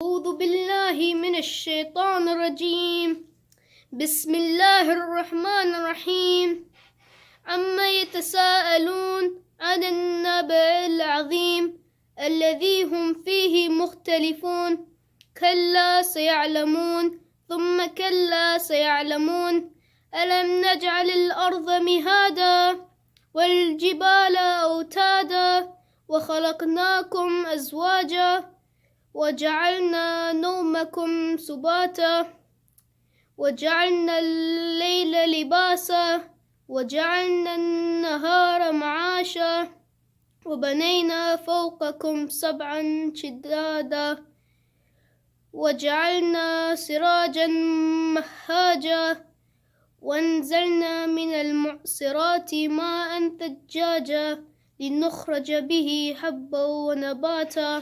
أعوذ بالله من الشيطان الرجيم. بسم الله الرحمن الرحيم. عما يتساءلون عن النبأ العظيم الذي هم فيه مختلفون. كلا سيعلمون ثم كلا سيعلمون. ألم نجعل الأرض مهادا والجبال أوتادا وخلقناكم أزواجا وجعلنا نومكم سباتا وجعلنا الليل لباسا وجعلنا النهار معاشا وبنينا فوقكم سبعا شدادا وجعلنا سراجا مهاجا وانزلنا من المعصرات ماء ثجاجا لنخرج به حبا ونباتا.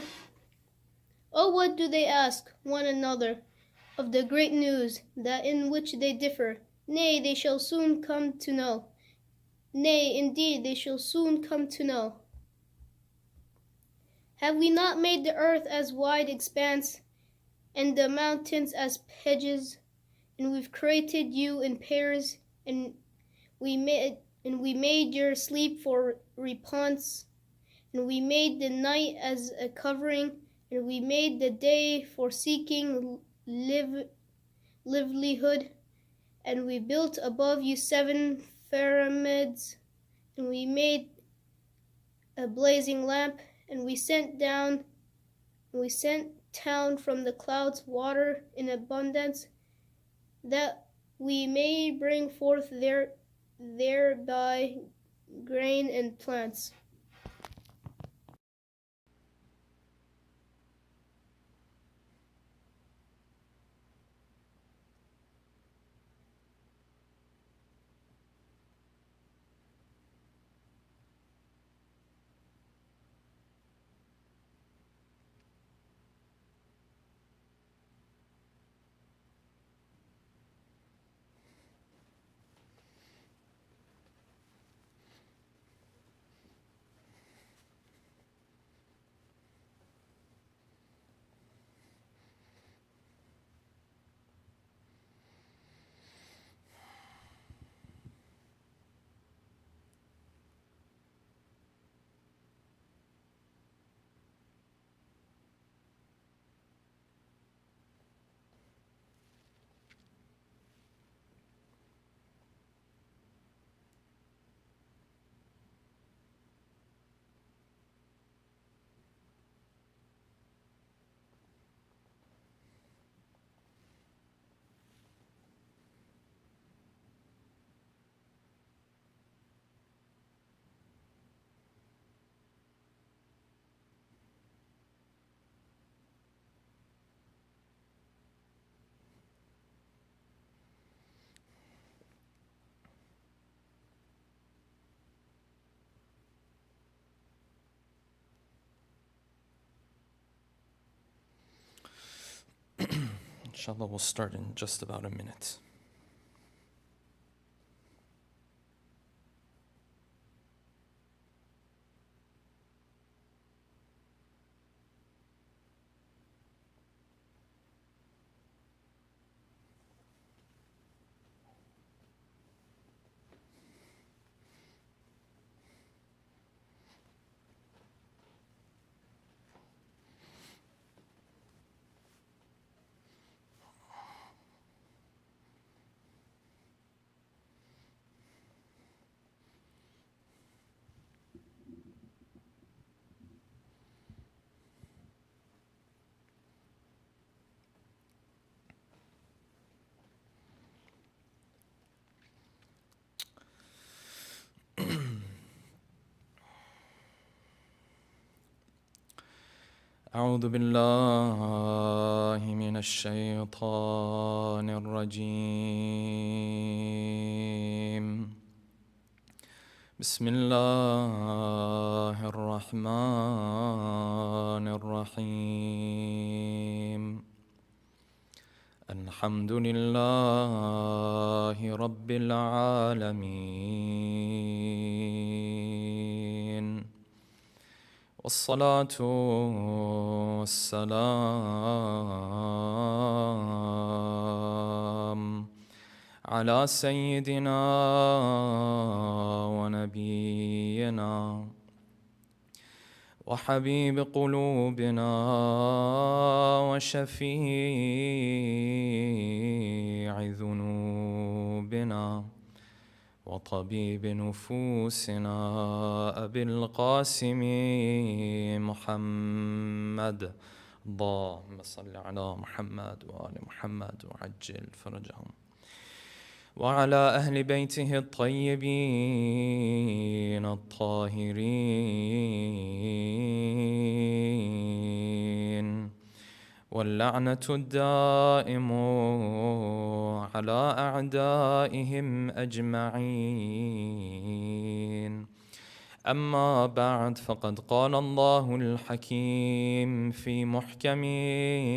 Oh, what do they ask one another of the great news that in which they differ? Nay, they shall soon come to know. Nay, indeed, they shall soon come to know. Have we not made the earth as wide expanse, and the mountains as hedges? And we've created you in pairs, and we made your sleep for repose, and we made the night as a covering, and we made the day for seeking livelihood, and we built above you 7 pyramids, and we made a blazing lamp, and we sent down from the clouds water in abundance, that we may bring forth thereby grain and plants. Inshallah, we'll start in just about a minute. أعوذ بالله من الشيطان الرجيم. بسم الله الرحمن الرحيم. الحمد لله رب العالمين والصلاة والسلام على سيدنا ونبينا وحبيب قلوبنا وشفيع ذنوبنا وطبيب نفوسنا أبي القاسم محمد. اللهم صل على محمد وآل محمد وعجل فرجهم وعلى أهل بيته الطيبين الطاهرين واللعنة الدائم على أعدائهم أجمعين. أما بعد، فقد قال الله الحكيم في محكم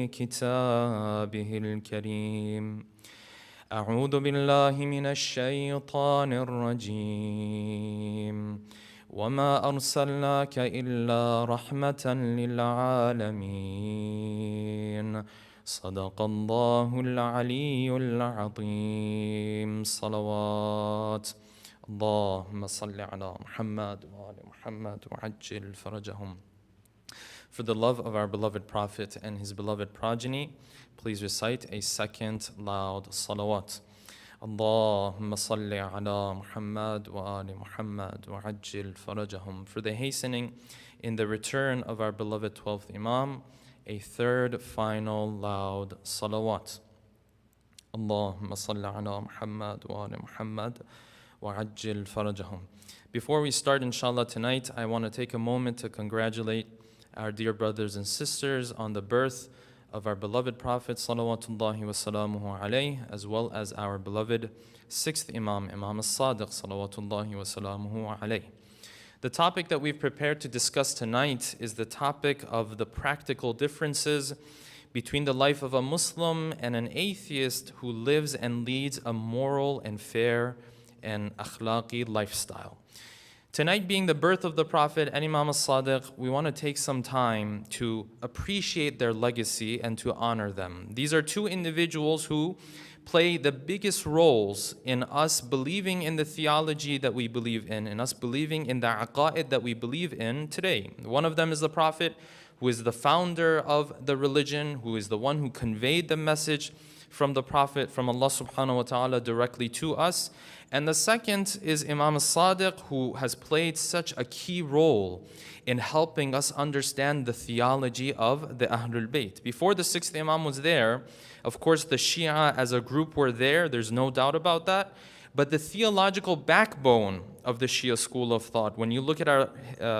كتابه الكريم: أعوذ بالله من الشيطان الرجيم، وما أرسلناك إلا رحمة للعالمين. صدق الله العلي العظيم. صلوات اللهم صل على محمد وآل محمد وعجل فرجهم. For the love of our beloved Prophet and his beloved progeny, please recite a second loud salawat. اللهم صل على محمد وآل محمد وعجل فرجهم. For the hastening in the return of our beloved 12th Imam, a third final loud salawat. اللهم صل على محمد وآل محمد وعجل فرجهم. Before we start, inshallah, tonight, I want to take a moment to congratulate our dear brothers and sisters on the birth of our beloved Prophet salawatullahi wa salamuhu alayhi, as well as our beloved sixth Imam, Imam as-Sadiq salawatullahi wa salamuhu alayhi. The topic that we've prepared to discuss tonight is the topic of the practical differences between the life of a Muslim and an atheist who lives and leads a moral and fair and akhlaqi lifestyle. Tonight being the birth of the Prophet and Imam as-Sadiq, we want to take some time to appreciate their legacy and to honor them. These are two individuals who play the biggest roles in us believing in the theology that we believe in us believing in the aqa'id that we believe in today. One of them is the Prophet, who is the founder of the religion, who is the one who conveyed the message from the Prophet, from Allah subhanahu wa ta'ala directly to us. And the second is Imam as-Sadiq, who has played such a key role in helping us understand the theology of the Ahlul Bayt. Before the sixth Imam was there, of course the Shia as a group were there, there's no doubt about that. But the theological backbone of the Shia school of thought, when you look at our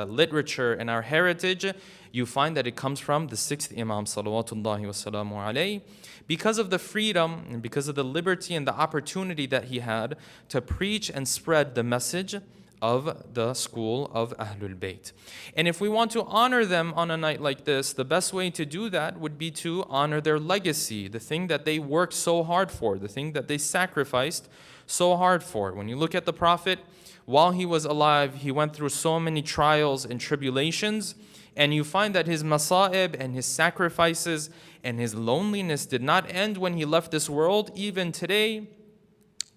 literature and our heritage, you find that it comes from the sixth Imam salawatullahi wa salamu alayhi, because of the freedom and because of the liberty and the opportunity that he had to preach and spread the message of the school of Ahlul Bayt. And if we want to honor them on a night like this, the best way to do that would be to honor their legacy, the thing that they worked so hard for, the thing that they sacrificed so hard for. When you look at the Prophet, while he was alive, he went through so many trials and tribulations, and you find that his masa'ib and his sacrifices and his loneliness did not end when he left this world. Even today,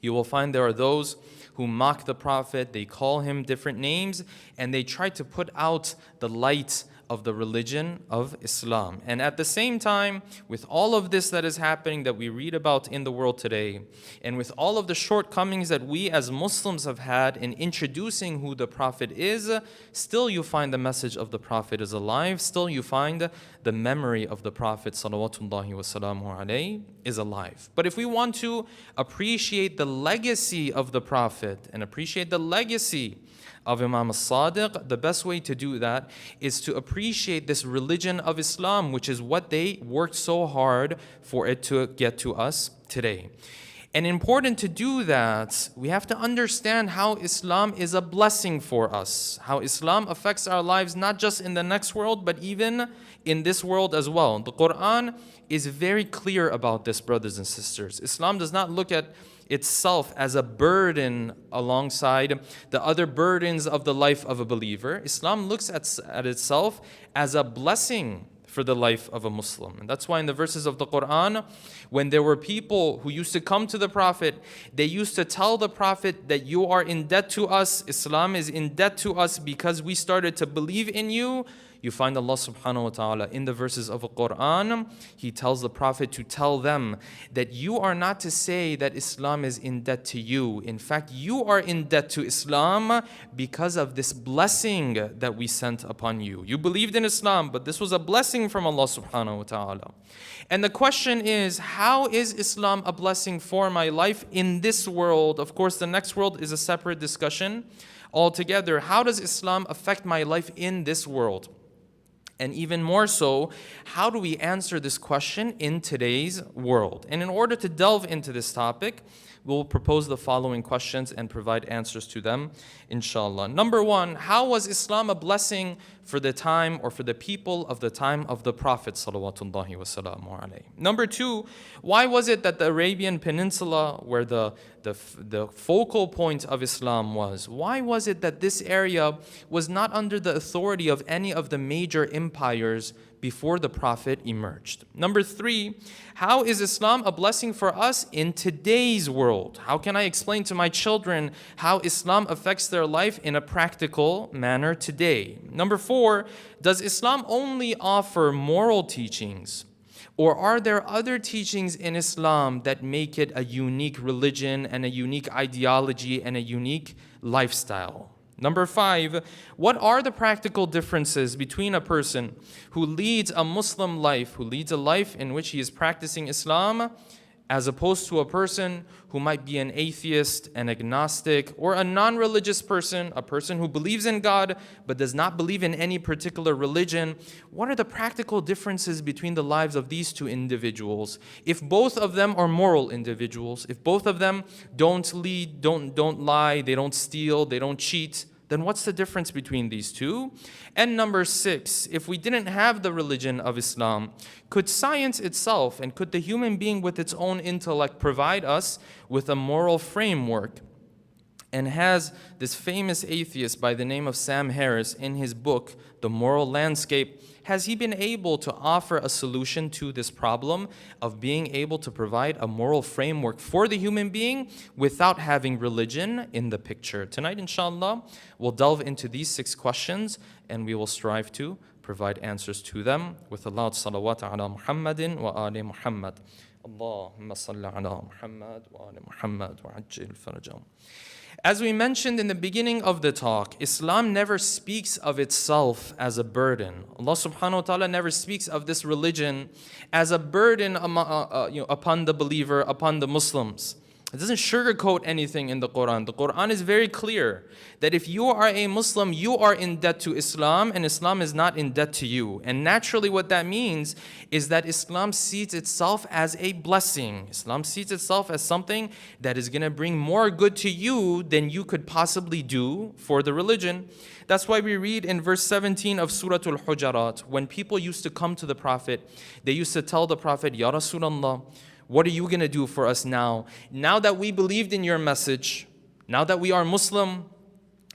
you will find there are those who mock the Prophet, they call him different names, and they try to put out the light of the religion of Islam. And at the same time, with all of this that is happening that we read about in the world today, and with all of the shortcomings that we as Muslims have had in introducing who the Prophet is, still you find the message of the Prophet is alive, still you find the memory of the Prophet salawatullahi wa salamu alayhi is alive. But if we want to appreciate the legacy of the Prophet and appreciate the legacy of Imam as-Sadiq, the best way to do that is to appreciate this religion of Islam, which is what they worked so hard for it to get to us today. And important to do that, we have to understand how Islam is a blessing for us, how Islam affects our lives not just in the next world, but even in this world as well. The Quran is very clear about this, brothers and sisters. Islam does not look at itself as a burden alongside the other burdens of the life of a believer. Islam looks at itself as a blessing for the life of a Muslim. And that's why in the verses of the Quran, when there were people who used to come to the Prophet, they used to tell the Prophet that you are in debt to us, Islam is in debt to us because we started to believe in you. You find Allah subhanahu wa ta'ala in the verses of the Quran, He tells the Prophet to tell them that you are not to say that Islam is in debt to you. In fact, you are in debt to Islam because of this blessing that we sent upon you. You believed in Islam, but this was a blessing from Allah subhanahu wa ta'ala. And the question is, how is Islam a blessing for my life in this world? Of course, the next world is a separate discussion altogether. How does Islam affect my life in this world? And even more so, how do we answer this question in today's world? And in order to delve into this topic, we'll propose the following questions and provide answers to them, inshallah. Number one, how was Islam a blessing for the time or for the people of the time of the Prophet salawatullahi wasalamu alayhi? Number two, why was it that the Arabian Peninsula, where the focal point of Islam was, why was it that this area was not under the authority of any of the major empires before the Prophet emerged? Number three, how is Islam a blessing for us in today's world? How can I explain to my children how Islam affects their life in a practical manner today? Number four, does Islam only offer moral teachings? Or are there other teachings in Islam that make it a unique religion and a unique ideology and a unique lifestyle? Number five, what are the practical differences between a person who leads a Muslim life, who leads a life in which he is practicing Islam, as opposed to a person who might be an atheist, an agnostic, or a non-religious person, a person who believes in God but does not believe in any particular religion? What are the practical differences between the lives of these two individuals? If both of them are moral individuals, if both of them don't lead, don't lie, they don't steal, they don't cheat, then what's the difference between these two? And number six, if we didn't have the religion of Islam, could science itself and could the human being with its own intellect provide us with a moral framework? And has this famous atheist by the name of Sam Harris in his book, The Moral Landscape, has he been able to offer a solution to this problem of being able to provide a moral framework for the human being without having religion in the picture? Tonight, inshallah, we'll delve into these 6 questions and we will strive to provide answers to them with a loud salawat ala Muhammadin wa ali Muhammad. Allahumma salli ala Muhammad wa ali Muhammad wa ajil farajam. As we mentioned in the beginning of the talk, Islam never speaks of itself as a burden. Allah subhanahu wa ta'ala never speaks of this religion as a burden upon the believer, upon the Muslims. It doesn't sugarcoat anything in the Quran. The Quran is very clear that if you are a Muslim, you are in debt to Islam and Islam is not in debt to you. And naturally what that means is that Islam sees itself as a blessing. Islam sees itself as something that is going to bring more good to you than you could possibly do for the religion. That's why we read in verse 17 of Surah Al-Hujarat, when people used to come to the Prophet, they used to tell the Prophet, Ya Rasulullah, what are you going to do for us now? Now that we believed in your message, now that we are Muslim,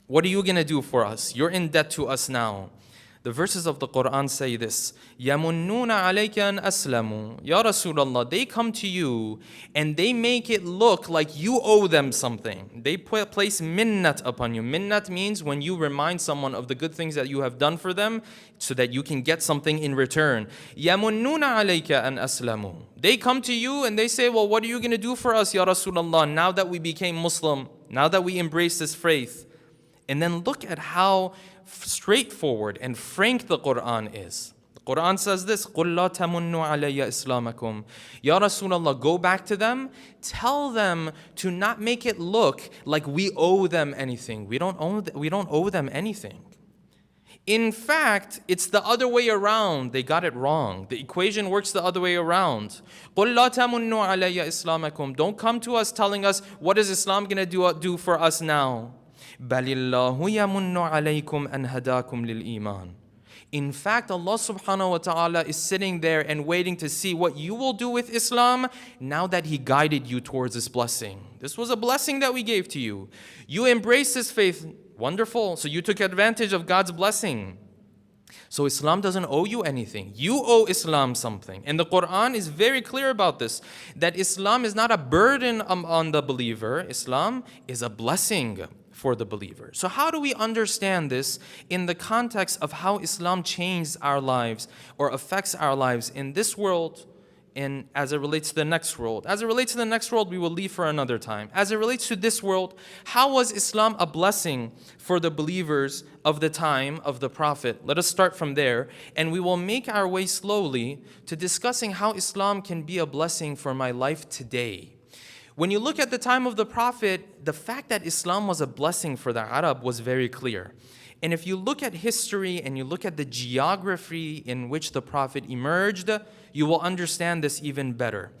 what are you going to do for us? You're in debt to us now. The verses of the Quran say this, يَمُنُّونَ عَلَيْكَ أَنْ أَسْلَمُوا. Ya Rasulullah, they come to you and they make it look like you owe them something. They place minnat upon you. Minnat means when you remind someone of the good things that you have done for them so that you can get something in return. يَمُنُّونَ عَلَيْكَ أَنْ أَسْلَمُوا. They come to you and they say, well, what are you going to do for us, Ya Rasulullah, now that we became Muslim, now that we embrace this faith? And then look at how straightforward and frank the Quran is. The Quran says this, قُلْ لَا تَمُنُّوا عَلَيَّ إِسْلَامَكُمْ. Ya Rasulullah, go back to them, tell them to not make it look like we owe them anything. We don't owe them anything. In fact, it's the other way around. They got it wrong. The equation works the other way around. قُلْ لَا تَمُنُّوا عَلَيَّ إِسْلَامَكُمْ. Don't come to us telling us, what is Islam going to do for us now? بَلِ اللَّهُ يَمُنُّ عَلَيْكُمْ أَنْ هَدَاكُمْ لِلْإِيمَانِ. In fact, Allah subhanahu wa ta'ala is sitting there and waiting to see what you will do with Islam now that He guided you towards this blessing. This was a blessing that we gave to you. You embraced this faith. Wonderful. So you took advantage of God's blessing. So Islam doesn't owe you anything. You owe Islam something. And the Quran is very clear about this, that Islam is not a burden on the believer. Islam is a blessing for the believer. So how do we understand this in the context of how Islam changed our lives or affects our lives in this world and as it relates to the next world? As it relates to the next world, we will leave for another time. As it relates to this world, how was Islam a blessing for the believers of the time of the Prophet? Let us start from there, and we will make our way slowly to discussing how Islam can be a blessing for my life today. When you look at the time of the Prophet, the fact that Islam was a blessing for the Arab was very clear. And if you look at history and you look at the geography in which the Prophet emerged, you will understand this even better.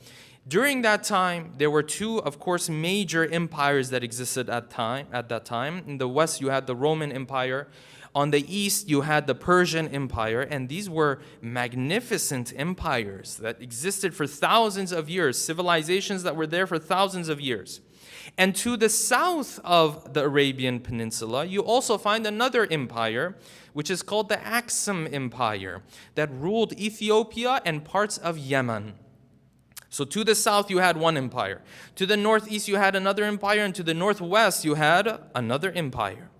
During that time, there were two, of course, major empires that existed at that time. In the west, you had the Roman Empire. On the east, you had the Persian Empire, and these were magnificent empires that existed for thousands of years, civilizations that were there for thousands of years. And to the south of the Arabian Peninsula, you also find another empire, which is called the Aksum Empire, that ruled Ethiopia and parts of Yemen. So to the south, you had one empire. To the northeast, you had another empire, and to the northwest, you had another empire.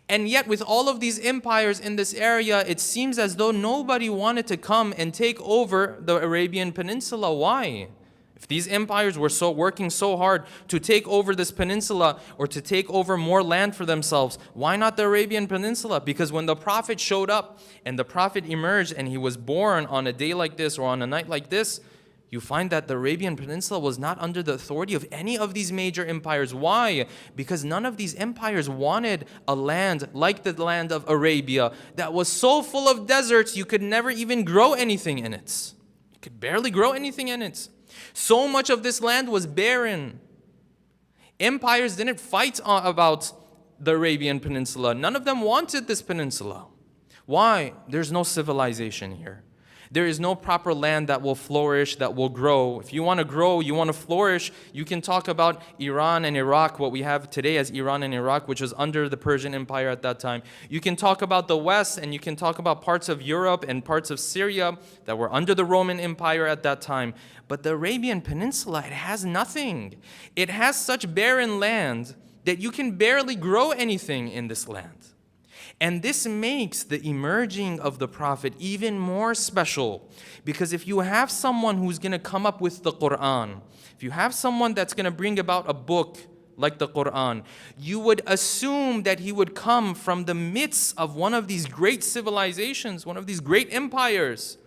And yet, with all of these empires in this area, it seems as though nobody wanted to come and take over the Arabian Peninsula. Why? If these empires were working so hard to take over this peninsula or to take over more land for themselves, why not the Arabian Peninsula? Because when the Prophet showed up and the Prophet emerged and he was born on a day like this or on a night like this, you find that the Arabian Peninsula was not under the authority of any of these major empires. Why? Because none of these empires wanted a land like the land of Arabia that was so full of deserts you could never even grow anything in it. You could barely grow anything in it. So much of this land was barren. Empires didn't fight about the Arabian Peninsula. None of them wanted this peninsula. Why? There's no civilization here. There is no proper land that will flourish, that will grow. If you want to grow, you want to flourish, you can talk about Iran and Iraq, what we have today as Iran and Iraq, which was under the Persian Empire at that time. You can talk about the West, and you can talk about parts of Europe and parts of Syria that were under the Roman Empire at that time. But the Arabian Peninsula, it has nothing. It has such barren land that you can barely grow anything in this land. And this makes the emerging of the Prophet even more special, because if you have someone who's going to come up with the Quran, if you have someone that's going to bring about a book like the Quran, you would assume that he would come from the midst of one of these great civilizations, one of these great empires.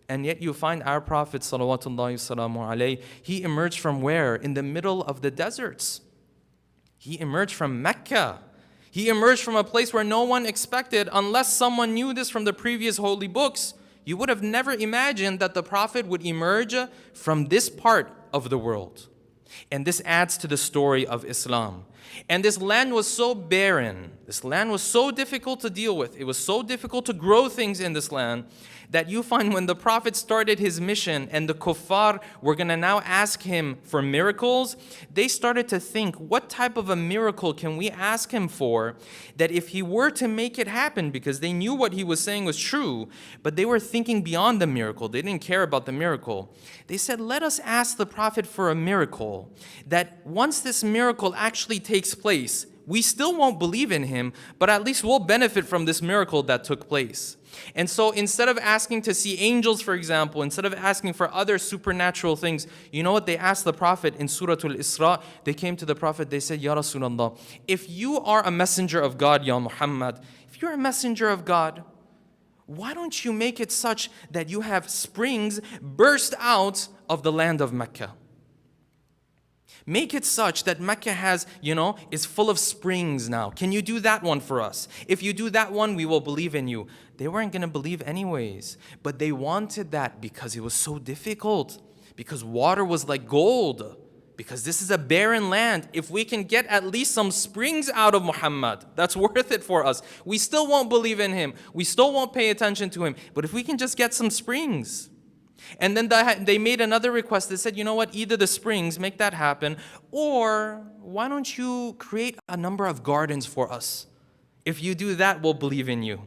And yet you find our Prophet, salawatullahi wasalamu alayhi, he emerged from where? In the middle of the deserts. He emerged from Mecca. He emerged from a place where no one expected. Unless someone knew this from the previous holy books, you would have never imagined that the Prophet would emerge from this part of the world. And this adds to the story of Islam. And this land was so barren, this land was so difficult to deal with, it was so difficult to grow things in this land, that you find when the Prophet started his mission and the kuffar were going to now ask him for miracles, they started to think, what type of a miracle can we ask him for that if he were to make it happen, because they knew what he was saying was true, but they were thinking beyond the miracle. They didn't care about the miracle. They said, let us ask the Prophet for a miracle that once this miracle actually takes place, we still won't believe in him, but at least we'll benefit from this miracle that took place. And so instead of asking to see angels, for example, instead of asking for other supernatural things, you know what they asked the Prophet in Surah Al-Isra? They came to the Prophet, they said, Ya Rasulullah, if you are a messenger of God, Ya Muhammad, if you're a messenger of God, why don't you make it such that you have springs burst out of the land of Mecca? Make it such that Mecca has, is full of springs now. Can you do that one for us? If you do that one, we will believe in you. They weren't going to believe anyways, but they wanted that because it was so difficult, because water was like gold, because this is a barren land. If we can get at least some springs out of Muhammad, that's worth it for us. We still won't believe in him. We still won't pay attention to him. But if we can just get some springs. And then they made another request. They said, you know what, either the springs, make that happen, or why don't you create a number of gardens for us? If you do that, we'll believe in you.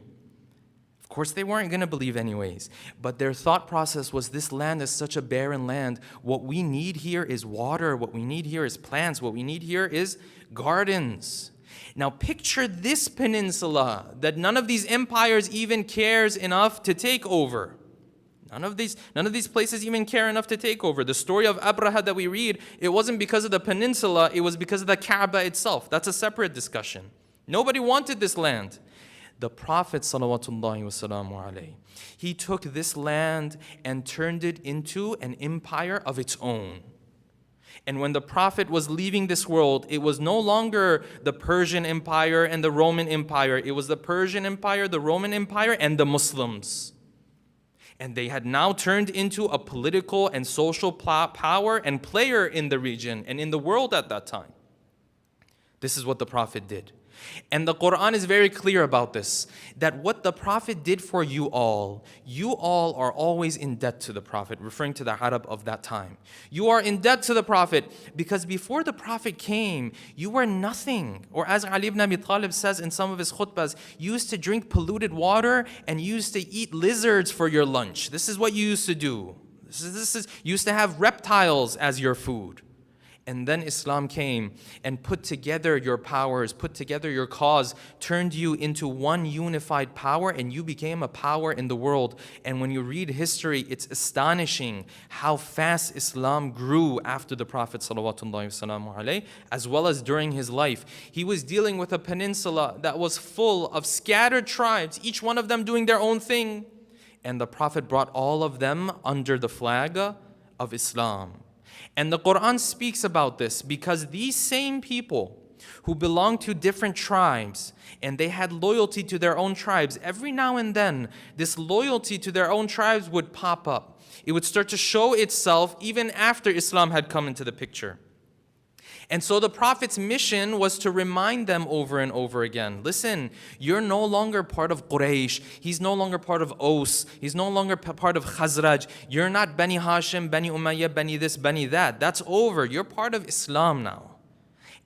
Of course, they weren't going to believe anyways. But their thought process was, this land is such a barren land. What we need here is water. What we need here is plants. What we need here is gardens. Now picture this peninsula that none of these empires even cares enough to take over. None of these places even care enough to take over. The story of Abraha that we read, it wasn't because of the peninsula, it was because of the Kaaba itself. That's a separate discussion. Nobody wanted this land. The Prophet ﷺ, he took this land and turned it into an empire of its own. And when the Prophet was leaving this world, it was no longer the Persian Empire and the Roman Empire. It was the Persian Empire, the Roman Empire, and the Muslims. And they had now turned into a political and social power and player in the region and in the world at that time. This is what the Prophet did. And the Quran is very clear about this, that what the Prophet did for you all are always in debt to the Prophet, referring to the Arab of that time. You are in debt to the Prophet because before the Prophet came, you were nothing. Or as Ali ibn Abi Talib says in some of his khutbahs, you used to drink polluted water and you used to eat lizards for your lunch. This is what you used to do. You used to have reptiles as your food. And then Islam came and put together your powers, put together your cause, turned you into one unified power, and you became a power in the world. And when you read history, it's astonishing how fast Islam grew after the Prophet ﷺ, as well as during his life. He was dealing with a peninsula that was full of scattered tribes, each one of them doing their own thing. And the Prophet brought all of them under the flag of Islam. And the Quran speaks about this because these same people who belonged to different tribes and they had loyalty to their own tribes, every now and then this loyalty to their own tribes would pop up. It would start to show itself even after Islam had come into the picture. And so the Prophet's mission was to remind them over and over again, listen, you're no longer part of Quraysh. He's no longer part of Aus. He's no longer part of Khazraj. You're not Bani Hashim, Bani Umayyah, Bani this, Bani that. That's over. You're part of Islam now.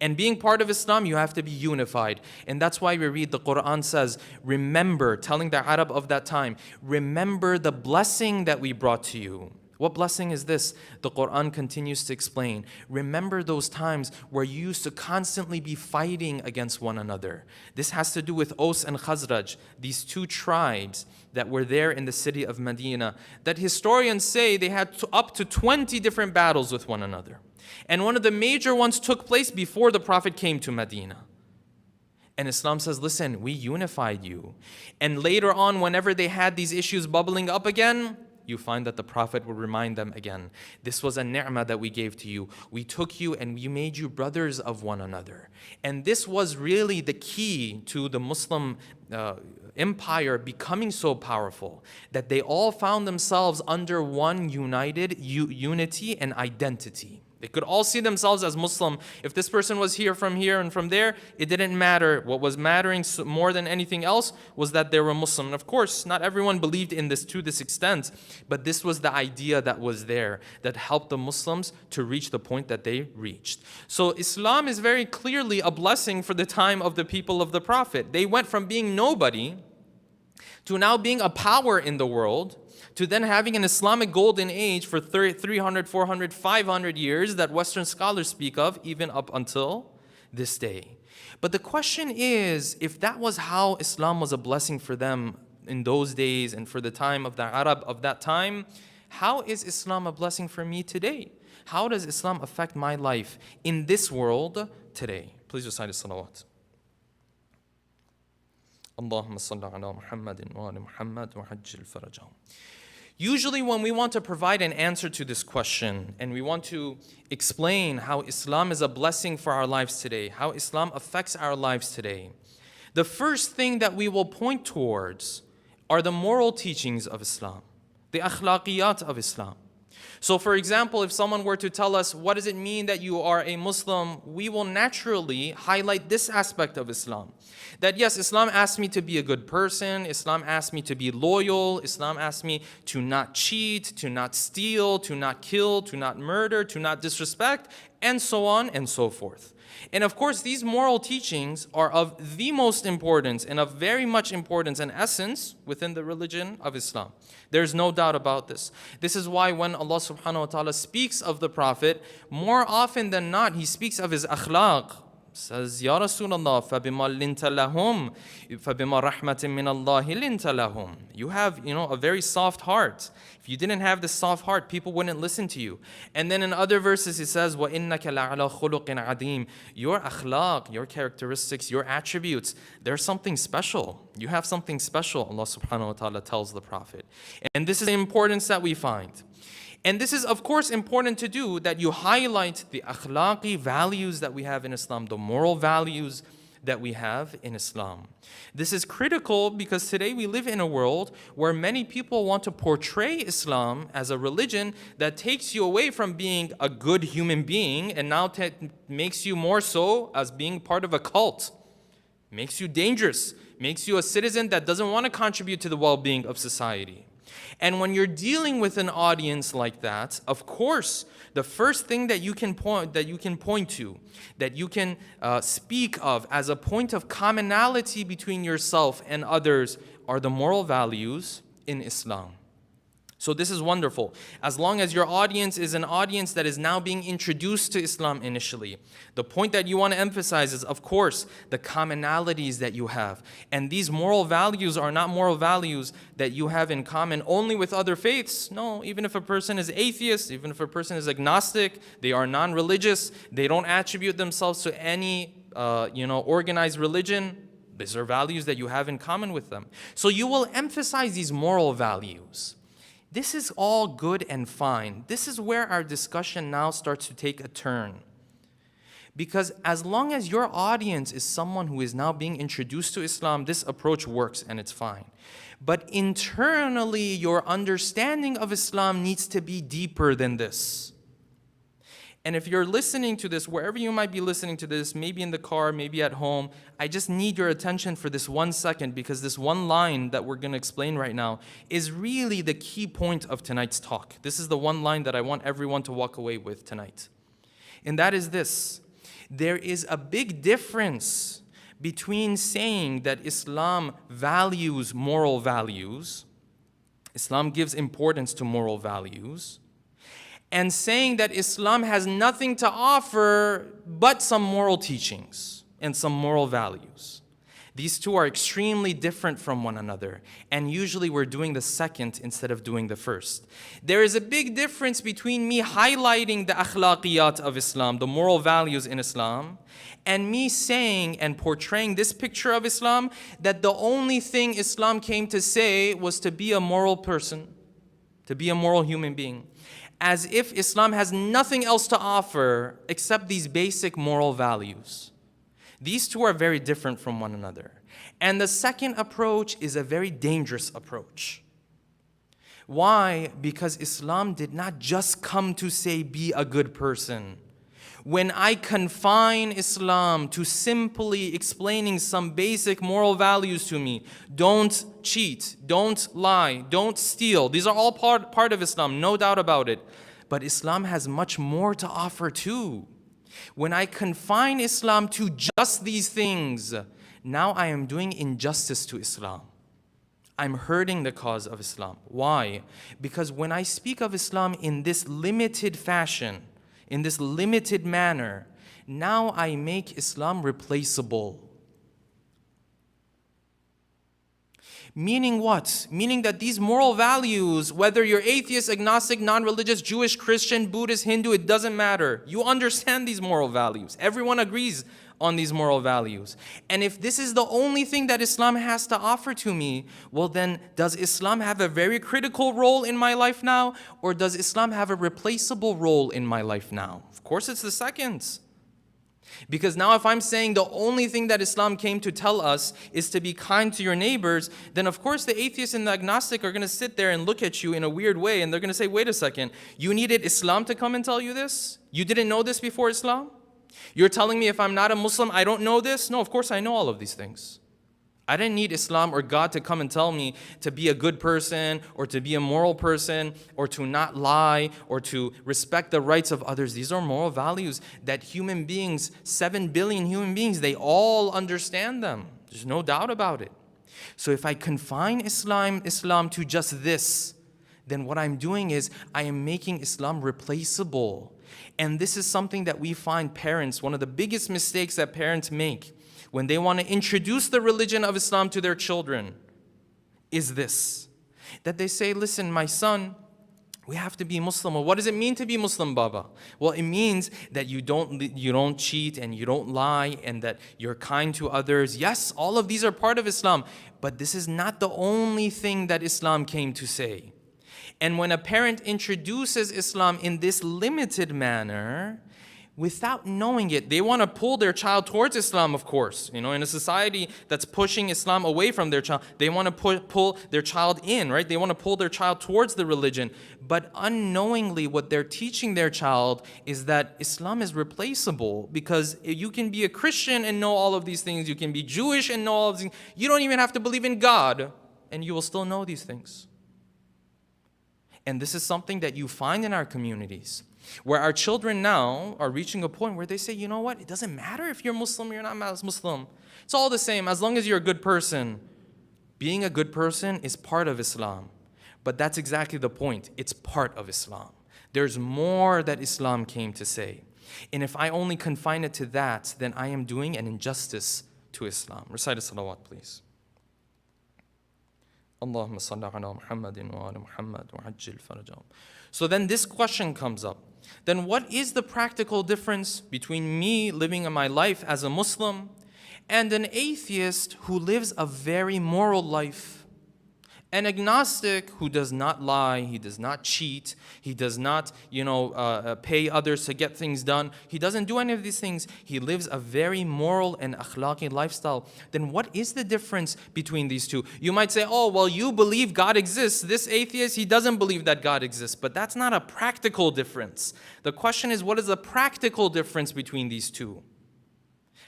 And being part of Islam, you have to be unified. And that's why we read the Quran says, remember, telling the Arab of that time, remember the blessing that we brought to you. What blessing is this? The Quran continues to explain. Remember those times where you used to constantly be fighting against one another. This has to do with Aus and Khazraj, these two tribes that were there in the city of Medina, that historians say they had up to 20 different battles with one another. And one of the major ones took place before the Prophet came to Medina. And Islam says, listen, we unified you. And later on, whenever they had these issues bubbling up again, you find that the Prophet would remind them again, this was a ni'mah that we gave to you. We took you and we made you brothers of one another. And this was really the key to the Muslim empire becoming so powerful, that they all found themselves under one united unity and identity. They could all see themselves as Muslim. If this person was here and from there, it didn't matter. What was mattering more than anything else was that they were Muslim. And of course, not everyone believed in this to this extent, but this was the idea that was there that helped the Muslims to reach the point that they reached. So Islam is very clearly a blessing for the time of the people of the Prophet. They went from being nobody to now being a power in the world, to then having an Islamic golden age for 300, 400, 500 years that Western scholars speak of, even up until this day. But the question is, if that was how Islam was a blessing for them in those days and for the time of the Arab of that time, how is Islam a blessing for me today? How does Islam affect my life in this world today? Please recite as-salawat. Allahumma salli ala Muhammadin wa ala Muhammad wa ajjil farajahum. Usually when we want to provide an answer to this question and we want to explain how Islam is a blessing for our lives today, how Islam affects our lives today, the first thing that we will point towards are the moral teachings of Islam, the akhlaqiyat of Islam. So for example, if someone were to tell us, what does it mean that you are a Muslim? We will naturally highlight this aspect of Islam. That yes, Islam asks me to be a good person. Islam asks me to be loyal. Islam asks me to not cheat, to not steal, to not kill, to not murder, to not disrespect, and so on and so forth. And of course, these moral teachings are of the most importance and of very much importance and essence within the religion of Islam. There's no doubt about this. This is why when Allah subhanahu wa ta'ala speaks of the Prophet, more often than not, He speaks of his akhlaq. Says, Ya Rasulullah, فَبِمَا لِنْتَ لَهُمْ فَبِمَا رَحْمَةٍ مِّنَ اللَّهِ لِنْتَ لَهُمْ. You have, a very soft heart. If you didn't have this soft heart, people wouldn't listen to you. And then in other verses, He says, وَإِنَّكَ لَعَلَى خُلُقٍ عَظِيمٍ. Your akhlaq, your characteristics, your attributes, there's something special. You have something special, Allah subhanahu wa ta'ala tells the Prophet. And this is the importance that we find. And this is, of course, important to do, that you highlight the akhlaqi values that we have in Islam, the moral values that we have in Islam. This is critical because today we live in a world where many people want to portray Islam as a religion that takes you away from being a good human being and now makes you more so as being part of a cult. Makes you dangerous, makes you a citizen that doesn't want to contribute to the well-being of society. And when you're dealing with an audience like that, of course, the first thing that you can point to, that you can speak of as a point of commonality between yourself and others are the moral values in Islam. So this is wonderful. As long as your audience is an audience that is now being introduced to Islam initially, the point that you want to emphasize is, of course, the commonalities that you have. And these moral values are not moral values that you have in common only with other faiths. No, even if a person is atheist, even if a person is agnostic, they are non-religious, they don't attribute themselves to any organized religion, these are values that you have in common with them. So you will emphasize these moral values. This is all good and fine. This is where our discussion now starts to take a turn. Because as long as your audience is someone who is now being introduced to Islam, this approach works and it's fine. But internally, your understanding of Islam needs to be deeper than this. And if you're listening to this, wherever you might be listening to this, maybe in the car, maybe at home, I just need your attention for this 1 second, because this one line that we're going to explain right now is really the key point of tonight's talk. This is the one line that I want everyone to walk away with tonight. And that is this. There is a big difference between saying that Islam values moral values, Islam gives importance to moral values, and saying that Islam has nothing to offer but some moral teachings and some moral values. These two are extremely different from one another, and usually we're doing the second instead of doing the first. There is a big difference between me highlighting the akhlaqiyat of Islam, the moral values in Islam, and me saying and portraying this picture of Islam that the only thing Islam came to say was to be a moral person, to be a moral human being, as if Islam has nothing else to offer except these basic moral values. These two are very different from one another. And the second approach is a very dangerous approach. Why? Because Islam did not just come to say, be a good person. When I confine Islam to simply explaining some basic moral values to me, don't cheat, don't lie, don't steal. These are all part of Islam, no doubt about it. But Islam has much more to offer too. When I confine Islam to just these things, now I am doing injustice to Islam. I'm hurting the cause of Islam. Why? Because when I speak of Islam in this limited fashion, in this limited manner, now I make Islam replaceable. Meaning what? Meaning that these moral values, whether you're atheist, agnostic, non-religious, Jewish, Christian, Buddhist, Hindu, it doesn't matter. You understand these moral values. Everyone agrees on these moral values. And if this is the only thing that Islam has to offer to me, well then, does Islam have a very critical role in my life now? Or does Islam have a replaceable role in my life now? Of course it's the second. Because now if I'm saying the only thing that Islam came to tell us is to be kind to your neighbors, then of course the atheist and the agnostic are going to sit there and look at you in a weird way, and they're going to say, wait a second, you needed Islam to come and tell you this? You didn't know this before Islam? You're telling me if I'm not a Muslim, I don't know this? No, of course I know all of these things. I didn't need Islam or God to come and tell me to be a good person or to be a moral person or to not lie or to respect the rights of others. These are moral values that human beings, 7 billion human beings, they all understand them. There's no doubt about it. So if I confine Islam to just this, then what I'm doing is I am making Islam replaceable. And this is something that we find parents, one of the biggest mistakes that parents make when they want to introduce the religion of Islam to their children is this. That they say, listen, my son, we have to be Muslim. Well, what does it mean to be Muslim, Baba? Well, it means that you don't cheat and you don't lie and that you're kind to others. Yes, all of these are part of Islam, but this is not the only thing that Islam came to say. And when a parent introduces Islam in this limited manner, without knowing it, they want to pull their child towards Islam, of course. In a society that's pushing Islam away from their child, they want to pull their child in, right? They want to pull their child towards the religion. But unknowingly, what they're teaching their child is that Islam is replaceable, because you can be a Christian and know all of these things. You can be Jewish and know all of these things. You don't even have to believe in God, and you will still know these things. And this is something that you find in our communities, where our children now are reaching a point where they say, you know what, it doesn't matter if you're Muslim or you're not Muslim. It's all the same as long as you're a good person. Being a good person is part of Islam. But that's exactly the point. It's part of Islam. There's more that Islam came to say. And if I only confine it to that, then I am doing an injustice to Islam. Recite a salawat, please. Allahumma salli ala Muhammadin wa ala Muhammad wa ajil farajahum. So then this question comes up. Then what is the practical difference between me living my life as a Muslim and an atheist who lives a very moral life? An agnostic who does not lie, he does not cheat, he does not, pay others to get things done. He doesn't do any of these things. He lives a very moral and akhlaqi lifestyle. Then what is the difference between these two? You might say, oh, well, you believe God exists. This atheist, he doesn't believe that God exists. But that's not a practical difference. The question is, what is the practical difference between these two?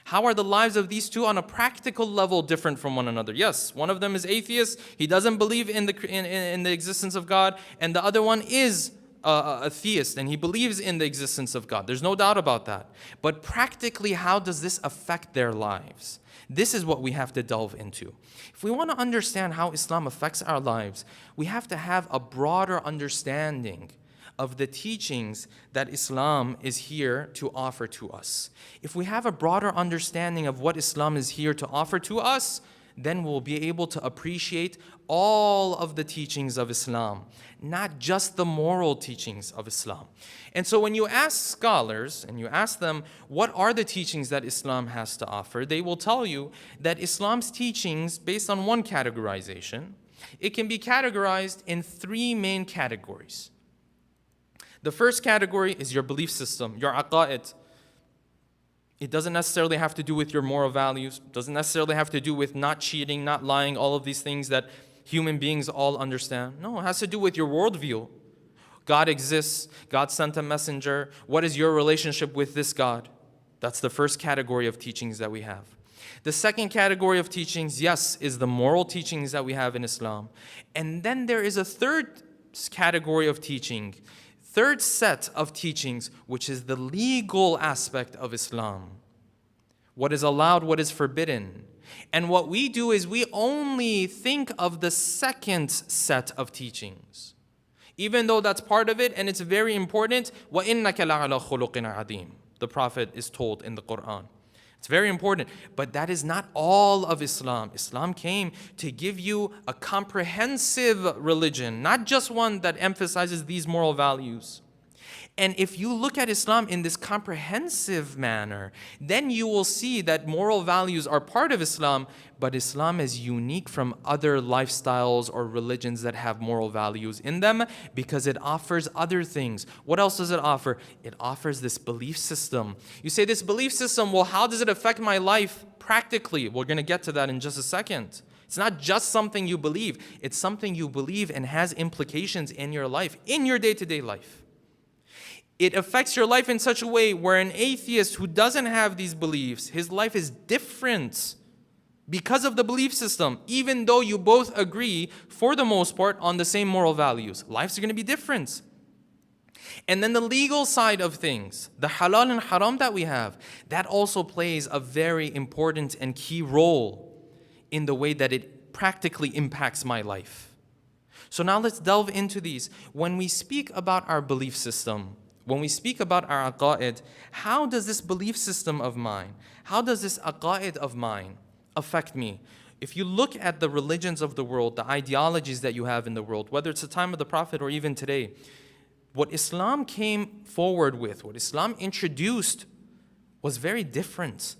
How are the lives of these two on a practical level different from one another? Yes, one of them is atheist. He doesn't believe in the existence of God. And the other one is a theist, and he believes in the existence of God. There's no doubt about that. But practically, how does this affect their lives? This is what we have to delve into. If we want to understand how Islam affects our lives, we have to have a broader understanding of the teachings that Islam is here to offer to us. If we have a broader understanding of what Islam is here to offer to us, then we'll be able to appreciate all of the teachings of Islam, not just the moral teachings of Islam. And so when you ask scholars and you ask them, what are the teachings that Islam has to offer? They will tell you that Islam's teachings, based on one categorization, it can be categorized in 3 main categories. The first category is your belief system, your aqa'id. It doesn't necessarily have to do with your moral values. It doesn't necessarily have to do with not cheating, not lying, all of these things that human beings all understand. No, it has to do with your worldview. God exists. God sent a messenger. What is your relationship with this God? That's the first category of teachings that we have. The second category of teachings, yes, is the moral teachings that we have in Islam. And then there is a third category of teaching, third set of teachings, which is the legal aspect of Islam. What is allowed, what is forbidden. And what we do is we only think of the second set of teachings. Even though that's part of it and it's very important, وَإِنَّكَ لَعَلَى خُلُقٍ عَظِيمٍ. The Prophet is told in the Quran. It's very important, but that is not all of Islam. Islam came to give you a comprehensive religion, not just one that emphasizes these moral values. And if you look at Islam in this comprehensive manner, then you will see that moral values are part of Islam, but Islam is unique from other lifestyles or religions that have moral values in them because it offers other things. What else does it offer? It offers this belief system. You say this belief system, well, how does it affect my life practically? We're going to get to that in just a second. It's not just something you believe. It's something you believe and has implications in your life, in your day-to-day life. It affects your life in such a way where an atheist who doesn't have these beliefs, his life is different because of the belief system, even though you both agree, for the most part, on the same moral values. Lives are going to be different. And then the legal side of things, the halal and haram that we have, that also plays a very important and key role in the way that it practically impacts my life. So now let's delve into these. When we speak about our belief system, when we speak about our aqa'id, how does this belief system of mine, how does this aqa'id of mine affect me? If you look at the religions of the world, the ideologies that you have in the world, whether it's the time of the Prophet or even today, what Islam came forward with, what Islam introduced was very different.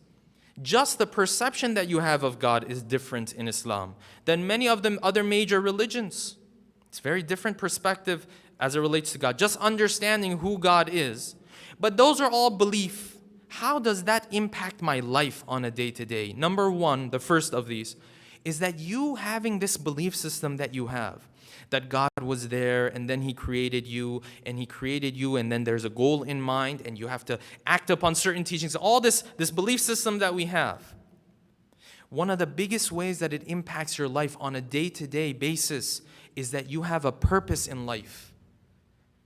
Just the perception that you have of God is different in Islam than many of the other major religions. It's a very different perspective as it relates to God, just understanding who God is. But those are all belief. How does that impact my life on a day-to-day? Number one, the first of these, is that you having this belief system that you have, that God was there and then He created you and then there's a goal in mind and you have to act upon certain teachings. All this belief system that we have. One of the biggest ways that it impacts your life on a day-to-day basis is that you have a purpose in life.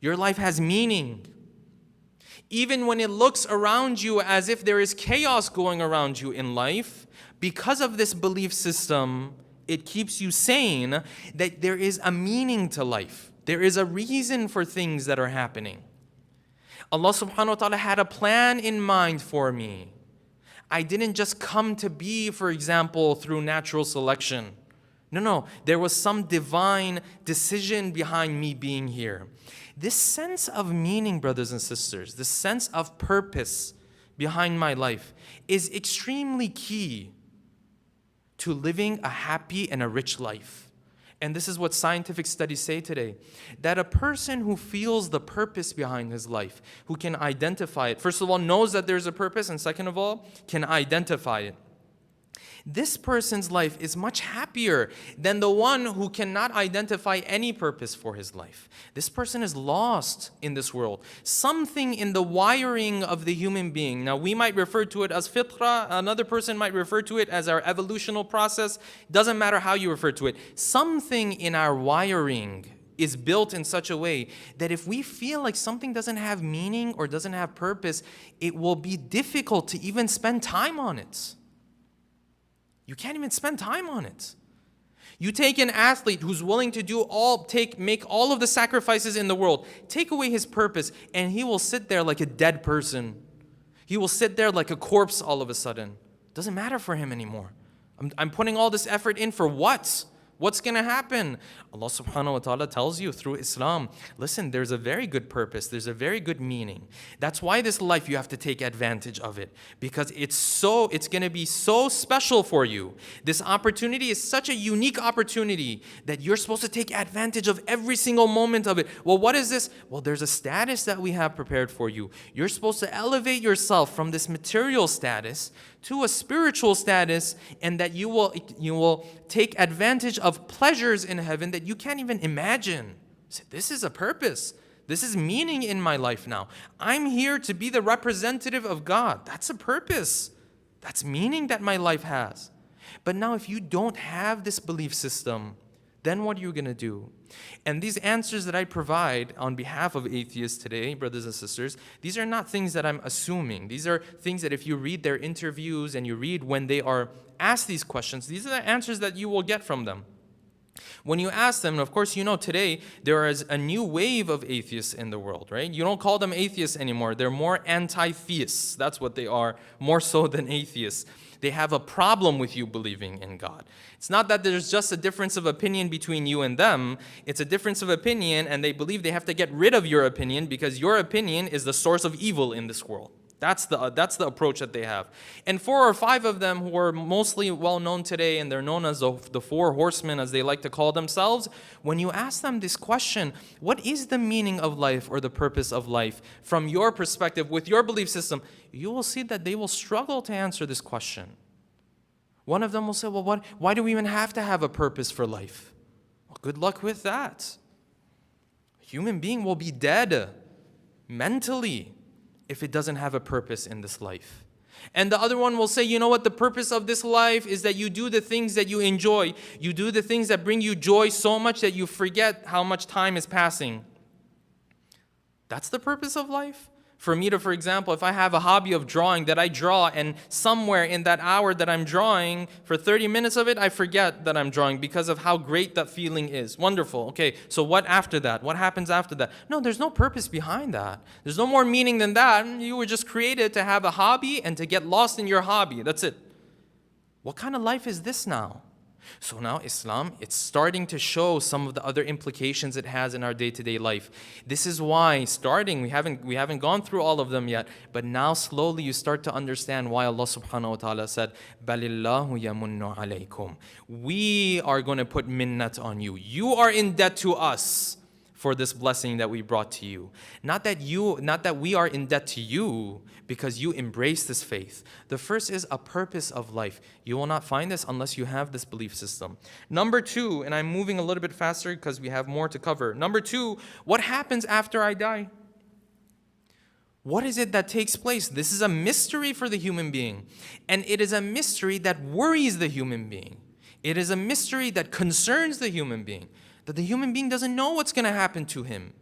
Your life has meaning. Even when it looks around you as if there is chaos going around you in life, because of this belief system, it keeps you sane that there is a meaning to life. There is a reason for things that are happening. Allah subhanahu wa ta'ala had a plan in mind for me. I didn't just come to be, for example, through natural selection. No, there was some divine decision behind me being here. This sense of meaning, brothers and sisters, this sense of purpose behind my life is extremely key to living a happy and a rich life. And this is what scientific studies say today, that a person who feels the purpose behind his life, who can identify it, first of all, knows that there's a purpose, and second of all, can identify it. This person's life is much happier than the one who cannot identify any purpose for his life. This person is lost in this world. Something in the wiring of the human being. Now, we might refer to it as fitra. Another person might refer to it as our evolutional process. Doesn't matter how you refer to it. Something in our wiring is built in such a way that if we feel like something doesn't have meaning or doesn't have purpose, it will be difficult to even spend time on it. You can't even spend time on it. You take an athlete who's willing to make all of the sacrifices in the world, take away his purpose, and he will sit there like a dead person. He will sit there like a corpse all of a sudden. Doesn't matter for him anymore. I'm putting all this effort in for what? What's going to happen? Allah subhanahu wa ta'ala tells you through Islam, listen, there's a very good purpose. There's a very good meaning. That's why this life, you have to take advantage of it. Because it's going to be so special for you. This opportunity is such a unique opportunity that you're supposed to take advantage of every single moment of it. Well, what is this? Well, there's a status that we have prepared for you. You're supposed to elevate yourself from this material status to a spiritual status, and that you will take advantage of pleasures in heaven that you can't even imagine. So this is a purpose. This is meaning in my life now. I'm here to be the representative of God. That's a purpose. That's meaning that my life has. But now if you don't have this belief system, then what are you going to do? And these answers that I provide on behalf of atheists today, brothers and sisters, these are not things that I'm assuming. These are things that if you read their interviews and you read when they are asked these questions, these are the answers that you will get from them. When you ask them, and of course, today there is a new wave of atheists in the world, right? You don't call them atheists anymore. They're more anti-theists. That's what they are, more so than atheists. They have a problem with you believing in God. It's not that there's just a difference of opinion between you and them. It's a difference of opinion, and they believe they have to get rid of your opinion because your opinion is the source of evil in this world. That's the approach that they have. And 4 or 5 of them who are mostly well known today, and they're known as the 4 horsemen, as they like to call themselves, when you ask them this question, what is the meaning of life or the purpose of life from your perspective, with your belief system, you will see that they will struggle to answer this question. One of them will say, well, why do we even have to have a purpose for life? Well, good luck with that. A human being will be dead mentally if it doesn't have a purpose in this life. And the other one will say, you know what, the purpose of this life is that you do the things that you enjoy. You do the things that bring you joy so much that you forget how much time is passing. That's the purpose of life? For me to, for example, if I have a hobby of drawing that I draw, and somewhere in that hour that I'm drawing, for 30 minutes of it, I forget that I'm drawing because of how great that feeling is. Wonderful. Okay, so what after that? What happens after that? No, there's no purpose behind that. There's no more meaning than that. You were just created to have a hobby and to get lost in your hobby. That's it. What kind of life is this now? So now Islam, it's starting to show some of the other implications it has in our day-to-day life. This is why we haven't gone through all of them yet, but now slowly you start to understand why Allah subhanahu wa ta'ala said, "Balillahu yamunnu alaykum." We are going to put minnat on you. You are in debt to us for this blessing that we brought to you. Not that we are in debt to you because you embrace this faith. The first is a purpose of life. You will not find this unless you have this belief system. Number 2, and I'm moving a little bit faster because we have more to cover. Number 2, what happens after I die? What is it that takes place? This is a mystery for the human being. And it is a mystery that worries the human being. It is a mystery that concerns the human being. That the human being doesn't know what's going to happen to him.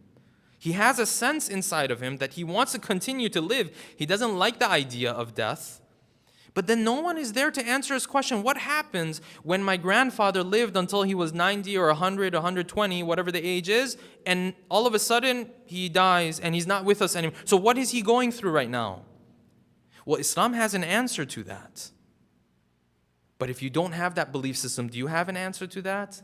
He has a sense inside of him that he wants to continue to live. He doesn't like the idea of death. But then no one is there to answer his question. What happens when my grandfather lived until he was 90 or 100, 120, whatever the age is, and all of a sudden he dies and he's not with us anymore? So what is he going through right now? Well, Islam has an answer to that. But if you don't have that belief system, do you have an answer to that?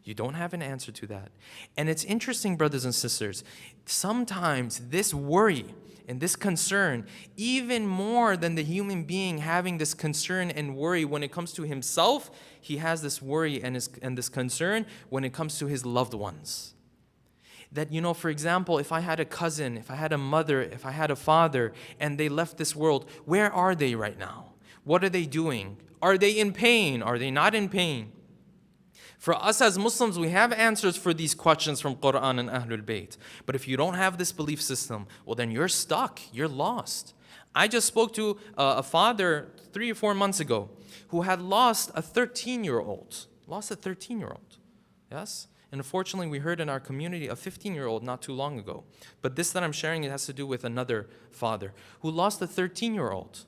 You don't have an answer to that. And it's interesting, brothers and sisters, sometimes this worry and this concern, even more than the human being having this concern and worry when it comes to himself, he has this worry and this concern when it comes to his loved ones. That, for example, if I had a cousin, if I had a mother, if I had a father, and they left this world, where are they right now? What are they doing? Are they in pain? Are they not in pain? For us as Muslims, we have answers for these questions from Quran and Ahlul Bayt. But if you don't have this belief system, well then you're stuck, you're lost. I just spoke to a father 3 or 4 months ago who had lost a 13-year-old. Yes? And unfortunately, we heard in our community a 15-year-old not too long ago. But this that I'm sharing, it has to do with another father who lost a 13-year-old.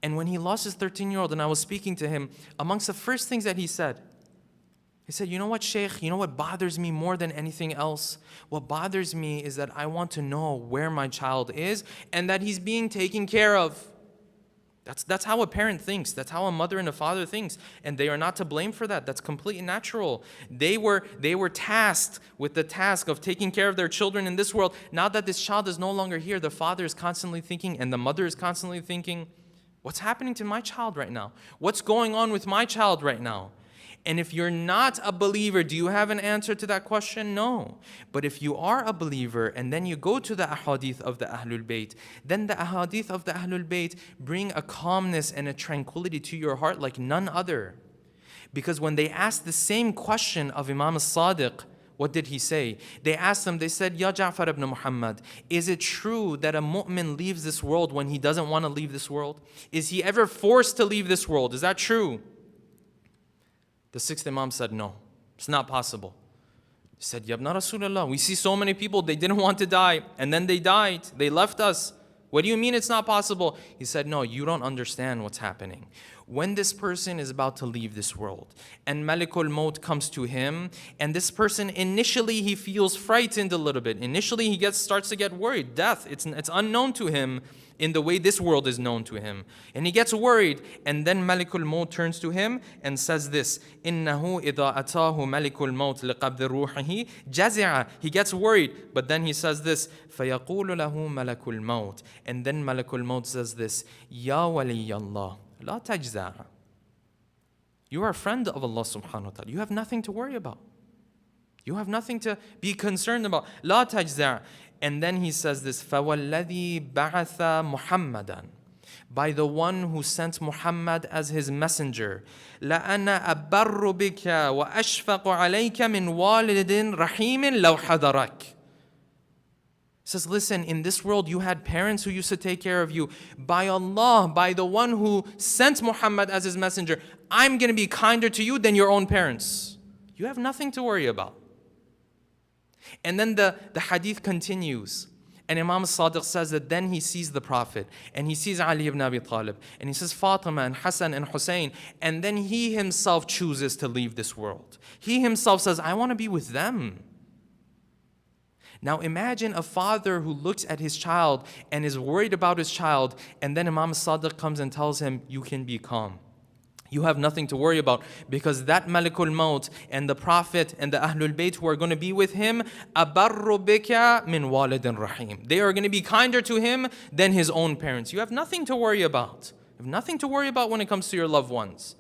And when he lost his 13-year-old and I was speaking to him, amongst the first things that he said, you know what, Shaykh, you know what bothers me more than anything else? What bothers me is that I want to know where my child is and that he's being taken care of. That's how a parent thinks. That's how a mother and a father thinks. And they are not to blame for that. That's completely natural. They were tasked with the task of taking care of their children in this world. Now that this child is no longer here, the father is constantly thinking and the mother is constantly thinking, what's happening to my child right now? What's going on with my child right now? And if you're not a believer, do you have an answer to that question? No. But if you are a believer and then you go to the ahadith of the Ahlul Bayt, then the ahadith of the Ahlul Bayt bring a calmness and a tranquility to your heart like none other. Because when they asked the same question of Imam as-Sadiq, what did he say? They asked him, they said, Ya Ja'far ibn Muhammad, is it true that a mu'min leaves this world when he doesn't want to leave this world? Is he ever forced to leave this world? Is that true? The 6th Imam said, no, it's not possible. He said, Yabna Rasulullah, we see so many people, they didn't want to die, and then they died, they left us. What do you mean it's not possible? He said, no, you don't understand what's happening. When this person is about to leave this world and Malakul Maut comes to him, and this person initially he feels frightened a little bit. Initially he starts to get worried. Death, it's unknown to him in the way this world is known to him. And he gets worried, and then Malakul Maut turns to him and says this, إِنَّهُ إِذَا أَتَاهُ مَلِكُ الْمَوْتِ لِقَبْضِ رُوحِهِ جَزِعَ. He gets worried, but then he says this, فَيَقُولُ لَهُ مَلَكُ الْمَوْتِ. And then Malakul Maut says this, يَا وَلِيَّ اللَّهِ لَا تَجْزَعَ. You are a friend of Allah subhanahu wa ta'ala. You have nothing to worry about. You have nothing to be concerned about. لَا تَجْزَعَ. And then he says this, فَوَالَّذِي بَعَثَ مُحَمَّدًا. By the one who sent Muhammad as his messenger. لَأَنَا أَبَرُّ بِكَ وَأَشْفَقُ عَلَيْكَ مِنْ وَالِدٍ رَحِيمٍ لَوْ حَضَرَكَ. Says, listen, in this world you had parents who used to take care of you. By Allah, by the one who sent Muhammad as his messenger, I'm going to be kinder to you than your own parents. You have nothing to worry about. And then the hadith continues. And Imam Sadiq says that then he sees the Prophet and he sees Ali ibn Abi Talib and he sees Fatima and Hassan and Hussein, and then he himself chooses to leave this world. He himself says, I want to be with them. Now imagine a father who looks at his child and is worried about his child, and then Imam Sadiq comes and tells him, you can be calm. You have nothing to worry about, because that Malakul Maut and the Prophet and the Ahlul Bayt who are going to be with him, أَبَرُّ بِكَ مِنْ وَالِدٍ رَحِيمٍ. They are going to be kinder to him than his own parents. You have nothing to worry about. You have nothing to worry about when it comes to your loved ones.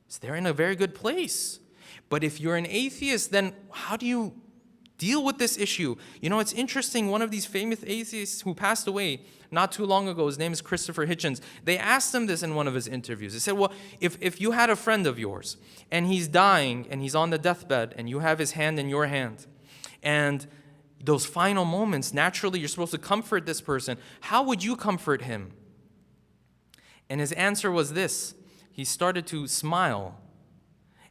So they're in a very good place. But if you're an atheist, then how do you deal with this issue? You know, it's interesting. One of these famous atheists who passed away not too long ago, his name is Christopher Hitchens. They asked him this in one of his interviews. They said, well, if you had a friend of yours and he's dying and he's on the deathbed and you have his hand in your hand, and those final moments, naturally you're supposed to comfort this person, how would you comfort him? And his answer was this. He started to smile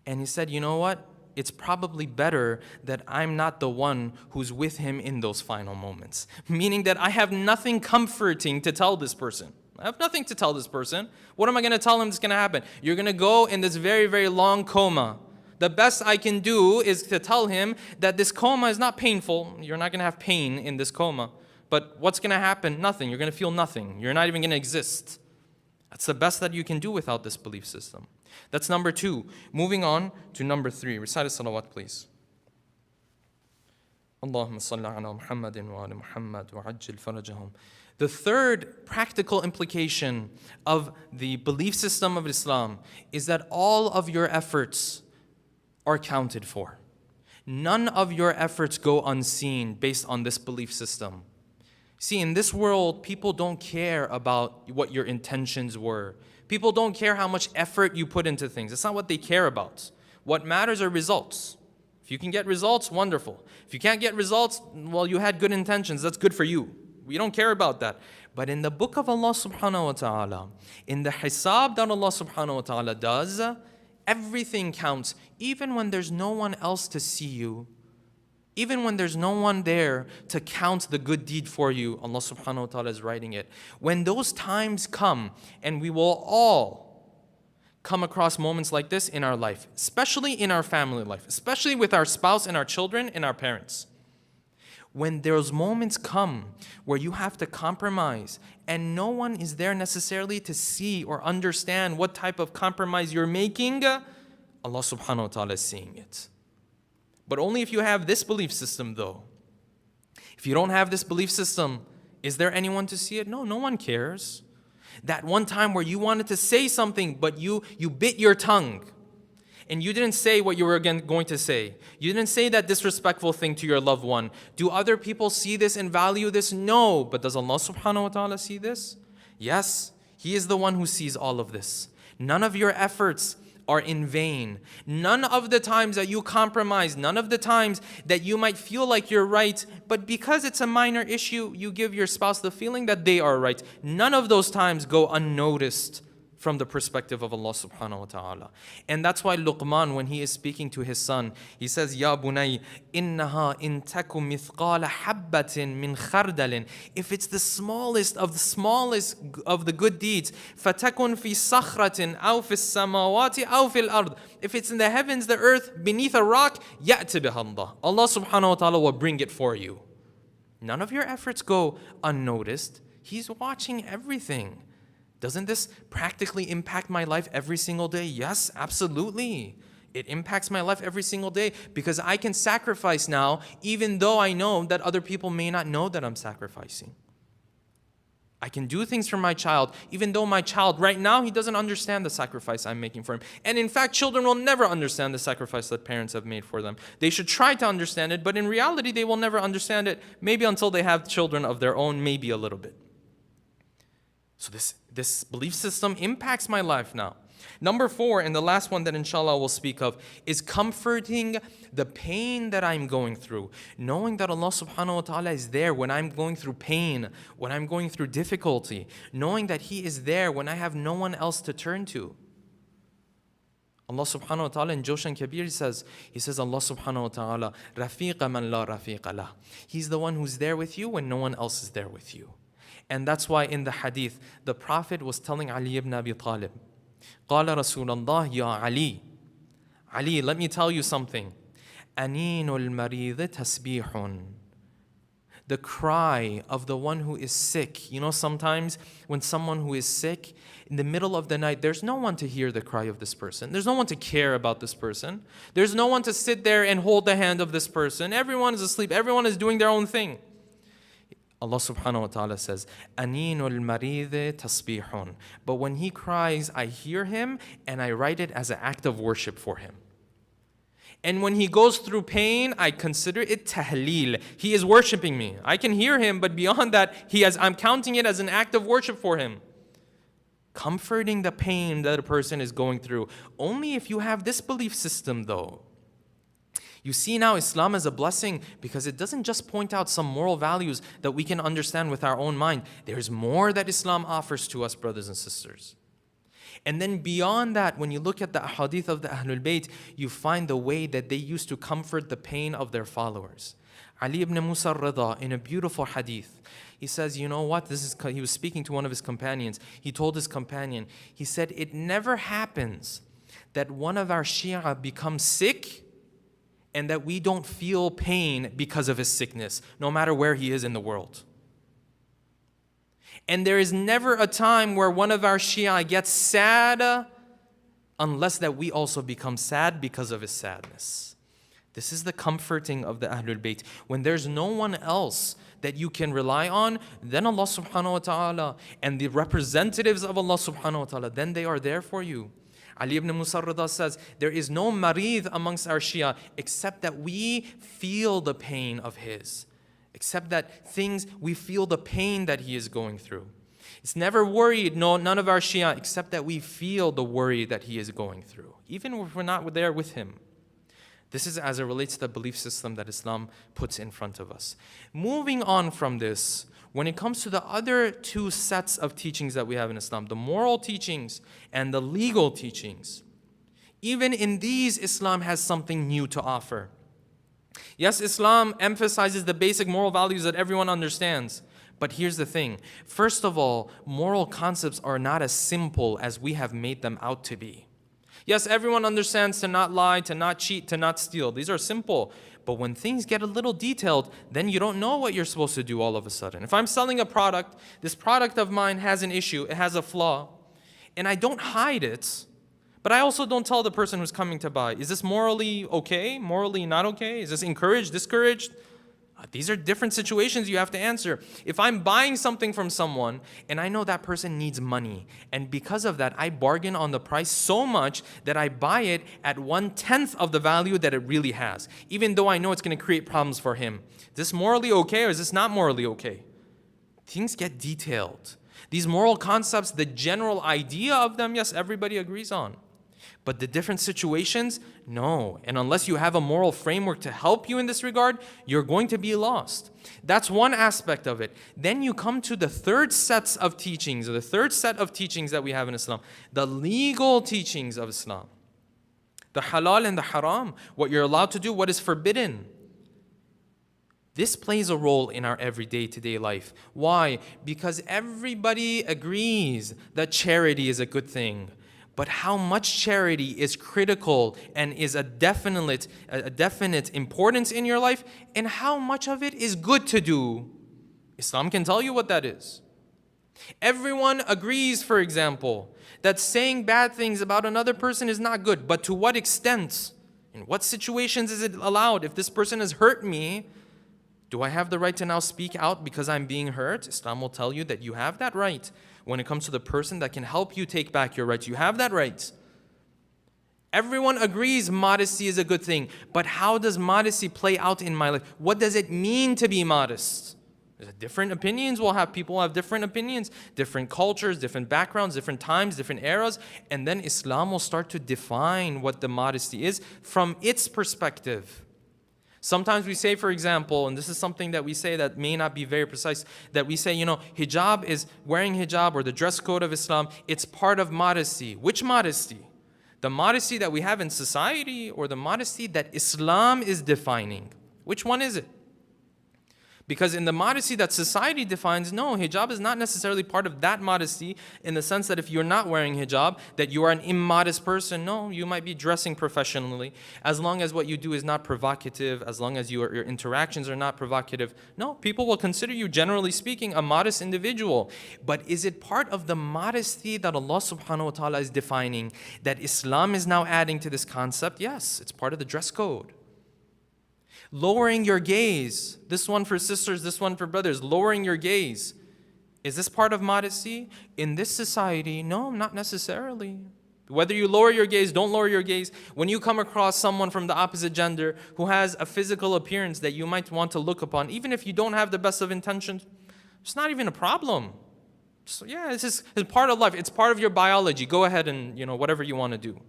and he said, you know what? It's probably better that I'm not the one who's with him in those final moments. Meaning that I have nothing comforting to tell this person. I have nothing to tell this person. What am I going to tell him is going to happen? You're going to go in this very, very long coma. The best I can do is to tell him that this coma is not painful. You're not going to have pain in this coma. But what's going to happen? Nothing. You're going to feel nothing. You're not even going to exist. That's the best that you can do without this belief system. That's number 2. Moving on to number 3. Recite a salawat, please. Allahumma salli ala Muhammadin wa ala Muhammad wa ajil farajahum. The third practical implication of the belief system of Islam is that all of your efforts are counted for. None of your efforts go unseen based on this belief system. See, in this world, people don't care about what your intentions were. People don't care how much effort you put into things. It's not what they care about. What matters are results. If you can get results, wonderful. If you can't get results, well, you had good intentions. That's good for you. We don't care about that. But in the book of Allah subhanahu wa ta'ala, in the hisab that Allah subhanahu wa ta'ala does, everything counts. Even when there's no one else to see you, even when there's no one there to count the good deed for you, Allah subhanahu wa ta'ala is writing it. When those times come, and we will all come across moments like this in our life, especially in our family life, especially with our spouse and our children and our parents. When those moments come where you have to compromise and no one is there necessarily to see or understand what type of compromise you're making, Allah subhanahu wa ta'ala is seeing it. But only if you have this belief system, though. If you don't have this belief system, is there anyone to see it? No, no one cares. That one time where you wanted to say something, but you bit your tongue, and you didn't say what you were going to say. You didn't say that disrespectful thing to your loved one. Do other people see this and value this? No. But does Allah subhanahu wa ta'ala see this? Yes. He is the one who sees all of this. None of your efforts are in vain. None of the times that you compromise, none of the times that you might feel like you're right, but because it's a minor issue, you give your spouse the feeling that they are right. None of those times go unnoticed from the perspective of Allah subhanahu wa ta'ala. And that's why Luqman, when he is speaking to his son, he says, Ya bunay, innaha in taku mithqala habbatin min khardalin. If it's the smallest of the good deeds, fatakun fi sakhratin aw fi samawati aw fil ard. If it's in the heavens, the earth, beneath a rock, ya'ti bihallah. Allah subhanahu wa ta'ala will bring it for you. None of your efforts go unnoticed. He's watching everything. Doesn't this practically impact my life every single day? Yes, absolutely. It impacts my life every single day because I can sacrifice now even though I know that other people may not know that I'm sacrificing. I can do things for my child even though my child right now, he doesn't understand the sacrifice I'm making for him. And in fact, children will never understand the sacrifice that parents have made for them. They should try to understand it, but in reality, they will never understand it, maybe until they have children of their own, maybe a little bit. So this belief system impacts my life now. Number 4, and the last one that inshallah we'll speak of, is comforting the pain that I'm going through. Knowing that Allah subhanahu wa ta'ala is there when I'm going through pain, when I'm going through difficulty. Knowing that He is there when I have no one else to turn to. Allah subhanahu wa ta'ala in Joshan Kabir says, Allah subhanahu wa ta'ala, Rafiqa man la rafiqa lah. He's the one who's there with you when no one else is there with you. And that's why in the hadith, the Prophet was telling Ali ibn Abi Talib, قال رسول الله يا علي, Ali, let me tell you something. أنين المريض تسبيح. The cry of the one who is sick. You know, sometimes when someone who is sick, in the middle of the night, there's no one to hear the cry of this person. There's no one to care about this person. There's no one to sit there and hold the hand of this person. Everyone is asleep. Everyone is doing their own thing. Allah subhanahu wa ta'ala says, Aninul maride tasbihun. But when he cries, I hear him and I write it as an act of worship for him. And when he goes through pain, I consider it tahleel. He is worshiping me. I can hear him, but beyond that, I'm counting it as an act of worship for him. Comforting the pain that a person is going through. Only if you have this belief system though. You see now Islam is a blessing because it doesn't just point out some moral values that we can understand with our own mind. There's more that Islam offers to us, brothers and sisters. And then beyond that, when you look at the hadith of the Ahlul Bayt, you find the way that they used to comfort the pain of their followers. Ali ibn Musa al-Rida, in a beautiful hadith, he says, you know what? He was speaking to one of his companions. He told his companion, he said, it never happens that one of our Shia becomes sick and that we don't feel pain because of his sickness, no matter where he is in the world. And there is never a time where one of our Shia gets sad unless that we also become sad because of his sadness. This is the comforting of the Ahlul Bayt. When there's no one else that you can rely on, then Allah subhanahu wa ta'ala and the representatives of Allah subhanahu wa ta'ala, then they are there for you. Ali ibn Musa al-Rida says, there is no marid amongst our Shia except that we feel the pain of his. Except that we feel the pain that he is going through. It's never worried, no, none of our Shia, except that we feel the worry that he is going through. Even if we're not there with him. This is as it relates to the belief system that Islam puts in front of us. Moving on from this, when it comes to the other 2 sets of teachings that we have in Islam, the moral teachings and the legal teachings, even in these, Islam has something new to offer. Yes, Islam emphasizes the basic moral values that everyone understands. But here's the thing. First of all, moral concepts are not as simple as we have made them out to be. Yes, everyone understands to not lie, to not cheat, to not steal. These are simple. But when things get a little detailed, then you don't know what you're supposed to do all of a sudden. If I'm selling a product, this product of mine has an issue, it has a flaw, and I don't hide it, but I also don't tell the person who's coming to buy. Is this morally okay? Morally not okay? Is this encouraged, discouraged? These are different situations you have to answer. If I'm buying something from someone and I know that person needs money, and because of that, I bargain on the price so much that I buy it at 1/10 of the value that it really has, even though I know it's going to create problems for him. Is this morally okay or is this not morally okay? Things get detailed. These moral concepts, the general idea of them, yes, everybody agrees on. But the different situations, no. And unless you have a moral framework to help you in this regard, you're going to be lost. That's one aspect of it. Then you come to the third sets of teachings, or the third set of teachings that we have in Islam, the legal teachings of Islam. The halal and the haram, what you're allowed to do, what is forbidden. This plays a role in our everyday to-day life. Why? Because everybody agrees that charity is a good thing. But how much charity is critical and is a definite importance in your life, and how much of it is good to do, Islam can tell you what that is. Everyone agrees, for example, that saying bad things about another person is not good. But to what extent? In what situations is it allowed? If this person has hurt me, do I have the right to now speak out because I'm being hurt? Islam will tell you that you have that right. When it comes to the person that can help you take back your rights, you have that right. Everyone agrees modesty is a good thing. But how does modesty play out in my life? What does it mean to be modest? Different opinions will have. People have different opinions, different cultures, different backgrounds, different times, different eras. And then Islam will start to define what the modesty is from its perspective. Sometimes we say, for example, and this is something that we say that may not be very precise, that we say, hijab is wearing hijab, or the dress code of Islam, it's part of modesty. Which modesty? The modesty that we have in society, or the modesty that Islam is defining? Which one is it? Because in the modesty that society defines, no, hijab is not necessarily part of that modesty, in the sense that if you're not wearing hijab, that you are an immodest person. No, you might be dressing professionally. As long as what you do is not provocative, as long as your interactions are not provocative, no, people will consider you, generally speaking, a modest individual. But is it part of the modesty that Allah subhanahu wa ta'ala is defining, that Islam is now adding to this concept? Yes, it's part of the dress code. Lowering your gaze, this one for sisters, this one for brothers, lowering your gaze. Is this part of modesty? In this society, no, not necessarily. Whether you lower your gaze, don't lower your gaze. When you come across someone from the opposite gender who has a physical appearance that you might want to look upon, even if you don't have the best of intentions, it's not even a problem. So yeah, it's part of life. It's part of your biology. Go ahead and, whatever you want to do.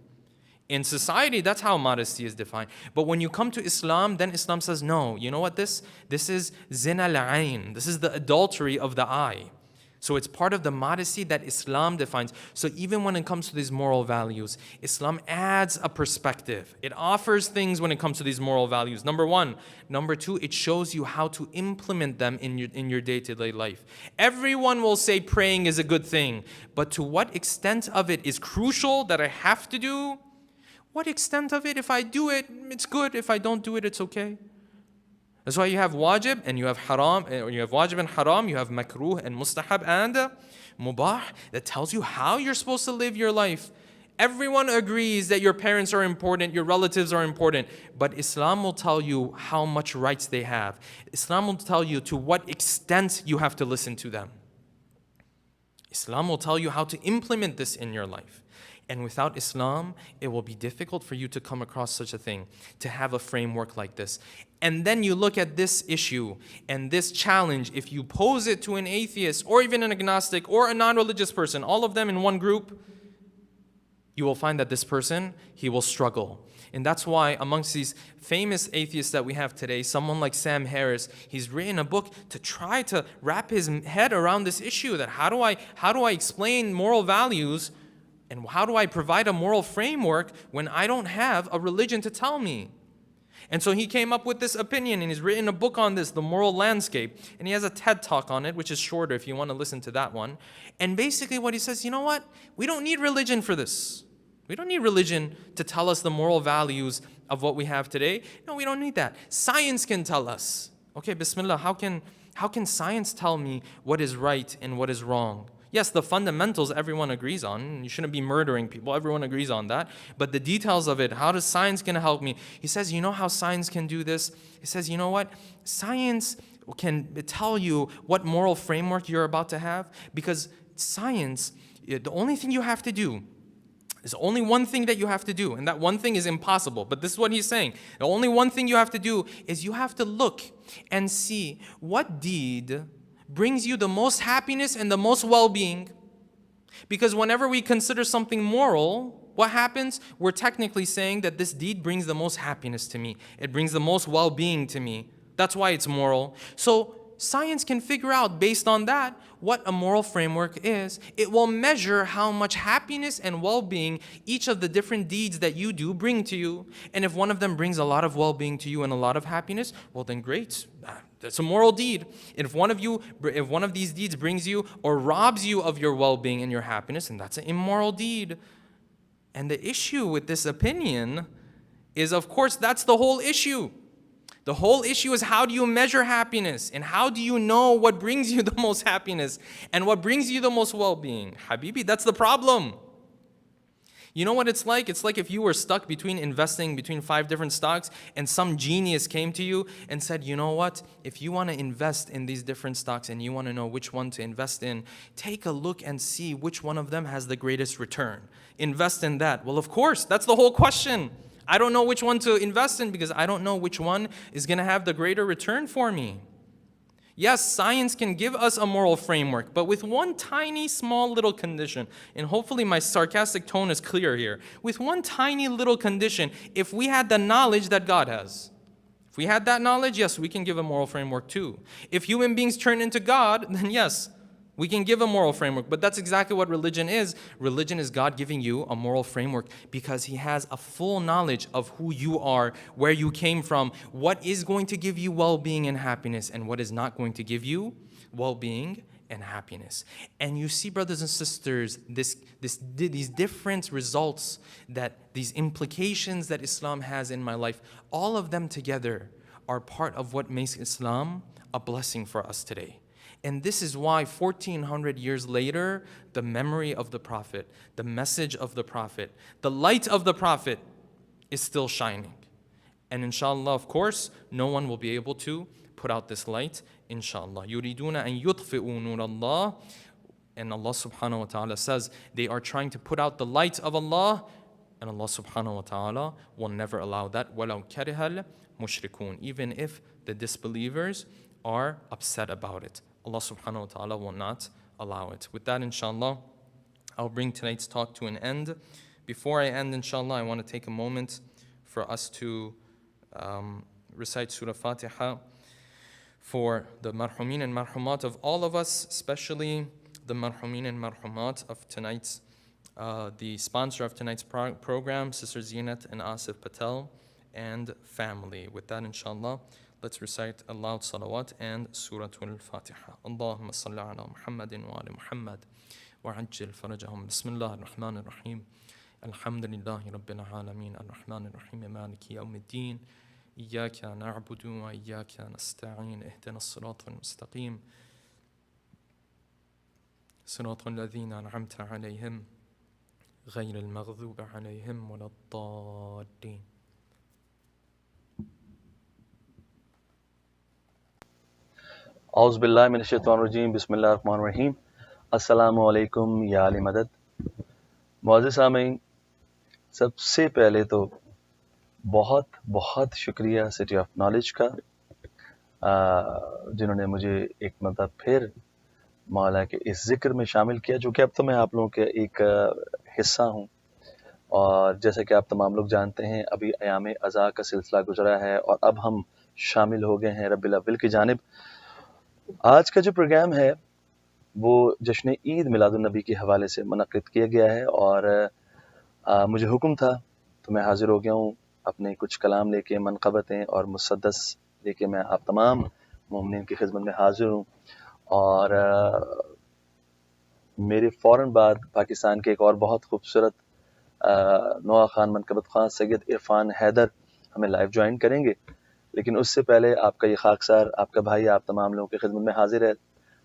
In society, that's how modesty is defined. But when you come to Islam, then Islam says, no, you know what this is zina al-ayn. This is the adultery of the eye. So it's part of the modesty that Islam defines. So even when it comes to these moral values, Islam adds a perspective. It offers things when it comes to these moral values. Number one. Number two, it shows you how to implement them in your day-to-day life. Everyone will say praying is a good thing. But to what extent of it is crucial that I have to do? What extent of it, if I do it, it's good. If I don't do it, it's okay. That's why you have wajib and you have haram, or you have wajib and haram, you have makruh and mustahab and mubah, that tells you how you're supposed to live your life. Everyone agrees that your parents are important, your relatives are important, but Islam will tell you how much rights they have. Islam will tell you to what extent you have to listen to them. Islam will tell you how to implement this in your life. And without Islam, it will be difficult for you to come across such a thing, to have a framework like this. And then you look at this issue and this challenge, if you pose it to an atheist or even an agnostic or a non-religious person, all of them in one group, you will find that this person, he will struggle. And that's why amongst these famous atheists that we have today, someone like Sam Harris, he's written a book to try to wrap his head around this issue, that how do I explain moral values, and how do I provide a moral framework when I don't have a religion to tell me? And so he came up with this opinion, and he's written a book on this, The Moral Landscape. And he has a TED Talk on it, which is shorter if you want to listen to that one. And basically what he says, you know what? We don't need religion for this. We don't need religion to tell us the moral values of what we have today. No, we don't need that. Science can tell us. Okay, Bismillah, how can science tell me what is right and what is wrong? Yes, the fundamentals everyone agrees on. You shouldn't be murdering people. Everyone agrees on that. But the details of it, how does science going to help me? He says, you know how science can do this? He says, you know what? Science can tell you what moral framework you're about to have. Because science, the only thing you have to do, there's only one thing that you have to do. And that one thing is impossible. But this is what he's saying. The only one thing you have to do is you have to look and see what deed brings you the most happiness and the most well-being. Because whenever we consider something moral, what happens? We're technically saying that this deed brings the most happiness to me. It brings the most well-being to me. That's why it's moral. So science can figure out based on that what a moral framework is. It will measure how much happiness and well-being each of the different deeds that you do bring to you. And if one of them brings a lot of well-being to you and a lot of happiness, well then great. That's a moral deed. And if one of these deeds brings you or robs you of your well-being and your happiness, then that's an immoral deed. And the issue with this opinion is, of course, that's the whole issue. The whole issue is, how do you measure happiness? And how do you know what brings you the most happiness and what brings you the most well-being? Habibi, that's the problem. You know what it's like? It's like if you were stuck investing between 5 different stocks and some genius came to you and said, you know what? If you want to invest in these different stocks and you want to know which one to invest in, take a look and see which one of them has the greatest return. Invest in that. Well, of course, that's the whole question. I don't know which one to invest in because I don't know which one is going to have the greater return for me. Yes, science can give us a moral framework, but with one tiny small little condition, and hopefully my sarcastic tone is clear here, with one tiny little condition, if we had the knowledge that God has, if we had that knowledge, yes, we can give a moral framework too. If human beings turn into God, then yes, we can give a moral framework, but that's exactly what religion is. Religion is God giving you a moral framework because He has a full knowledge of who you are, where you came from, what is going to give you well-being and happiness, and what is not going to give you well-being and happiness. And you see, brothers and sisters, these different results, these implications that Islam has in my life, all of them together are part of what makes Islam a blessing for us today. And this is why 1400 years later, the memory of the Prophet, the message of the Prophet, the light of the Prophet is still shining. And inshallah, of course, no one will be able to put out this light, inshallah. يُرِيدُونَ أَن يُطْفِئُوا نُورَ اللَّهِ. And Allah subhanahu wa ta'ala says they are trying to put out the light of Allah, and Allah subhanahu wa ta'ala will never allow that. وَلَوْ كَرِهَ الْمُشْرِكُونَ. Even if the disbelievers are upset about it, Allah subhanahu wa ta'ala will not allow it. With that, inshallah, I'll bring tonight's talk to an end. Before I end, inshallah, I want to take a moment for us to recite Surah Fatiha for the marhumin and marhumat of all of us, especially the marhumin and marhumat of tonight's, the sponsor of tonight's program, Sister Zeenat and Asif Patel, and family. With that, inshallah, let's recite a loud salawat and Surah Al-Fatiha. Allahumma salli ala Muhammadin wa ala Muhammad wa ajjil farajahum. Bismillah ar-Rahman ar-Rahim. Alhamdulillahi Rabbil Alameen. Ar-Rahman ar-Rahim. Maliki yawmiddin. Iyaka na'budu wa iyaka nasta'in. Ihdina as-sirata al-mustaqim. Sirata alladhina an'amta alayhim. Ghayr al-maghdubi alayhim wa lad-dallin. औज़ुबिल्लाहि मिनश्शैतानिर्रजीम बिस्मिल्लाहिर्रहमानिर्रहीम अस्सलामु अलैकुम या अली मदद। मुअज़्ज़िज़ सामीन, सबसे पहले तो बहुत बहुत शुक्रिया सिटी ऑफ नॉलेज का, जिन्होंने मुझे एक मतलब फिर मौला के इस जिक्र में शामिल किया, जो कि अब तो मैं आप लोगों के एक हिस्सा हूँ। और जैसे कि आप तमाम लोग जानते हैं, अभी अयाम अज़ा का सिलसिला गुजरा है और अब हम शामिल हो गए हैं रबीउल अव्वल की जानिब। आज का जो प्रोग्राम है वो जश्न ईद मिलादुन नबी के हवाले से मुनक़्क़िद किया गया है और मुझे हुक्म था तो मैं हाज़िर हो गया हूँ अपने कुछ कलाम लेके, मनक़बतें और मुसद्दस लेके मैं आप तमाम मोमिनीन की खिदमत में हाज़िर हूँ। और मेरे फ़ौरन बाद पाकिस्तान के एक और बहुत खूबसूरत नोआ ख़ान, मनक़बत ख़ान सैयद इरफ़ान हैदर हमें लाइव ज्वाइन करेंगे। लेकिन उससे पहले आपका ये खाकसार, आपका भाई, आप तमाम लोगों की खिदमत में हाजिर है।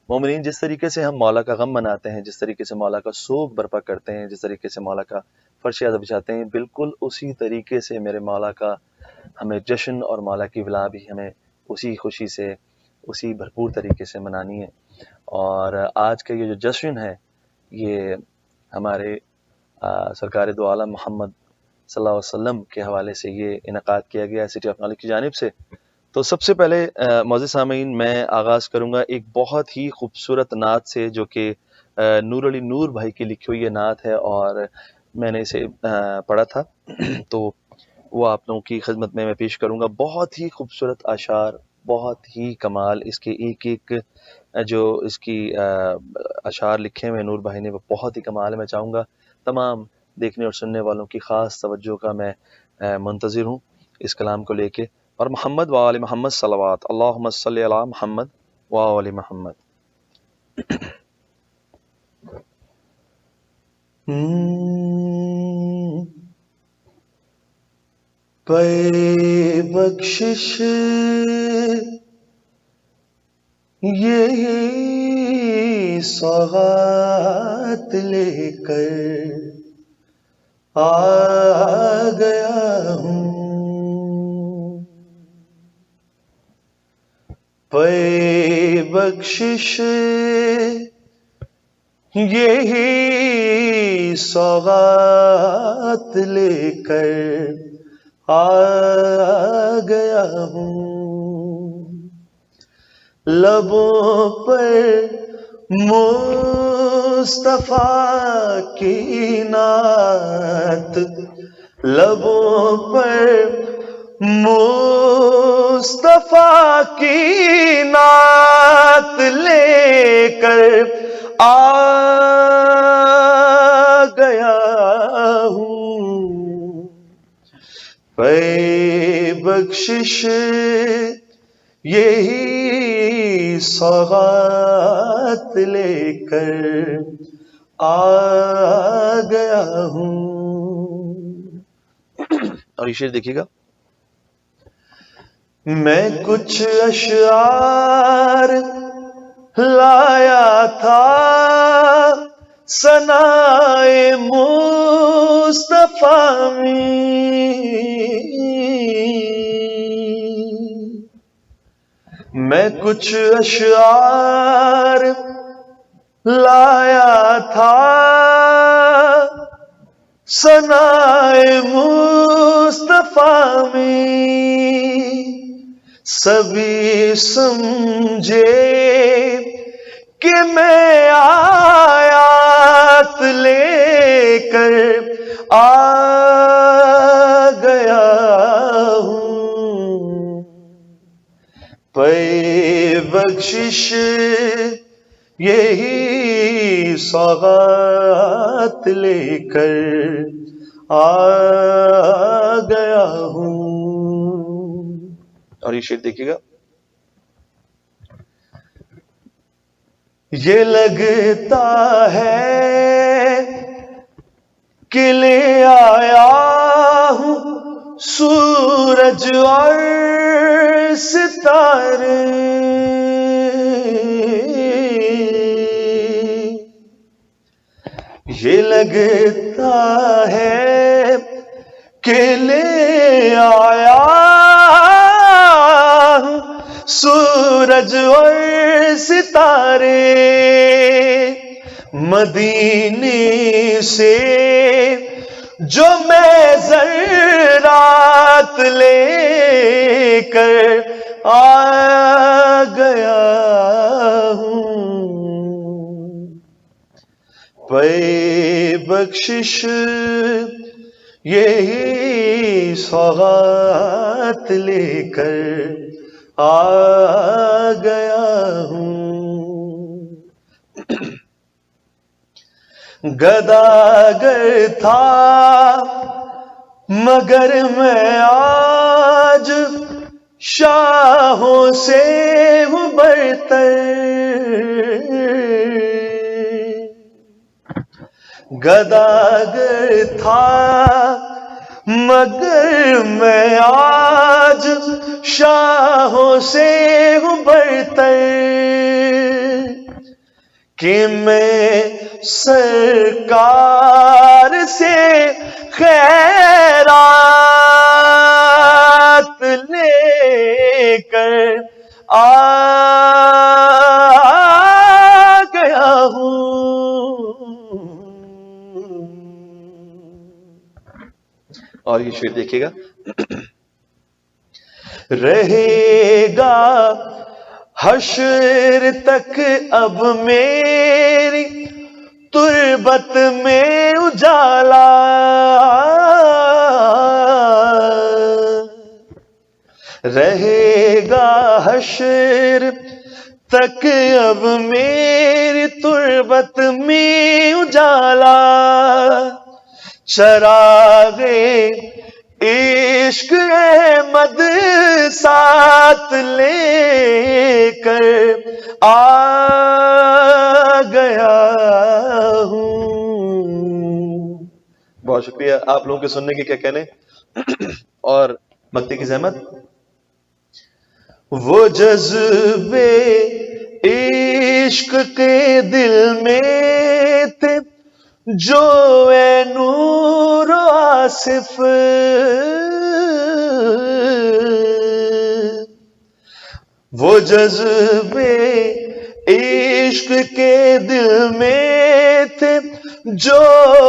मोमिनीन, जिस तरीके से हम मौला का गम मनाते हैं, जिस तरीके से मौला का सोग बर्पा करते हैं, जिस तरीके से मौला का फर्श अज़ब बिछाते हैं, बिल्कुल उसी तरीके से मेरे मौला का हमें जश्न और मौला की विला भी हमें उसी खुशी से, उसी भरपूर तरीके से मनानी है। और आज का ये जो जश्न है, ये हमारे सरकार दो आलम मोहम्मद सल्लल्लाहु अलैहि वसल्लम के हवाले से ये इनकाद किया गया है सिटी ऑफ नॉलेज की जानिब से। तो सबसे पहले मुअज़्ज़िज़ सामीन, मैं आगाज़ करूँगा एक बहुत ही खूबसूरत नात से, जो कि नूर अली नूर भाई की लिखी हुई ये नात है। और میں نے اسے پڑھا تھا تو وہ آپ لوگوں کی خدمت میں پیش کروں گا. بہت ہی خوبصورت اشعار، بہت ہی کمال. اس کے ایک ایک جو اس کی اشعار لکھے ہوئے نور بھائی نے وہ بہت ہی کمال ہے. میں چاہوں گا تمام دیکھنے اور سننے والوں کی خاص توجہ کا میں منتظر ہوں اس کلام کو لے کے. اور محمد و آل محمد صلوات، اللہم صلی علی محمد و آل محمد. پے بخشش یہی سوغات لے کر آ گیا ہوں. پے بخشش یہی سوغات لے کر آ گیا ہوں. لبوں پر مصطفیٰ کی نعت، لبوں پر مصطفیٰ کی نعت لے کر آ گیا ہوں. پے بخشش یہی سوغات لے کر آ گیا ہوں. اور یہ شعر دیکھیے گا. میں کچھ اشعار لایا تھا ثنائے مصطفیٰ میں کچھ اشعار لایا تھا ثنائے مصطفیٰ میں. سبھی سمجھے کہ میں آیات لے کر آ گیا ہوں. پے بخشش یہی سوغات لے کر آ گیا ہوں. اور یہ شعر دیکھیے گا. یہ لگتا ہے کہ لے آیا ہوں سورج اور ستارے. یہ لگتا ہے کہ لے آیا ہوں سورج اور ستارے. مدینے سے جو میں ذرات لے کر آ گیا ہوں. پے بخشش یہی سوغات لے کر آ گیا ہوں. گداگر تھا مگر میں آج شاہوں سے ہوں برتر. گداگر تھا مگر میں آج شاہوں سے ہوں برتر. کہ میں سرکار سے خیرات لے کر آ گیا ہوں. اور یہ شعر دیکھیے گا. رہے گا حشر تک اب میری تربت میں اجالا، رہے گا حشر تک اب میری تربت میں اجالا، چراغ عشق احمد ساتھ لے کر آ گیا ہوں۔ بہت شکریہ آپ لوگوں کے سننے کے، کیا کہنے، اور مکتی کی زحمت۔ وہ جذبے عشق کے دل میں تھے جو اے نور و آصف، وہ جذبے عشق کے دل میں تھے جو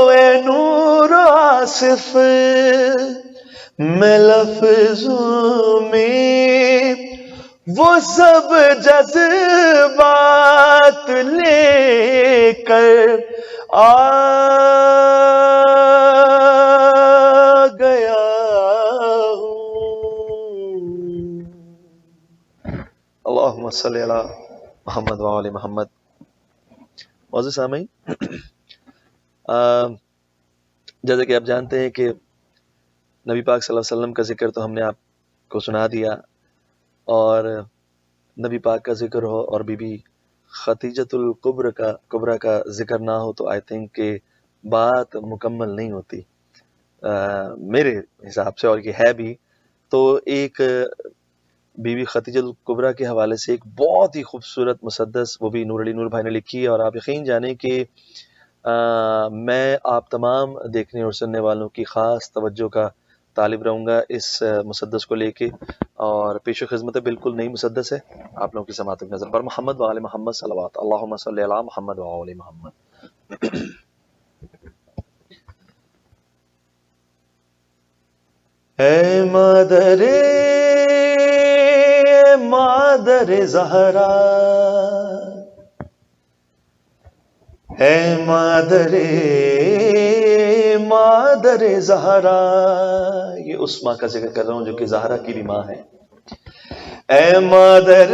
اے نور و آصف، میں لفظوں میں وہ سب جذبات لے کر آ گیا ہوں۔ اللہم صلی علی محمد وعلی محمد۔ معزز سامعین، جیسا کہ آپ جانتے ہیں کہ نبی پاک صلی اللہ علیہ وسلم کا ذکر تو ہم نے آپ کو سنا دیا، اور نبی پاک کا ذکر ہو اور بی بی خدیجۃ الکبریٰ کا ذکر نہ ہو تو آئی تھنک کہ بات مکمل نہیں ہوتی میرے حساب سے، اور یہ ہے بھی۔ تو ایک بی بی خدیجۃ الکبریٰ کے حوالے سے ایک بہت ہی خوبصورت مسدس، وہ بھی نور علی نور بھائی نے لکھی ہے، اور آپ یقین جانیں کہ میں آپ تمام دیکھنے اور سننے والوں کی خاص توجہ کا طالب رہوں گا اس مسدس کو لے کے، اور پیش و خدمت بالکل نئی مسدس ہے، آپ لوگوں کی سماعت کی نظر پر۔ محمد وآل محمد صلوات، اللہم صلی علی محمد وآل محمد۔ اے مادر زہرا، اے مادر زہرا، یہ اس ماں کا ذکر کر رہا ہوں جو کہ زہرا کی بھی ماں ہے۔ اے مادر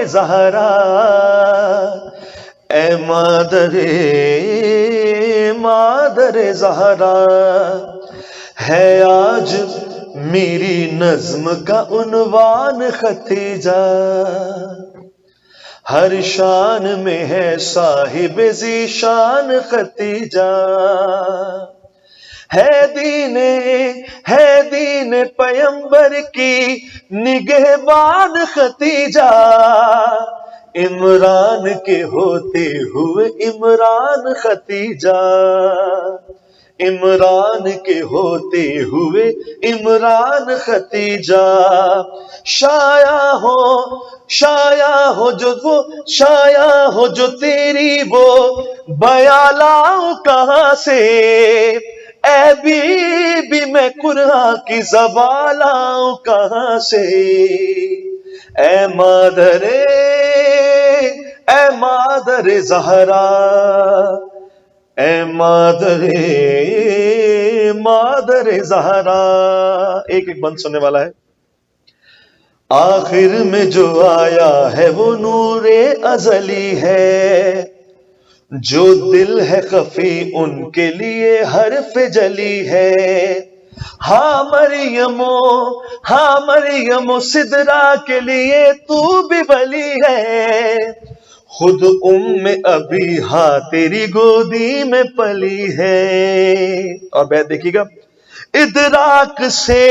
زہرا، اے مادر زہرا، ہے آج میری نظم کا عنوان ختیجہ، ہر شان میں ہے صاحب ذیشان ختیجہ، ہے دین پیمبر کی نگہبان ختیجہ، عمران کے ہوتے ہوئے عمران ختیجہ، عمران کے ہوتے ہوئے عمران ختیجہ، شایا ہو جو تیری وہ بیالاؤں کہاں سے، اے بی بی میں قرآن کی زبان لاؤں کہاں سے، اے مادر زہرا، اے مادر زہرا۔ ایک بند سننے والا ہے۔ آخر میں جو آیا ہے وہ نور ازلی ہے، جو دل ہے خفی ان کے لیے حرف جلی ہے، ہاں مریم سدرا کے لیے تو بھی بلی ہے، خود ابی ہاں تیری گودی میں پلی ہے۔ اور بیت دیکھیے گا، ادراک سے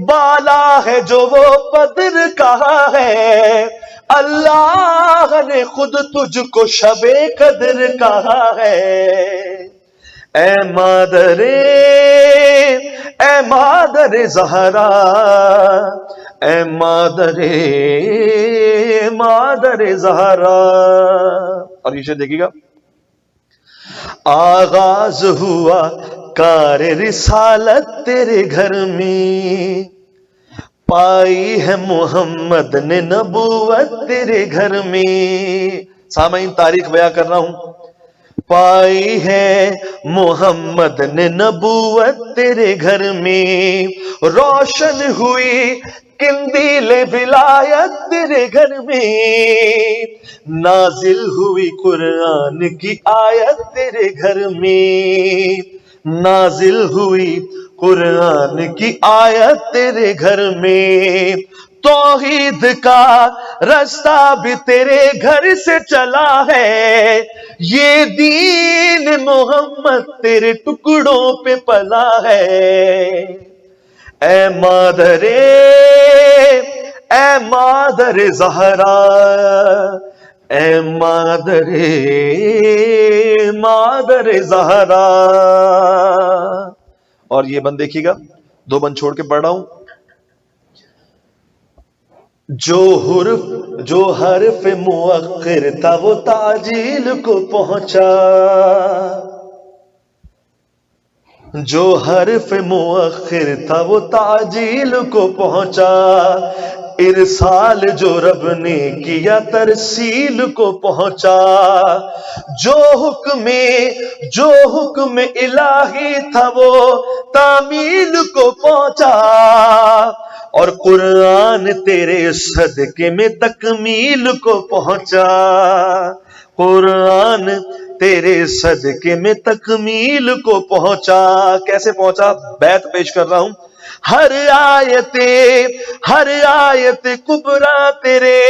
بالا ہے جو وہ قدر کہا ہے، اللہ نے خود تجھ کو شب قدر کہا ہے، اے مادر زہرا، اے مادر زہرا۔ اور یہ دیکھیے گا، آغاز ہوا کار رسالت تیرے گھر میں، پائی ہے محمد نے نبوت تیرے گھر میں، سامعین تاریخ بیان کر رہا ہوں. پائی ہے محمد نے نبوت تیرے گھر میں، روشن ہوئی قندیل ولایت تیرے گھر میں، نازل ہوئی قرآن کی آیت تیرے گھر میں، نازل ہوئی قرآن کی آیت تیرے گھر میں، توحید کا رستہ بھی تیرے گھر سے چلا ہے، یہ دین محمد تیرے ٹکڑوں پہ پلا ہے. اے مادر زہرا، اے مادر زہرا. اور یہ بند دیکھیے گا، 2 بند چھوڑ کے پڑھ رہا ہوں. جو حرف مؤخر تھا وہ تعجیل کو پہنچا، جو حرف مؤخر تھا وہ تعجیل کو پہنچا، ارسال جو رب نے کیا ترسیل کو پہنچا، جو حکم الہی تھا وہ تعمیل کو پہنچا، اور قرآن تیرے صدقے میں تکمیل کو پہنچا، قرآن تیرے صدقے میں تکمیل کو پہنچا. کیسے پہنچا؟ بیت پیش کر رہا ہوں. ہر آیت کبریٰ تیرے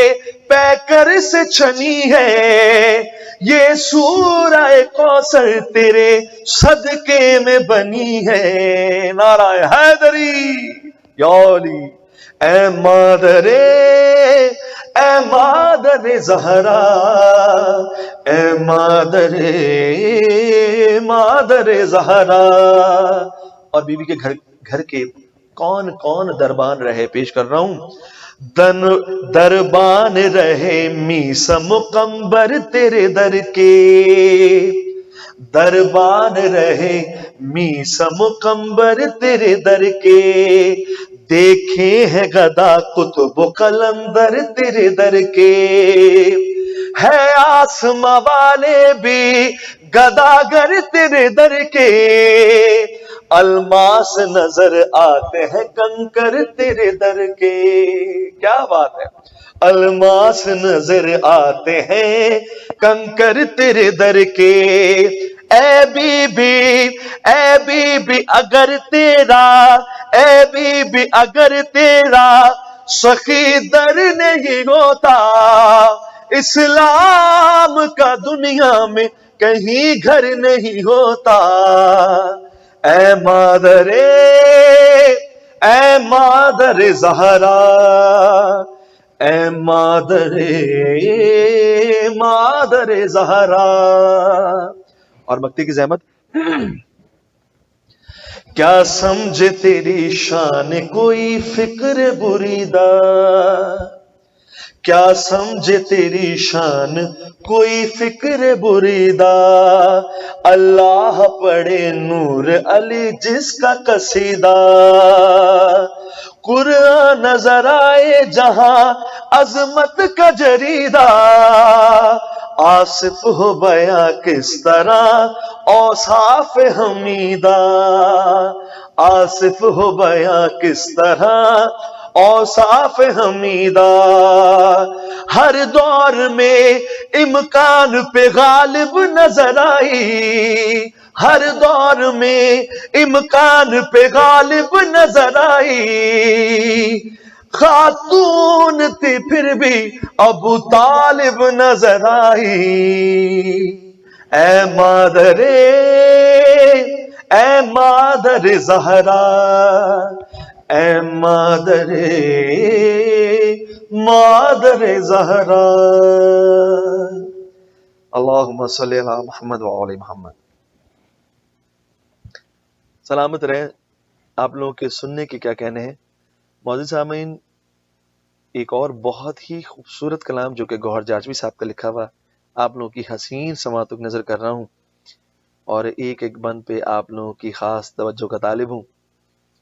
پیکر سے چھنی ہے، یہ سورہ کوثر تیرے صدقے میں بنی ہے. نعرہ حیدری یا علی. اے مادر زہرا، اے مادر زہرا. اور بیوی کے گھر کے کون کون دربان رہے پیش کر رہا ہوں. دربان رہے میس مقمبر تیرے در کے، دربان رہے میس مقمبر تیرے در کے، دیکھے ہیں گدا قطب و قلندر تیرے در کے، ہے آسماں والے بھی گداگر تیرے در کے، الماس نظر آتے ہیں کنکر تیرے در کے. کیا بات ہے! الماس نظر آتے ہیں کنکر تیرے در کے. اے بی بی اگر تیرا، اے بی بی اگر تیرا سخی در نہیں ہوتا، اسلام کا دنیا میں کہیں گھر نہیں ہوتا. اے مادر زہرا، اے مادر زہرا. اور مکتی کی زحمت. کیا سمجھے تیری شان کوئی فکر بریدہ، کیا سمجھے تیری شان کوئی فکر بریدہ، اللہ پڑھے نور علی جس کا قصیدہ، قرآن نظر آئے جہاں عظمت کا جریدہ، آصف ہو بیاں کس طرح اوصاف حمیدہ، آصف ہو بیاں کس طرح اوصاف حمیدہ. ہر دور میں امکان پہ غالب نظر آئی، ہر دور میں امکان پہ غالب نظر آئی، خاتون تھی پھر بھی ابو طالب نظر آئی. اے مادر زہرا، اے مادر زہرا. اللہم صلی علی محمد وعلی محمد. سلامت رہے. آپ لوگوں کے سننے کے کیا کہنے ہیں. معزز سامعین، ایک اور بہت ہی خوبصورت کلام جو کہ گوہر جاجوی صاحب کا لکھا ہوا آپ لوگوں کی حسین سماعتوں کی نظر کر رہا ہوں، اور ایک ایک بند پہ آپ لوگوں کی خاص توجہ کا طالب ہوں.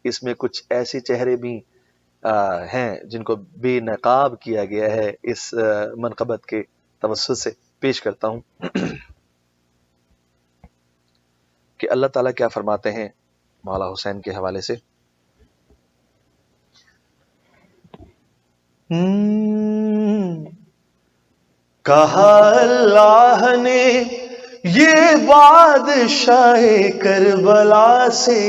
اس میں کچھ ایسے چہرے بھی ہیں جن کو بے نقاب کیا گیا ہے اس منقبت کے توسط سے. پیش کرتا ہوں کہ اللہ تعالیٰ کیا فرماتے ہیں مولا حسین کے حوالے سے. کہا اللہ نے یہ بادشاہ کربلا سے،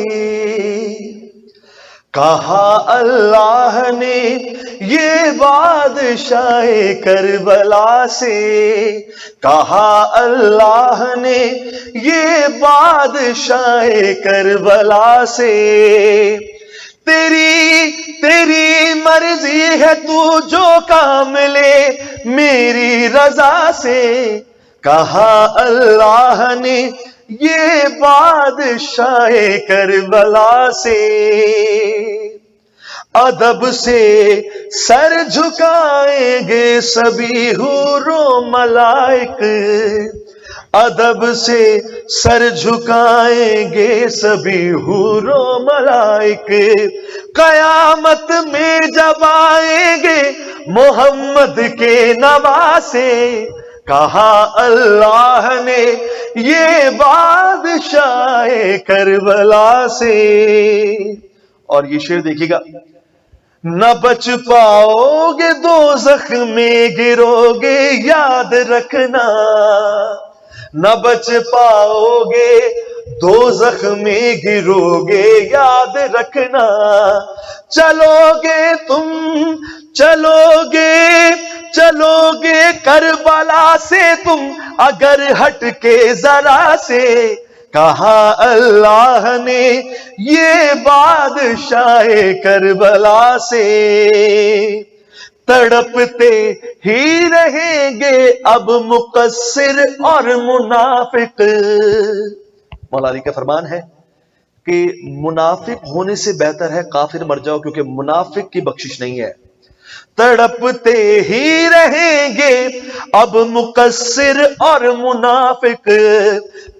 کہا اللہ نے یہ بادشاہ کربلا سے، کہا اللہ نے یہ بادشاہ کربلا سے، تیری مرضی ہے تو جو کام لے میری رضا سے، کہا اللہ نے یہ بادشاہ کربلا سے. ادب سے سر جھکائیں گے سبھی حور و ملائک، ادب سے سر جھکائیں گے سبھی حور و ملائک، قیامت میں جب آئیں گے محمد کے نواسے، کہا اللہ نے یہ بادشاہ کربلا سے. اور یہ شعر دیکھیے گا، نہ بچ پاؤ گے دوزخ میں گرو گے یاد رکھنا، نہ بچ پاؤ گے دوزخ میں گرو گے یاد رکھنا، چلو گے کربلا سے تم اگر ہٹ کے ذرا سے، کہا اللہ نے یہ بادشاہ کربلا سے. تڑپتے ہی رہیں گے اب مقصر اور منافق. مولا علی کا فرمان ہے کہ منافق ہونے سے بہتر ہے کافر مر جاؤ، کیونکہ منافق کی بخشش نہیں ہے. تڑپتے ہی رہیں گے اب مقصر اور منافق،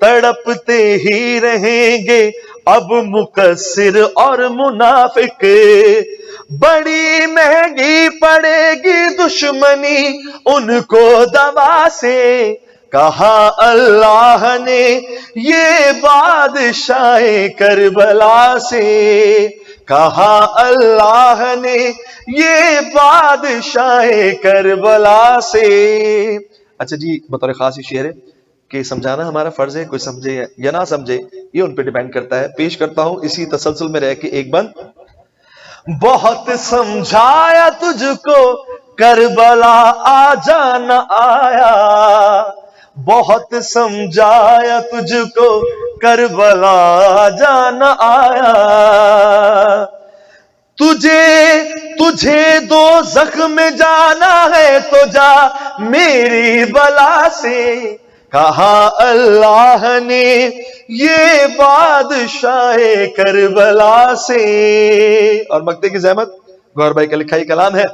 تڑپتے ہی رہیں گے اب مقصر اور منافق، بڑی مہنگی پڑے گی دشمنی ان کو دوا سے، کہا اللہ نے یہ بادشاہ کربلا سے، کہا اللہ نے یہ بادشاہ کربلا سے. اچھا جی، بطور خاص یہ شعر ہے کہ سمجھانا ہمارا فرض ہے، کوئی سمجھے یا نہ سمجھے یہ ان پہ ڈیپینڈ کرتا ہے. پیش کرتا ہوں اسی تسلسل میں رہ کے ایک بند. بہت سمجھایا تجھ کو کربلا آ جانا آیا، بہت سمجھایا تجھ کو کربلا آ جانا آیا، تجھے دوزخ میں جانا ہے تو جا میری بلا سے، کہا اللہ نے یہ بادشاہ کربلا سے. اور مقطع کی زحمت گور بھائی کا لکھا ہی کلام ہے.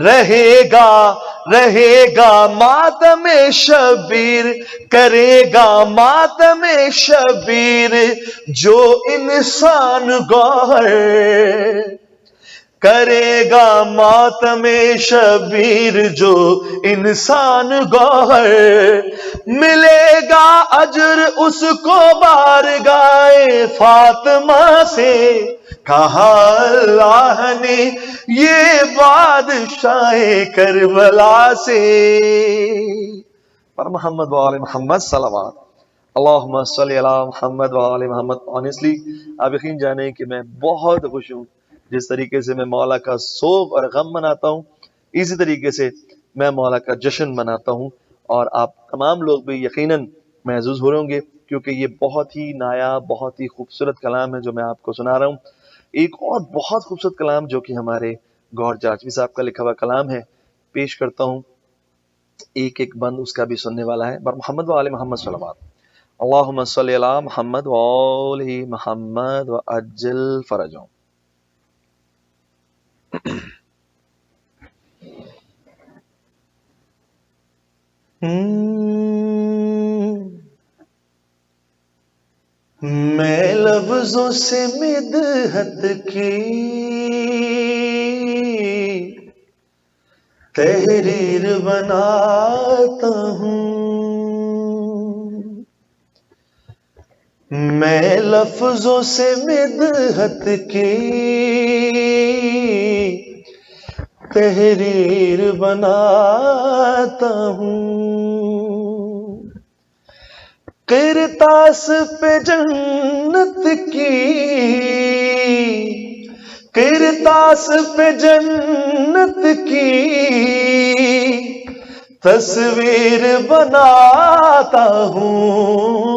رہے گا ماتم شبیر، کرے گا ماتم شبیر جو انسان گوہر، کرے گا ماتم شبیر جو انسان گوہر، ملے گا اجر اس کو بارگاہ فاطمہ سے، کہا اللہ نے یہ بادشاہ کربلا سے. پر محمد وآل محمد صلوات اللہم صلی علی محمد وآل محمد. آنیسٹلی آپ یقین جانیں کہ میں بہت خوش ہوں جس طریقے سے میں مولا کا سوگ اور غم مناتا ہوں، اسی طریقے سے میں مولا کا جشن مناتا ہوں. اور آپ تمام لوگ بھی یقیناً محظوظ ہو رہے ہوں گے، کیونکہ یہ بہت ہی نایاب، بہت ہی خوبصورت کلام ہے جو میں آپ کو سنا رہا ہوں. ایک اور بہت خوبصورت کلام جو کہ ہمارے گور جاجوی صاحب کا لکھا ہوا کلام ہے، پیش کرتا ہوں. ایک ایک بند اس کا بھی سننے والا ہے. بر محمد و آل محمد صلوات. اللہم صلی علی محمد و آل محمد و عجل فرجهم. میں لفظوں سے مدحت کی تحریر بناتا ہوں، میں لفظوں سے مدحت کی تحریر بناتا ہوں، قرطاس پہ جنت کی، قرطاس پہ جنت کی تصویر بناتا ہوں،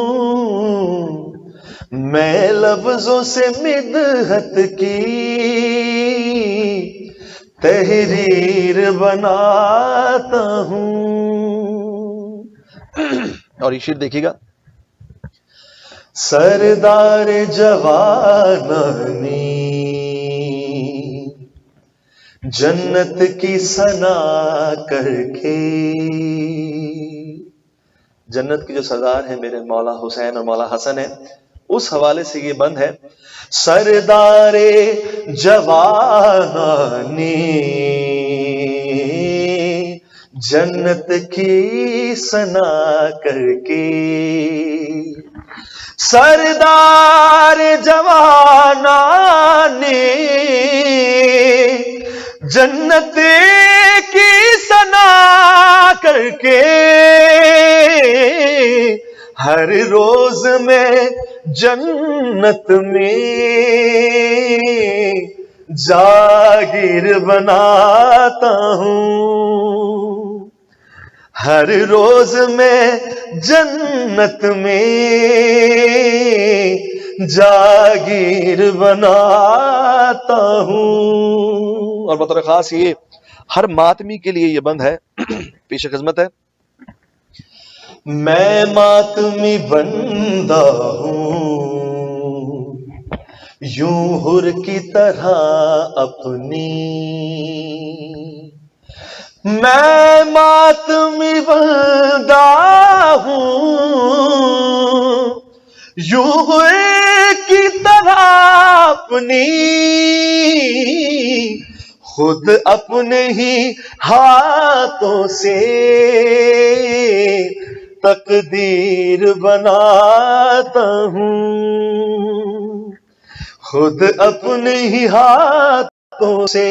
میں لفظوں سے مدحت کی تحریر بناتا ہوں۔ اور یہ شعر دیکھیے گا، سردار جوانانی جنت کی ثنا کر کے، جنت کے جو سردار ہیں میرے مولا حسین اور مولا حسن ہیں، اس حوالے سے یہ بند ہے، سردار جوانانی جنت کی ثنا کر کے، سردار جوانانی جنت کی ثنا کر کے، ہر روز میں جنت میں جاگیر بناتا ہوں، ہر روز میں جنت میں جاگیر بناتا ہوں۔ اور بطور خاص یہ ہر ماتمی کے لیے یہ بند ہے، پیش خدمت ہے، میں ماتمی بندہ ہوں یوں حر کی طرح اپنی، میں ماتمی بندہ ہوں یوں حر کی طرح اپنی، خود اپنے ہی ہاتھوں سے تقدیر بناتا ہوں، خود اپنے ہی ہاتھوں سے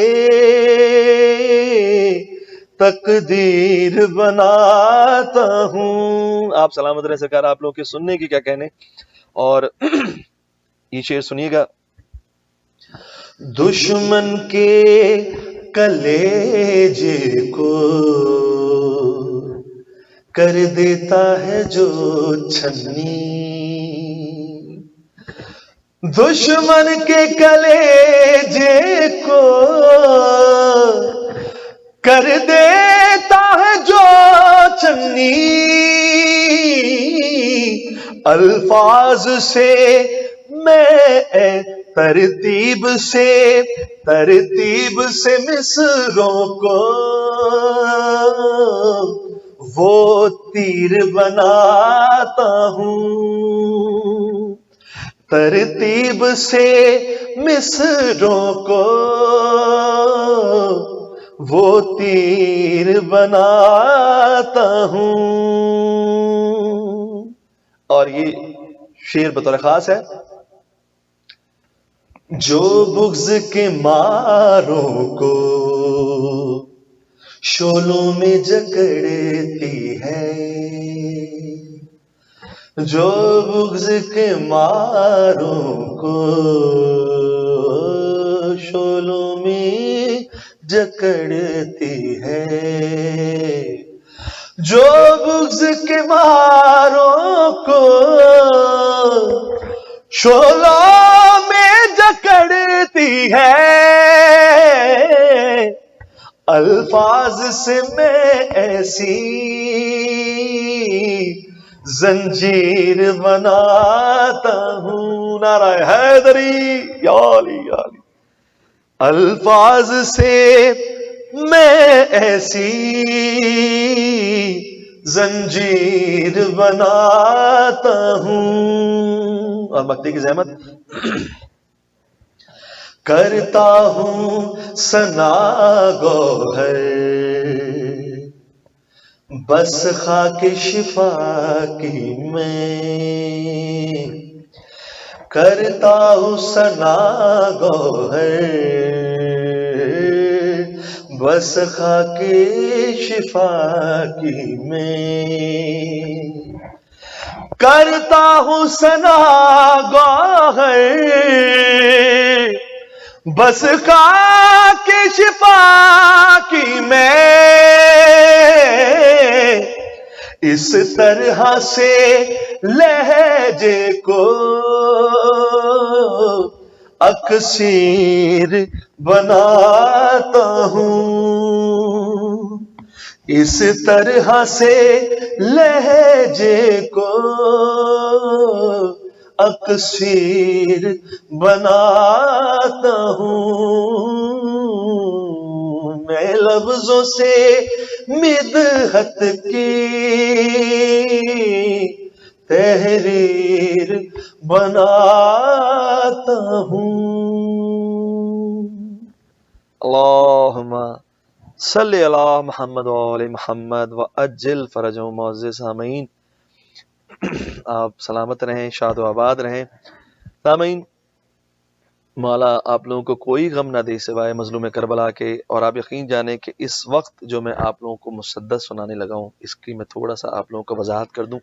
تقدیر بناتا ہوں۔ آپ سلامت رہے سرکار، آپ لوگوں کے سننے کی کیا کہنے۔ اور یہ شعر سنیے گا، دشمن کے کلیجے کو کر دیتا ہے جو چھنی، دشمن کے کلیجے کو کر دیتا ہے جو چھنی، الفاظ سے میں ترتیب سے مصروں کو وہ تیر بناتا ہوں، ترتیب سے مصروں کو وہ تیر بناتا ہوں۔ اور یہ شعر بطور خاص ہے، جو بغض کے ماروں کو شعلوں میں جکڑتی ہے، جو بغض کے ماروں کو شعلوں میں جکڑتی ہے، جو بغض کے ماروں کو شعلوں میں جکڑتی ہے، الفاظ سے میں ایسی زنجیر بناتا ہوں، نعرہ حیدری یا علی یا علی، الفاظ سے میں ایسی زنجیر بناتا ہوں۔ اور مکتی کی زحمت، کرتا ہوں ثنا گوہر بس خاک شفا کی میں، کرتا ہوں ثنا گوہر بس خاک شفا کی میں، کرتا ہوں ثنا گوہر بس خاک شفا کی میں، اس طرح سے لہجے کو اکسیر بناتا ہوں، اس طرح سے لہجے کو اکسیر بناتا ہوں، میں لفظوں سے مدحت کی تحریر بناتا ہوں۔ اللہم صلی علی محمد و آل محمد و اجل فرجہم۔ معزز سامعین، آپ سلامت رہیں، شاد و آباد رہیں۔ سامعین، مولا آپ لوگوں کو کوئی غم نہ دے سوائے مظلوم کربلا کے، اور آپ یقین جانیں کہ اس وقت جو میں آپ لوگوں کو مسدس سنانے لگا ہوں، اس کی میں تھوڑا سا آپ لوگوں کو وضاحت کر دوں۔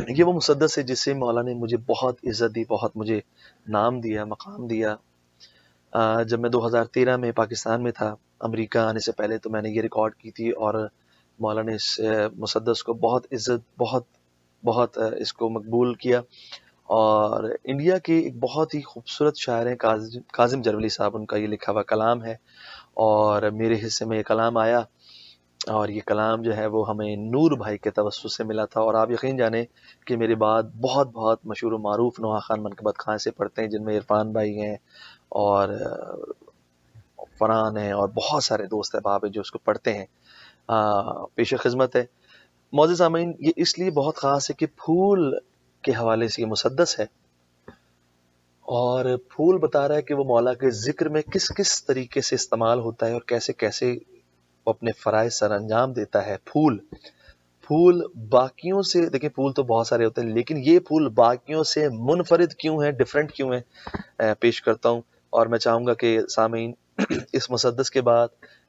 یہ وہ مسدس ہے جس سے مولا نے مجھے بہت عزت دی، بہت مجھے نام دیا، مقام دیا۔ جب میں 2013 میں پاکستان میں تھا، امریکہ آنے سے پہلے، تو میں نے یہ ریکارڈ کی تھی، اور مولا نے اس مسدس کو بہت عزت، بہت اس کو مقبول کیا۔ اور انڈیا کے ایک بہت ہی خوبصورت شاعر ہیں کاظم جرملی صاحب، ان کا یہ لکھا ہوا کلام ہے، اور میرے حصے میں یہ کلام آیا، اور یہ کلام جو ہے وہ ہمیں نور بھائی کے توسط سے ملا تھا۔ اور آپ یقین جانیں کہ میرے بعد بہت مشہور و معروف نوحہ خان منقبت خان سے پڑھتے ہیں، جن میں عرفان بھائی ہیں اور فرحان ہیں، اور بہت سارے دوست احباب ہیں جو اس کو پڑھتے ہیں۔ پیش خدمت ہے معزز سامعین، یہ اس لیے بہت خاص ہے کہ پھول کے حوالے سے یہ مسدس ہے، اور پھول بتا رہا ہے کہ وہ مولا کے ذکر میں کس کس طریقے سے استعمال ہوتا ہے، اور کیسے کیسے وہ اپنے فرائض سر انجام دیتا ہے۔ پھول باقیوں سے، دیکھیں پھول تو بہت سارے ہوتے ہیں، لیکن یہ پھول باقیوں سے منفرد کیوں ہیں، ڈیفرنٹ کیوں ہیں، پیش کرتا ہوں۔ اور میں چاہوں گا کہ سامعین، اس مسدس کے بعد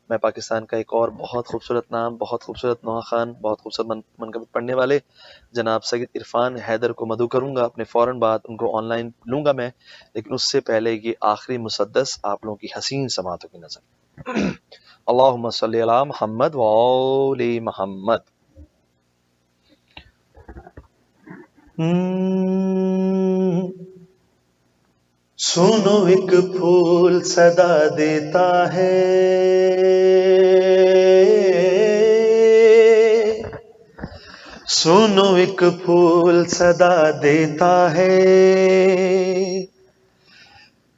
میں پاکستان کا ایک اور بہت خوبصورت نام، بہت خوبصورت نوحہ خان، بہت خوبصورت منقبت پڑھنے والے جناب سید عرفان حیدر کو مدعو کروں گا، اپنے فوراً بعد ان کو آن لائن لوں گا میں، لیکن اس سے پہلے یہ آخری مسدس آپ لوگوں کی حسین سماعتوں کی نظر۔ اللہم صلی علی محمد و آل محمد۔ سنو ایک پھول صدا دیتا ہے، سنو ایک پھول صدا دیتا ہے،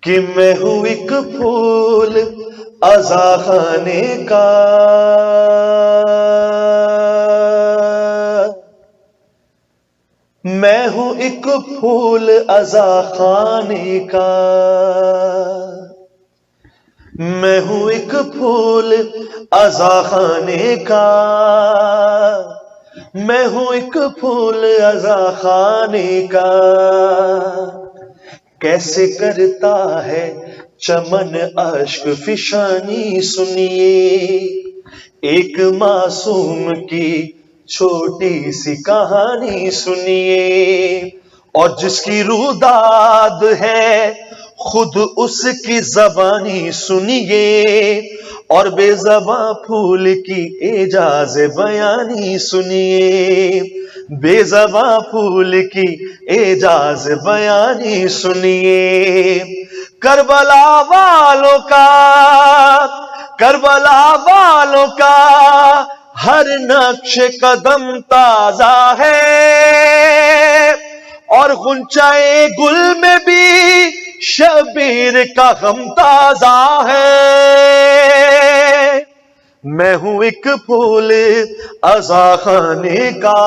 کہ میں ہوں ایک پھول عزا خانے کا، میں ہوں ایک پھول عزا خانے کا، میں ہوں ایک پھول عزا خانے کا، میں ہوں ایک پھول عزا خانے کا، کیسے کرتا ہے چمن اشک فشانی، سنیے ایک معصوم کی چھوٹی سی کہانی سنیے، اور جس کی روداد ہے خود اس کی زبانی سنیے، اور بے زباں پھول کی اعجاز بیانی سنیے، بے زباں پھول کی اعجاز بیانی سنیے، کربلا والوں کا، کربلا والوں کا ہر نقش قدم تازہ ہے، اور غنچۂ گل میں بھی شبیر کا غم تازہ ہے، میں ہوں ایک پھول عزا خانے کا،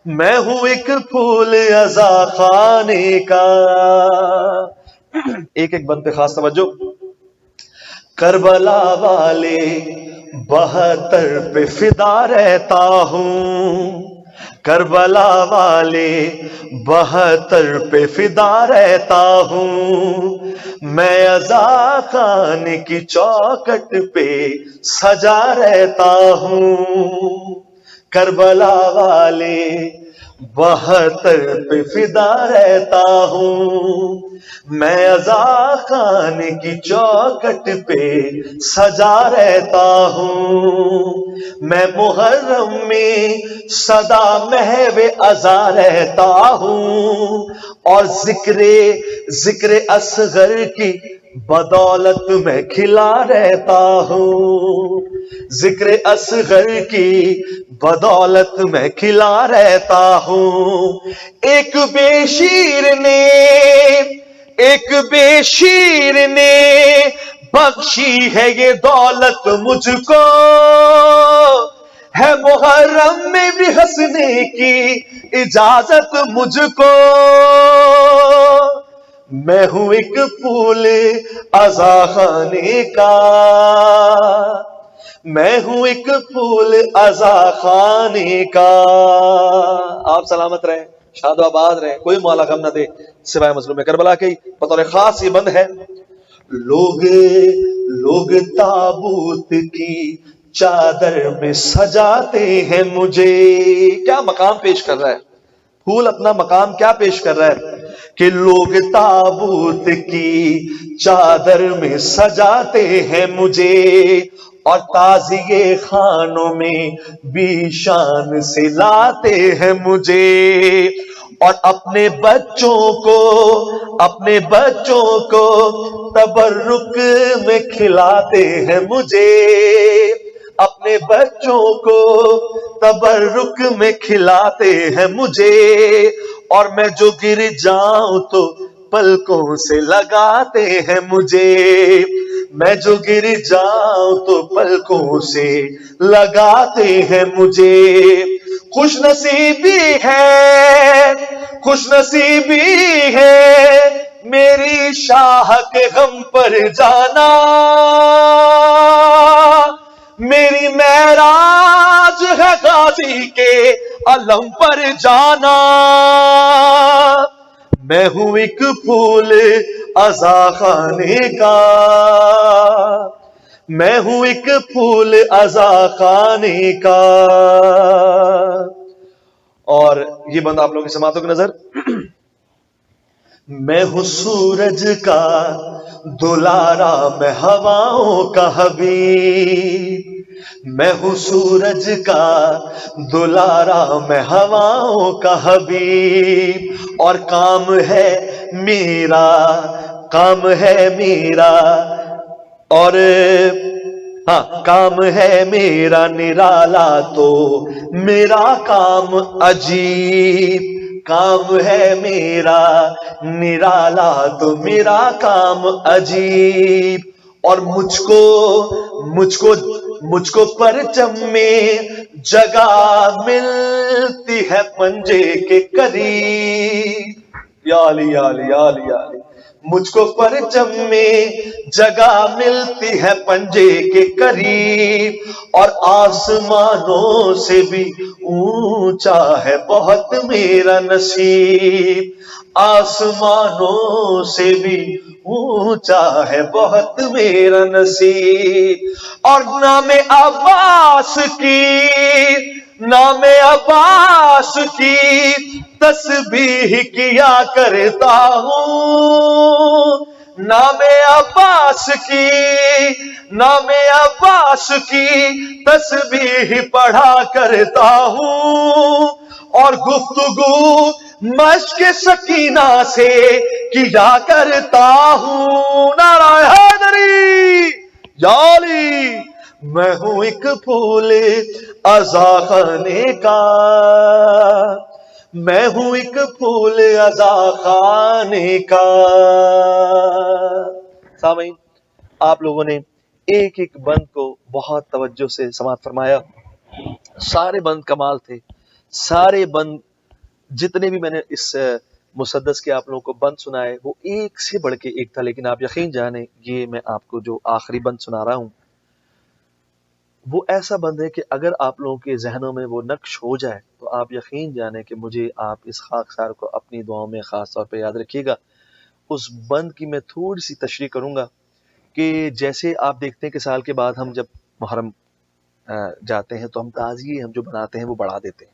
میں ہوں ایک پھول عزا خانے کا۔ ایک ایک بند پہ خاص توجہ۔ کربلا والے 72 پہ فدا رہتا ہوں، کربلا والے 72 پہ فدا رہتا ہوں، میں عزا خان کی چوکٹ پہ سجا رہتا ہوں، کربلا والے 72 پہ فدا رہتا ہوں، میں عزا خان کی چوکٹ پہ سجا رہتا ہوں، میں محرم میں سدا محو عزا رہتا ہوں، اور ذکر اصغر کی بدولت میں کھلا رہتا ہوں، ذکر اصغر کی بدولت میں کھلا رہتا ہوں، ایک بے شیر نے بخشی ہے یہ دولت مجھ کو، ہے محرم میں بھی ہنسنے کی اجازت مجھ کو، میں ہوں ایک پھول عزا خانے کا، میں ہوں ایک پھول عزا خانے کا۔ آپ سلامت رہیں، شاد و آباد رہیں، کوئی مولا غم نہ دے سوائے مظلوم کربلا کے۔ بطور خاص یہ بند ہے، لوگ تابوت کی چادر میں سجاتے ہیں مجھے۔ کیا مقام پیش کر رہا ہے پھول، اپنا مقام کیا پیش کر رہا ہے کہ لوگ تابوت کی چادر میں سجاتے ہیں مجھے، اور تعزیے خانوں میں بھی شان سے لاتے ہیں مجھے، اور اپنے بچوں کو تبرک میں کھلاتے ہیں مجھے، اپنے بچوں کو تبرک میں کھلاتے ہیں مجھے، اور میں جو گر جاؤں تو پلکوں سے لگاتے ہیں مجھے، میں جو گر جاؤں تو پلکوں سے لگاتے ہیں مجھے۔ خوش نصیبی ہے میری شاہ کے غم پر جانا، میری معراج ہے غازی کے علم پر جانا، میں ہوں ایک پھول عزا خانے کا، میں ہوں ایک پھول عزا خانے کا۔ اور یہ بند آپ لوگوں کی سماعتوں کی نظر، میں ہوں سورج کا دلارا، میں ہواؤں کا حبیب، میں ہوں سورج کا دلارا، میں ہواؤں کا حبیب، اور کام ہے میرا اور کام ہے میرا نرالا تو میرا کام عجیب، کام ہے میرا نرالا تو میرا کام عجیب، اور مجھ کو پرچم میں جگہ ملتی ہے پنجے کے قریب، یا علی یا علی یا علی یا علی، مجھ کو پرچم میں جگہ ملتی ہے پنجے کے قریب، اور آسمانوں سے بھی اونچا ہے بہت میرا نصیب، آسمانوں سے بھی اونچا ہے بہت میرا نصیب، اور نام عباس کی تسبیح کیا کرتا ہوں، نام عباس کی تسبیح پڑھا کرتا ہوں، اور گفتگو مشق سکینہ سے کیا کرتا ہوں۔ نعرہ حیدری یا علی، میں ہوں ایک پھول عزا خانے کا، میں ہوں ایک پھول عزا خانے کا۔ سامعین، آپ لوگوں نے ایک ایک بند کو بہت توجہ سے سماعت فرمایا، سارے بند کمال تھے، سارے بند جتنے بھی میں نے اس مسدس کے آپ لوگوں کو بند سنائے وہ ایک سے بڑھ کے ایک تھا، لیکن آپ یقین جانیں یہ میں آپ کو جو آخری بند سنا رہا ہوں وہ ایسا بند ہے کہ اگر آپ لوگوں کے ذہنوں میں وہ نقش ہو جائے تو آپ یقین جانیں کہ مجھے آپ اس خاکسار کو اپنی دعاؤں میں خاص طور پہ یاد رکھیے گا۔ اس بند کی میں تھوڑی سی تشریح کروں گا کہ جیسے آپ دیکھتے ہیں کہ سال کے بعد ہم جب محرم جاتے ہیں تو ہم تعزیے ہم جو بناتے ہیں وہ بڑھا دیتے ہیں۔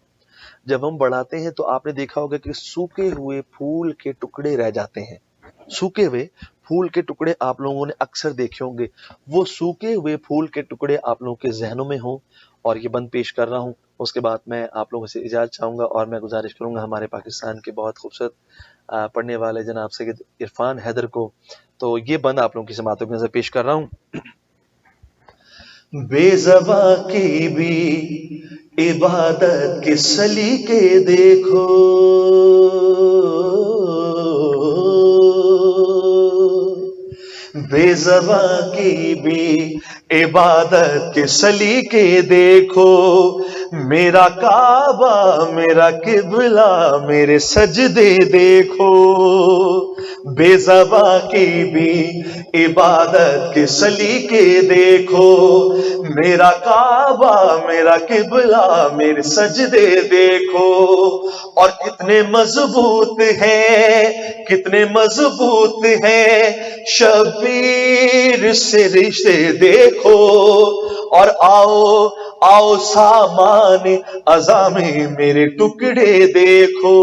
جب ہم بڑھاتے ہیں تو آپ نے دیکھا ہوگا کہ سوکھے ہوئے پھول کے ٹکڑے رہ جاتے ہیں، سوکھے ہوئے پھول کے ٹکڑے آپ لوگوں نے اکثر دیکھے ہوں گے۔ وہ سوکھے ہوئے پھول کے ٹکڑے آپ لوگوں کے ذہنوں میں ہوں، اور یہ بند پیش کر رہا ہوں۔ اس کے بعد میں آپ لوگوں سے اجازت چاہوں گا اور میں گزارش کروں گا ہمارے پاکستان کے بہت خوبصورت پڑھنے والے جناب سید عرفان حیدر کو، تو یہ بند آپ لوگوں کی سماعتوں کی نظر پیش کر رہا ہوں۔ بے زباں کی بھی عبادت کے سلیقے دیکھو، بے زباں کی بھی عبادت کے سلیقے دیکھو، میرا کعبہ میرا قبلہ میرے سجدے دیکھو، بے زباں کی بھی عبادت کے سلیقے دیکھو، میرا کعبہ میرا قبلہ میرے سجدے دیکھو، اور کتنے مضبوط ہیں کتنے مضبوط ہیں شبیر سے رشتے دیکھو، اور آؤ آؤ سامان عظامی میرے ٹکڑے دیکھو،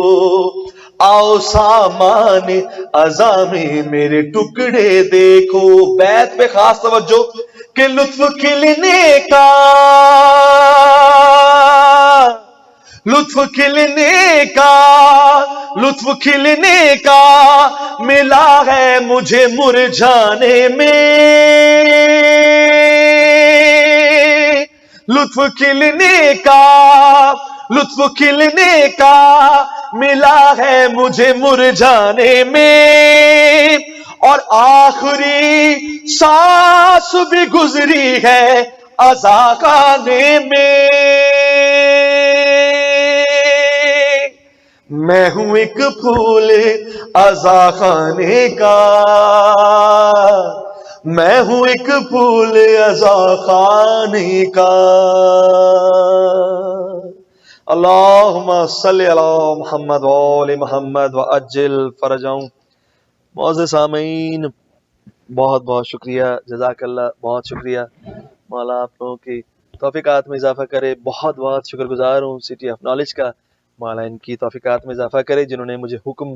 آؤ سامان عظامی میرے ٹکڑے دیکھو۔ بیت پہ خاص توجہ کہ لطف کھلنے کا لطف کھلنے کا لطف کھلنے کا ملا ہے مجھے مرجھانے میں، لطف کھلنے کا لطف کھلنے کا ملا ہے مجھے مرجھانے میں، اور آخری سانس بھی گزری ہے عزاخانے میں، میں ہوں ایک پھول عزاخانے کا، میں ہوں ایک پھول عزاخانے کا۔ اللہم صلی علی محمد وآل محمد وعجل فرجہم۔ معزز سامعین، بہت بہت شکریہ، جزاک اللہ، بہت شکریہ۔ مولا آپ لوگوں کی توفیقات میں اضافہ کرے۔ بہت بہت شکر گزار ہوں سٹی آف نالج کا، مولا ان کی توفیقات میں اضافہ کرے جنہوں نے مجھے حکم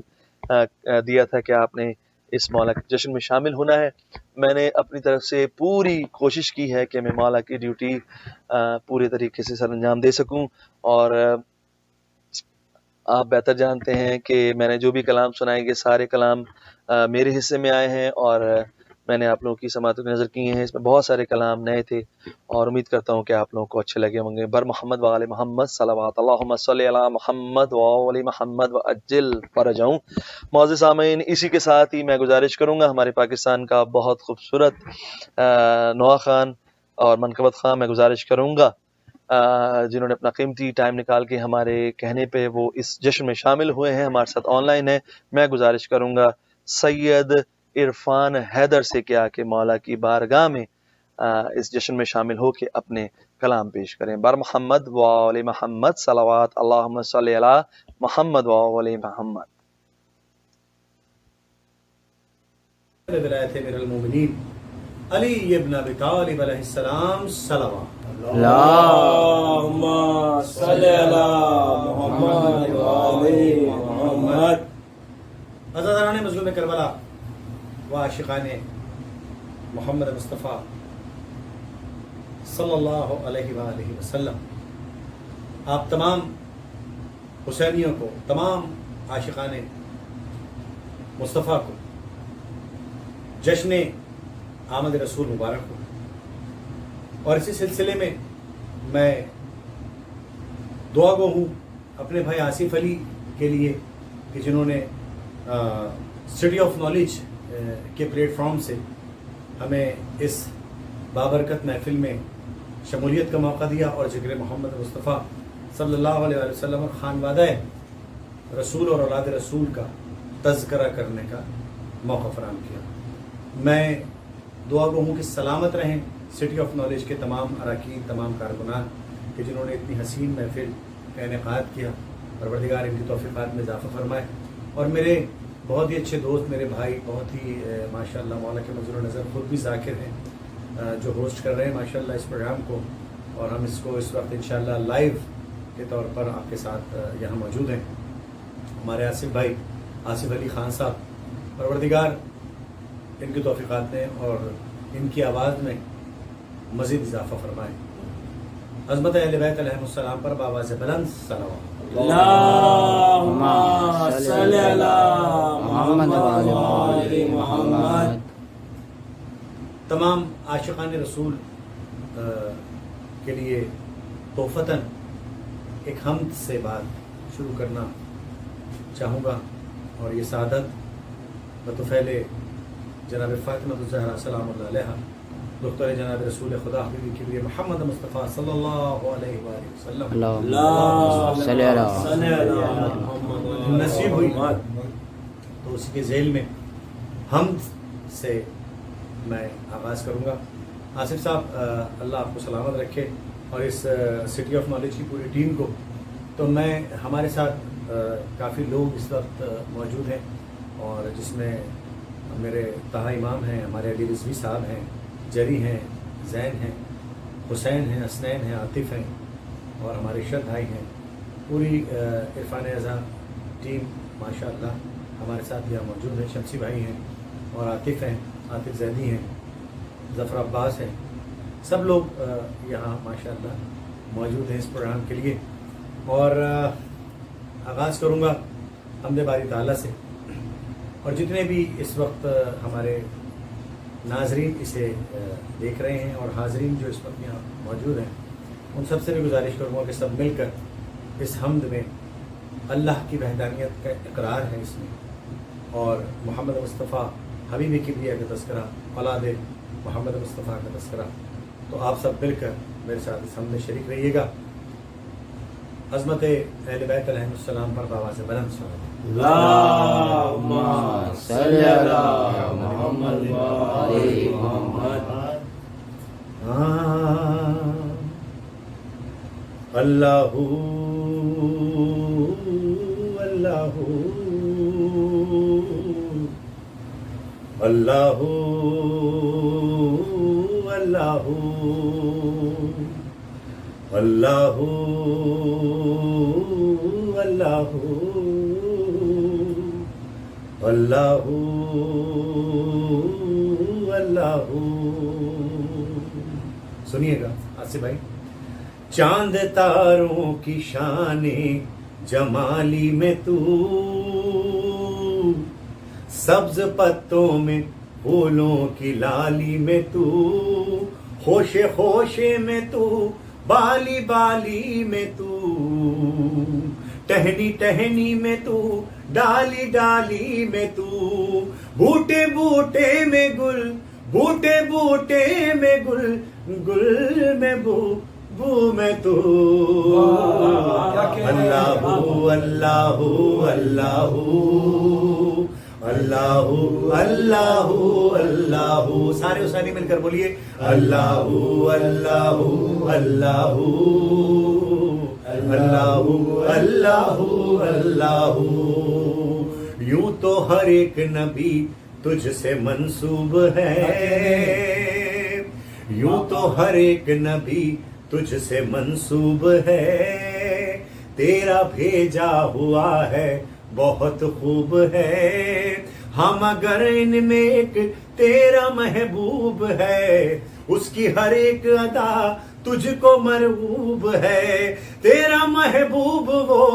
دیا تھا کہ آپ نے اس مولا کے جشن میں شامل ہونا ہے۔ میں نے اپنی طرف سے پوری کوشش کی ہے کہ میں مولا کی ڈیوٹی پورے طریقے سے سر انجام دے سکوں، اور آپ بہتر جانتے ہیں کہ میں نے جو بھی کلام سنائے گے سارے کلام میرے حصے میں آئے ہیں، اور میں نے آپ لوگوں کی سماعتوں کی نظر کیے ہیں۔ اس میں بہت سارے کلام نئے تھے اور امید کرتا ہوں کہ آپ لوگوں کو اچھے لگے ہوں گے۔ بر محمد وآل محمد صلوات، اللہم صلی علی محمد وآل محمد وعجل فرجہم۔ معزز سامعین، اسی کے ساتھ ہی میں گزارش کروں گا ہمارے پاکستان کا بہت خوبصورت نوا خان اور منقبت خان میں گزارش کروں گا جنہوں نے اپنا قیمتی ٹائم نکال کے ہمارے کہنے پہ وہ اس جشن میں شامل ہوئے ہیں، ہمارے ساتھ آن لائن ہیں۔ میں گزارش کروں گا سید عرفان حیدر سے کیا کہ مولا کی بارگاہ میں اس جشن میں شامل ہو کے اپنے کلام پیش کریں۔ بر محمد وآل محمد صلوات، اللہم صلی علی محمد وآل محمد۔ ولایت امیر المومنین علی ابن ابی طالب علیہ السلام صلوات، اللہم صلی علی محمد وآل محمد۔ عزاداران مظلوم کربلا و عاشقان محمد مصطفیٰ صلی اللہ علیہ وآلہ وسلم، آپ تمام حسینیوں کو، تمام عاشقان مصطفیٰ کو جشن آمد رسول مبارک ہو۔ اور اسی سلسلے میں میں دعا گو ہوں اپنے بھائی آصف علی کے لیے کہ جنہوں نے سٹی آف نالج کے پلیٹ فارم سے ہمیں اس بابرکت محفل میں شمولیت کا موقع دیا، اور ذکر محمد مصطفیٰ صلی اللہ علیہ وسلم اور خانوادہ رسول اور اولاد رسول کا تذکرہ کرنے کا موقع فراہم کیا۔ میں دعا گو ہوں کہ سلامت رہیں، سٹی آف نالج کے تمام اراکین، تمام کارکنان کہ جنہوں نے اتنی حسین محفل کا انعقاد کیا، پروردگار ان کی توفیقات میں اضافہ فرمائے. اور میرے بہت ہی اچھے دوست، میرے بھائی، بہت ہی ماشاءاللہ مولا کے منظور نظر خود بھی ذاکر ہیں، جو ہوسٹ کر رہے ہیں ماشاءاللہ اس پروگرام کو، اور ہم اس کو اس وقت انشاءاللہ لائیو کے طور پر آپ کے ساتھ یہاں موجود ہیں. ہمارے آصف بھائی، آصف علی خان صاحب، پروردگار ان کی توفیقات میں اور ان کی آواز میں مزید اضافہ فرمائے. عظمت اہل بیت علیہ السلام پر بآواز بلند صلوات. اللہم صلی علی محمد وعلی محمد. تمام عاشقان رسول کے لیے توفتاً ایک حمد سے بات شروع کرنا چاہوں گا، اور یہ سعادت بطفیل جناب فاطمہ الزہرا سلام اللہ علیہا، دختر جناب رسول خدا حبیبی کے لیے محمد مصطفیٰ صلی اللہ علیہ وآلہ وسلم اللہم صلی علی محمد نصیب ہوئی، تو اسی کے ذیل میں حمد سے میں آغاز کروں گا. آصف صاحب، اللہ آپ کو سلامت رکھے، اور اس سٹی آف نالج کی پوری ٹیم کو. تو میں ہمارے ساتھ کافی لوگ اس وقت موجود ہیں، اور جس میں میرے طاہا امام ہیں، ہمارے علی رضوی صاحب ہیں، جری ہیں، زین ہیں، حسین ہیں، حسنین ہیں، عاطف ہیں، اور ہمارے ارشد بھائی ہیں. پوری عرفان اعضا ٹیم ماشاءاللہ ہمارے ساتھ یہاں موجود ہیں. شمسی بھائی ہیں، اور عاطف ہیں، عاطف زیدی ہیں، ظفر عباس ہیں. سب لوگ یہاں ماشاءاللہ موجود ہیں اس پروگرام کے لیے. اور آغاز کروں گا حمد باری تعالیٰ سے، اور جتنے بھی اس وقت ہمارے ناظرین اسے دیکھ رہے ہیں اور حاضرین جو اس وقت یہاں موجود ہیں، ان سب سے بھی گزارش کروں گا کہ سب مل کر اس حمد میں اللہ کی وحدانیت کا اقرار ہے اس میں، اور محمد مصطفیٰ حبیب کبریا کا تذکرہ، اولاد محمد مصطفیٰ کا تذکرہ. تو آپ سب مل کر میرے ساتھ اس حمد میں شریک رہیے گا. عظمت اہل بیت علیہ السلام پر بآواز بلند صلوات. اللہم صلی علی محمد وعلی محمد. اللہ اللہ اللہ اللہ اللہ اللہ اللہ اللہ. سنیے گا آصف بھائی. چاند تاروں کی شان جمالی میں تو، سبز پتوں میں پھولوں کی لالی میں تو، خوشے خوشے میں تو، بالی بالی میں تو، ٹہنی ٹہنی میں تو، ڈالی ڈالی میں تو، بوٹے بوٹے میں گل، بوٹے بوٹے میں گل، گل میں بو بو میں تو. اللہ اللہ اللہ اللہ اللہ اللہ. سارے اسانی مل کر بولیے اللہ اللہ اللہ اللہ اللہ اللہ. یوں تو ہر ایک نبی تجھ سے منسوب ہے، یوں تو ہر ایک نبی تجھ سے منسوب ہے، تیرا بھیجا ہوا ہے بہت خوب ہے. ہم اگر ان میں ایک تیرا محبوب ہے، اس کی ہر ایک ادا تجھ کو مرغوب ہے. تیرا محبوب وہ،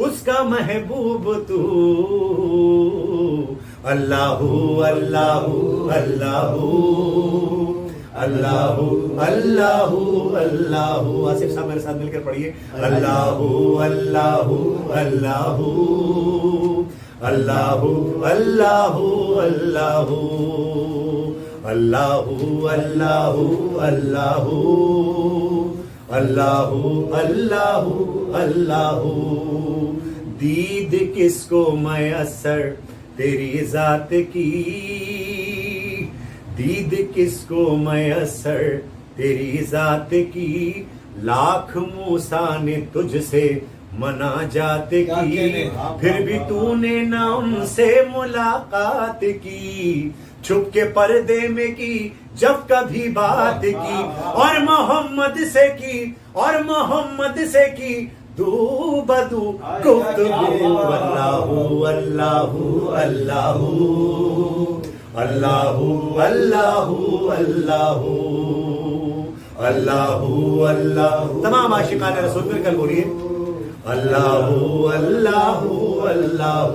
اس کا محبوب تو. اللہ اللہ اللہ اللہ اللہ اللہ. آصف صاحب میرے ساتھ مل کر پڑھیے اللہ اللہ اللہ اللہ اللہ اللہ اللہ اللہ اللہ اللہ اللہ. دید کس کو میسر تیری ذات کی، دید کس کو میسر تیری ذات کی لاکھ موسیٰ نے تجھ سے مناجات کی، پھر بھی تو نے نہ ان سے ملاقات کی، چھپ کے پردے میں کی جب کبھی بات کی، اور محمد سے کی، اور محمد سے کی دو بدو گفتگو، اللہ اللہ اللہ اللہ اللہ اللہ اللہ اللہ۔ تمام عاشقان رسول مل کر بولیے اللہ اللہ اللہ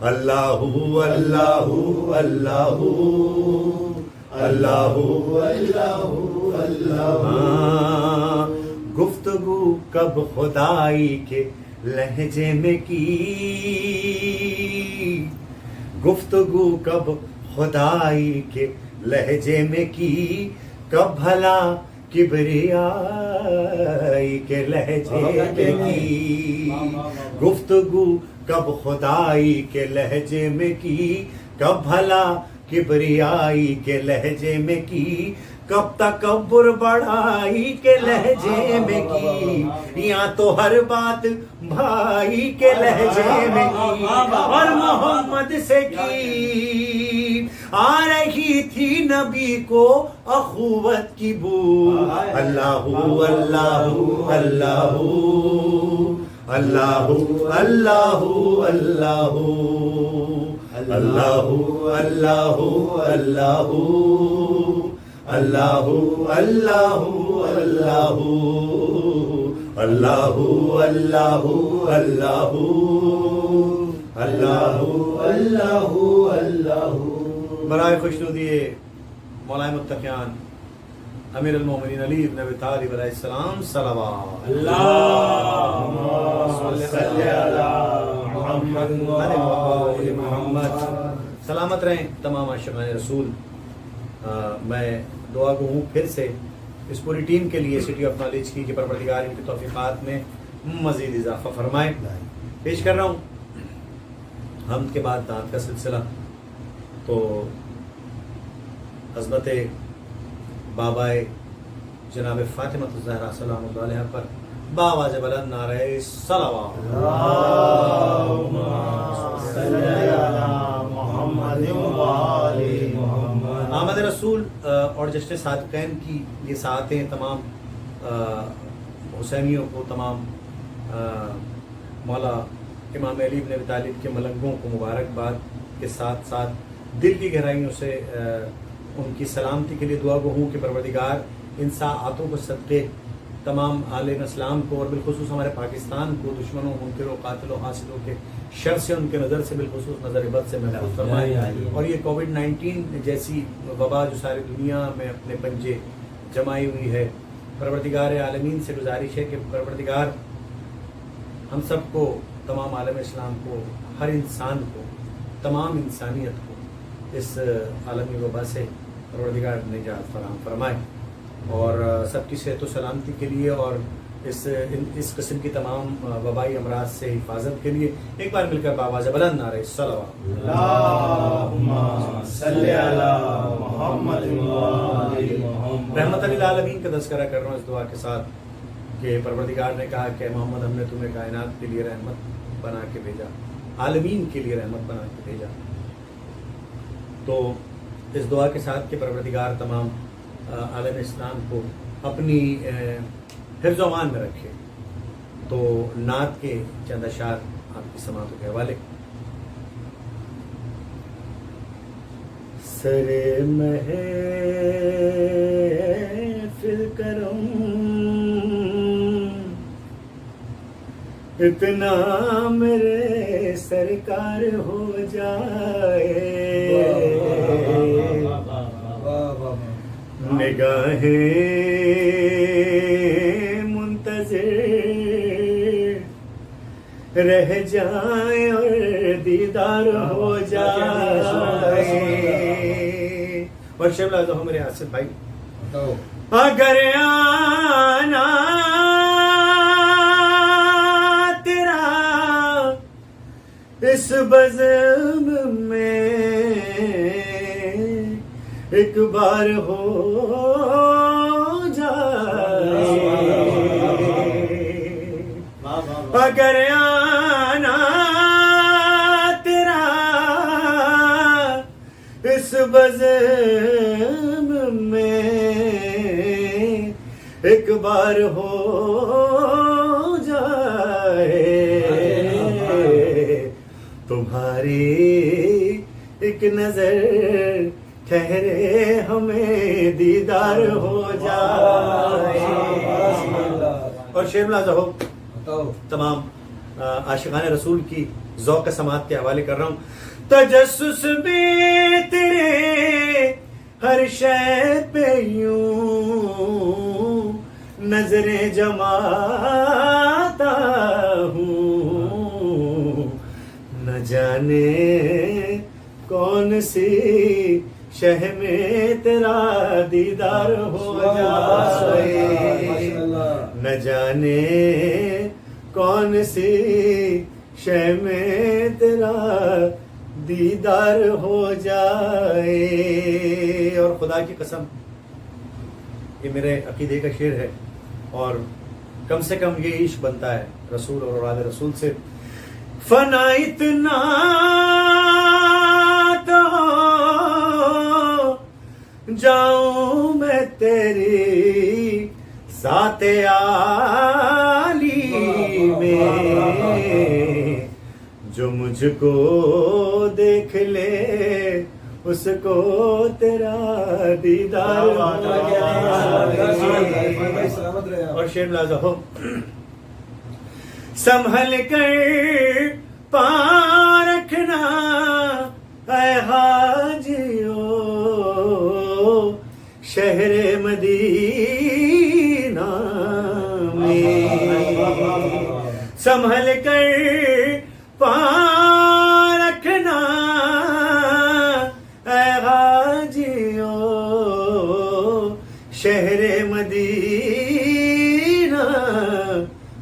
اللہ اللہ اللہ اللہ اللہ اللہ۔ گفتگو کب خدائی کے لہجے میں کی، گفتگو کب خدائی کے لہجے میں کی، کب بھلا کبریائی کے لہجے میں کی، گفتگو کب خدائی کے لہجے میں کی، کب بھلا کبریائی کے لہجے میں کی، کب تکبر بڑائی کے لہجے میں کی، یا تو ہر بات بھائی کے لہجے میں کی، اور محمد سے کی آ رہی تھی نبی کو اخوت کی بو، اللہ اللہ اللہ اللہ اللہ اللہ اللہ اللہ اللہ اللہ اللہ اللہ اللہ اللہ اللہ اللہ اللہ۔ برائے خوشنودی مولا متقیان امیر المومنین علی بن ابی طالب علیہ السلام صلوات اللہم صلی علی محمد وآل محمد۔ سلامت رہیں تمام عاشقان رسول۔ میں دعا گو ہوں پھر سے اس پوری ٹیم کے لیے سٹی آف نالج کی کہ پروردگار ان کی توفیقات میں مزید اضافہ فرمائے۔ پیش کر رہا ہوں حمد کے بعد دعات کا سلسلہ، تو عظمت بابائے جناب فاطمہ الزہرا سلام اللہ علیہ پر بآواز بلند نعرہ صلوات اللہم صلی علی محمد وآل محمد۔ آمد رسول اور جشن صادقین کی یہ ساعتیں تمام حسینیوں کو، تمام مولا امام علی بن ابی طالب کے ملنگوں کو مبارکباد کے ساتھ ساتھ دل کی گہرائیوں سے ان کی سلامتی کے لیے دعا گو ہوں کہ پروردگار ان ساعتوں کو صدقے تمام عالم اسلام کو اور بالخصوص ہمارے پاکستان کو دشمنوں، منکروں، قاتلوں، حاسدوں کے شر سے، ان کے نظر سے بالخصوص نظر بد سے محفوظ فرمائے، اور یہ کووڈ-19 جیسی وبا جو ساری دنیا میں اپنے پنجے جمائی ہوئی ہے، پروردگار عالمین سے گزارش ہے کہ پروردگار ہم سب کو، تمام عالم اسلام کو، ہر انسان کو، تمام انسانیت کو اس عالمی وبا سے پروردگار نجات فراہم فرمائے، اور سب کی صحت و سلامتی کے لیے اور اس قسم کی تمام وبائی امراض سے حفاظت کے لیے ایک بار مل کر بآواز بلند نعرہ صلوات اللہم صلی علی محمد وآل محمد۔ رحمت للعالمین کا تذکرہ کر رہا ہوں اس دعا کے ساتھ کہ پروردگار نے کہا کہ محمد ہم نے تمہیں کائنات کے لیے رحمت بنا کے بھیجا، عالمین کے لیے رحمت بنا کے بھیجا، تو اس دعا کے ساتھ کہ پروردگار تمام عالم اسلام کو اپنی حفظ و امان میں رکھے، تو نعت کے چند اشعار آپ کی سماعتوں کے حوالے۔ سر محفل کرم اتنا میرے سرکار ہو جائے، نگاہیں منتظر رہ جائیں اور دیدار ہو جائے۔ اور شیخ لازم میرے آصف بھائی، اگر آنا تیرا اس بزم میں ایک بار ہو اگر آنا تیرا اس بزم میں ایک بار ہو جائے تمہاری ایک نظر ٹھہرے ہمیں دیدار ہو جائے. اور شعر ملاحظہ ہو تمام عاشقان رسول کی ذوق سماعت کے حوالے کر رہا ہوں. تجسس بھی تیرے ہر شے پہ یوں نظریں جماتا ہوں نہ جانے کون سی شہ میں تیرا دیدار ہو جائے نہ جانے کون سی شہ میں تیرا دیدار ہو جائے. اور خدا کی قسم یہ میرے عقیدے کا شعر ہے اور کم سے کم یہ عشق بنتا ہے رسول اور اولاد رسول سے. فنا اتنا تو جاؤں میں تیری ذات عالی میں جو مجھ کو دیکھ لے اس کو تیرا دیدار. اور شعر ملاحظہ ہو سنبھل کر پا رکھنا اے حاجیو شہر مدینہ میں سنبھل کر پا رکھنا اے حاجیو شہر مدینہ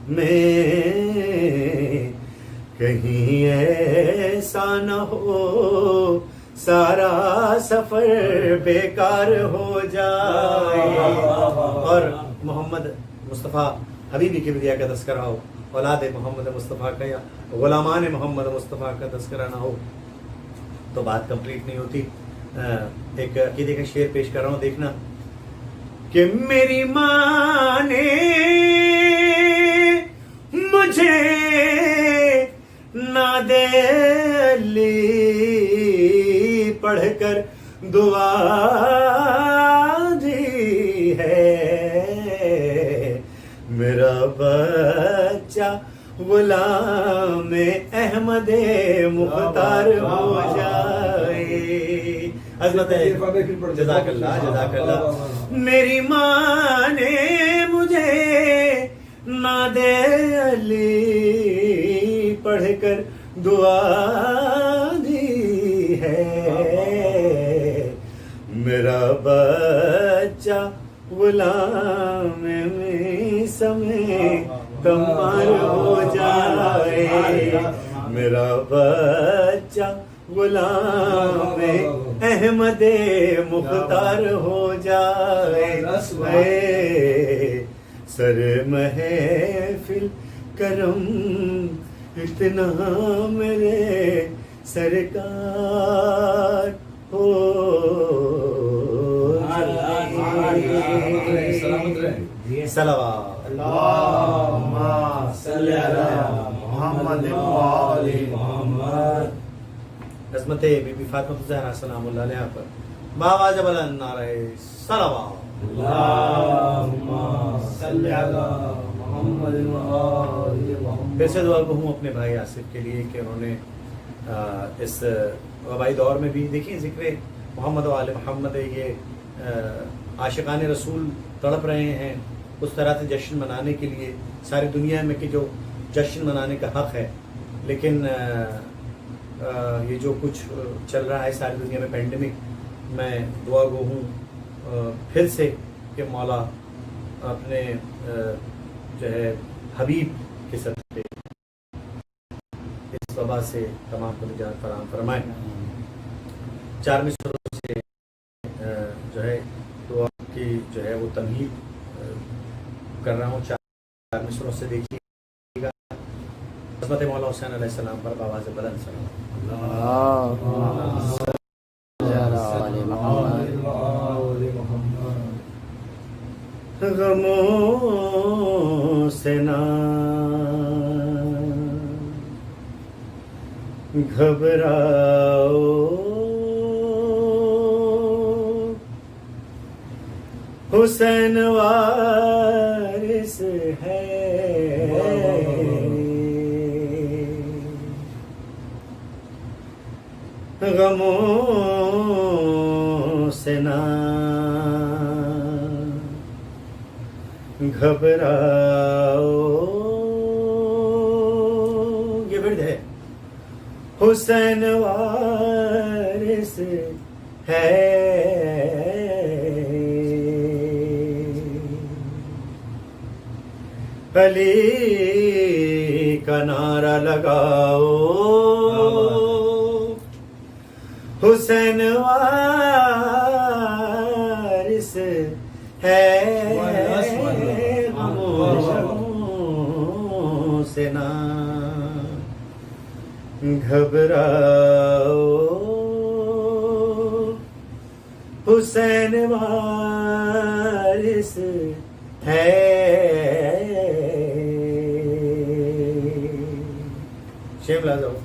میں کہیں ایسا نہ ہو سارا سفر بیکار ہو جائے. اور محمد مصطفیٰ حبیبی کی بدیا کا تذکرہ ہو اولاد محمد مصطفیٰ کا یا غلامان محمد مصطفیٰ کا تذکرہ نہ ہو تو بات کمپلیٹ نہیں ہوتی. ایک عقیدے کا شعر پیش کر رہا ہوں دیکھنا کہ میری ماں نے مجھے نادے علی پڑھ کر دعا دی ہے میرا بچہ غلام احمد مختار ہو جائے. عظمت ہے. جزاک اللہ جزاک اللہ. میری ماں نے مجھے نادے علی پڑھ کر دعا دی ہے میرا بچہ غلام میں سمے تمہار ہو جائے میرا بچہ غلام احمد مختار ہو جائے. سر محفل کرم اتنا میرے سرکار ہو صلوات اللہم صلی علی محمد و آل محمد. عظمت بی بی فاطمہ الزہرا سلام اللہ علیہا پر باواز بلند نعرہ صلوات. اللہم صلی علی محمد و آل محمد. پھر سے دعا گو ہوں اپنے بھائی آصف کے لیے کہ انہوں نے اس وبائی دور میں بھی دیکھیں ذکر محمد و آل محمد یہ عاشقان رسول تڑپ رہے ہیں اس طرح سے جشن منانے کے لیے ساری دنیا میں کہ جو جشن منانے کا حق ہے لیکن یہ جو کچھ چل رہا ہے ساری دنیا میں پینڈیمک میں دعا گو ہوں پھر سے کہ مولا اپنے جو ہے حبیب کے صدقے اس وبا سے تمام کو نجات فراہم فرمائے. 4 مصروں سے جو ہے دعا کی جو ہے وہ تمہید کر رہا ہوں. 4 مصروں سے دیکھیے گا عظمت مولا حسین علیہ السلام پر آواز بلند سلام. غموں سے نہ گھبراؤ، حسین وارث ہے. غموں سے نہ گھبراؤ، یہ ورد ہے. حسین وارث ہے. علی کا نعرہ لگاؤ، حسین وارث ہے. غموں سے نہ گھبراؤ، حسین وارث ہے. شیخ لا جاؤ.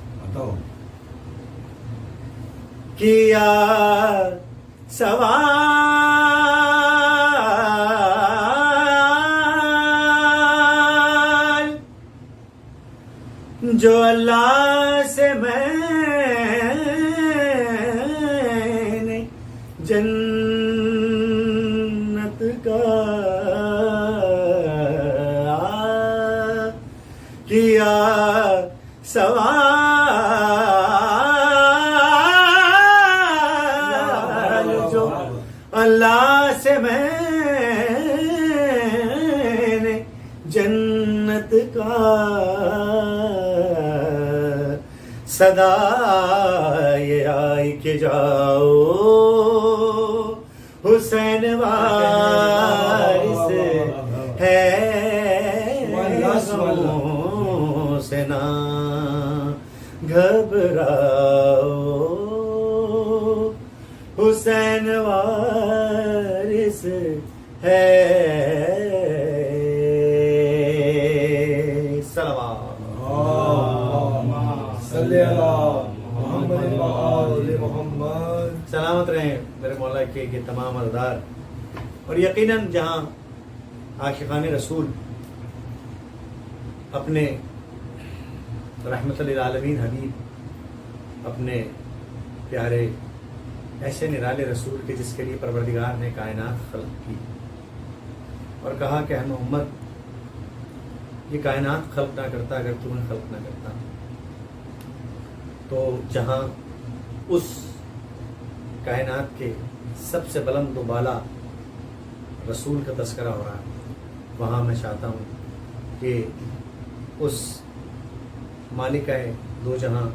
کیا سوال جو اللہ سے میں نے جنت کا کیا سوال جو اللہ سے میں نے جنت کا صدا یہ آئی کہ جاؤ، حسین وارث ہے. غموں سے نہ گھبراؤ، حسین وارث ہے. سلامت رہیں میرے مولا کے یہ تمام ارادار. اور یقیناً جہاں عاشقان رسول اپنے رحمت للعالمین حبیب، اپنے پیارے ایسے نرالے رسول کے جس کے لیے پروردگار نے کائنات خلق کی اور کہا کہ اے محمد یہ کائنات خلق نہ کرتا اگر تمہیں خلق نہ کرتا. تو جہاں اس کائنات کے سب سے بلند و بالا رسول کا تذکرہ ہو رہا ہے، وہاں میں چاہتا ہوں کہ اس مالکہ دو جہاں،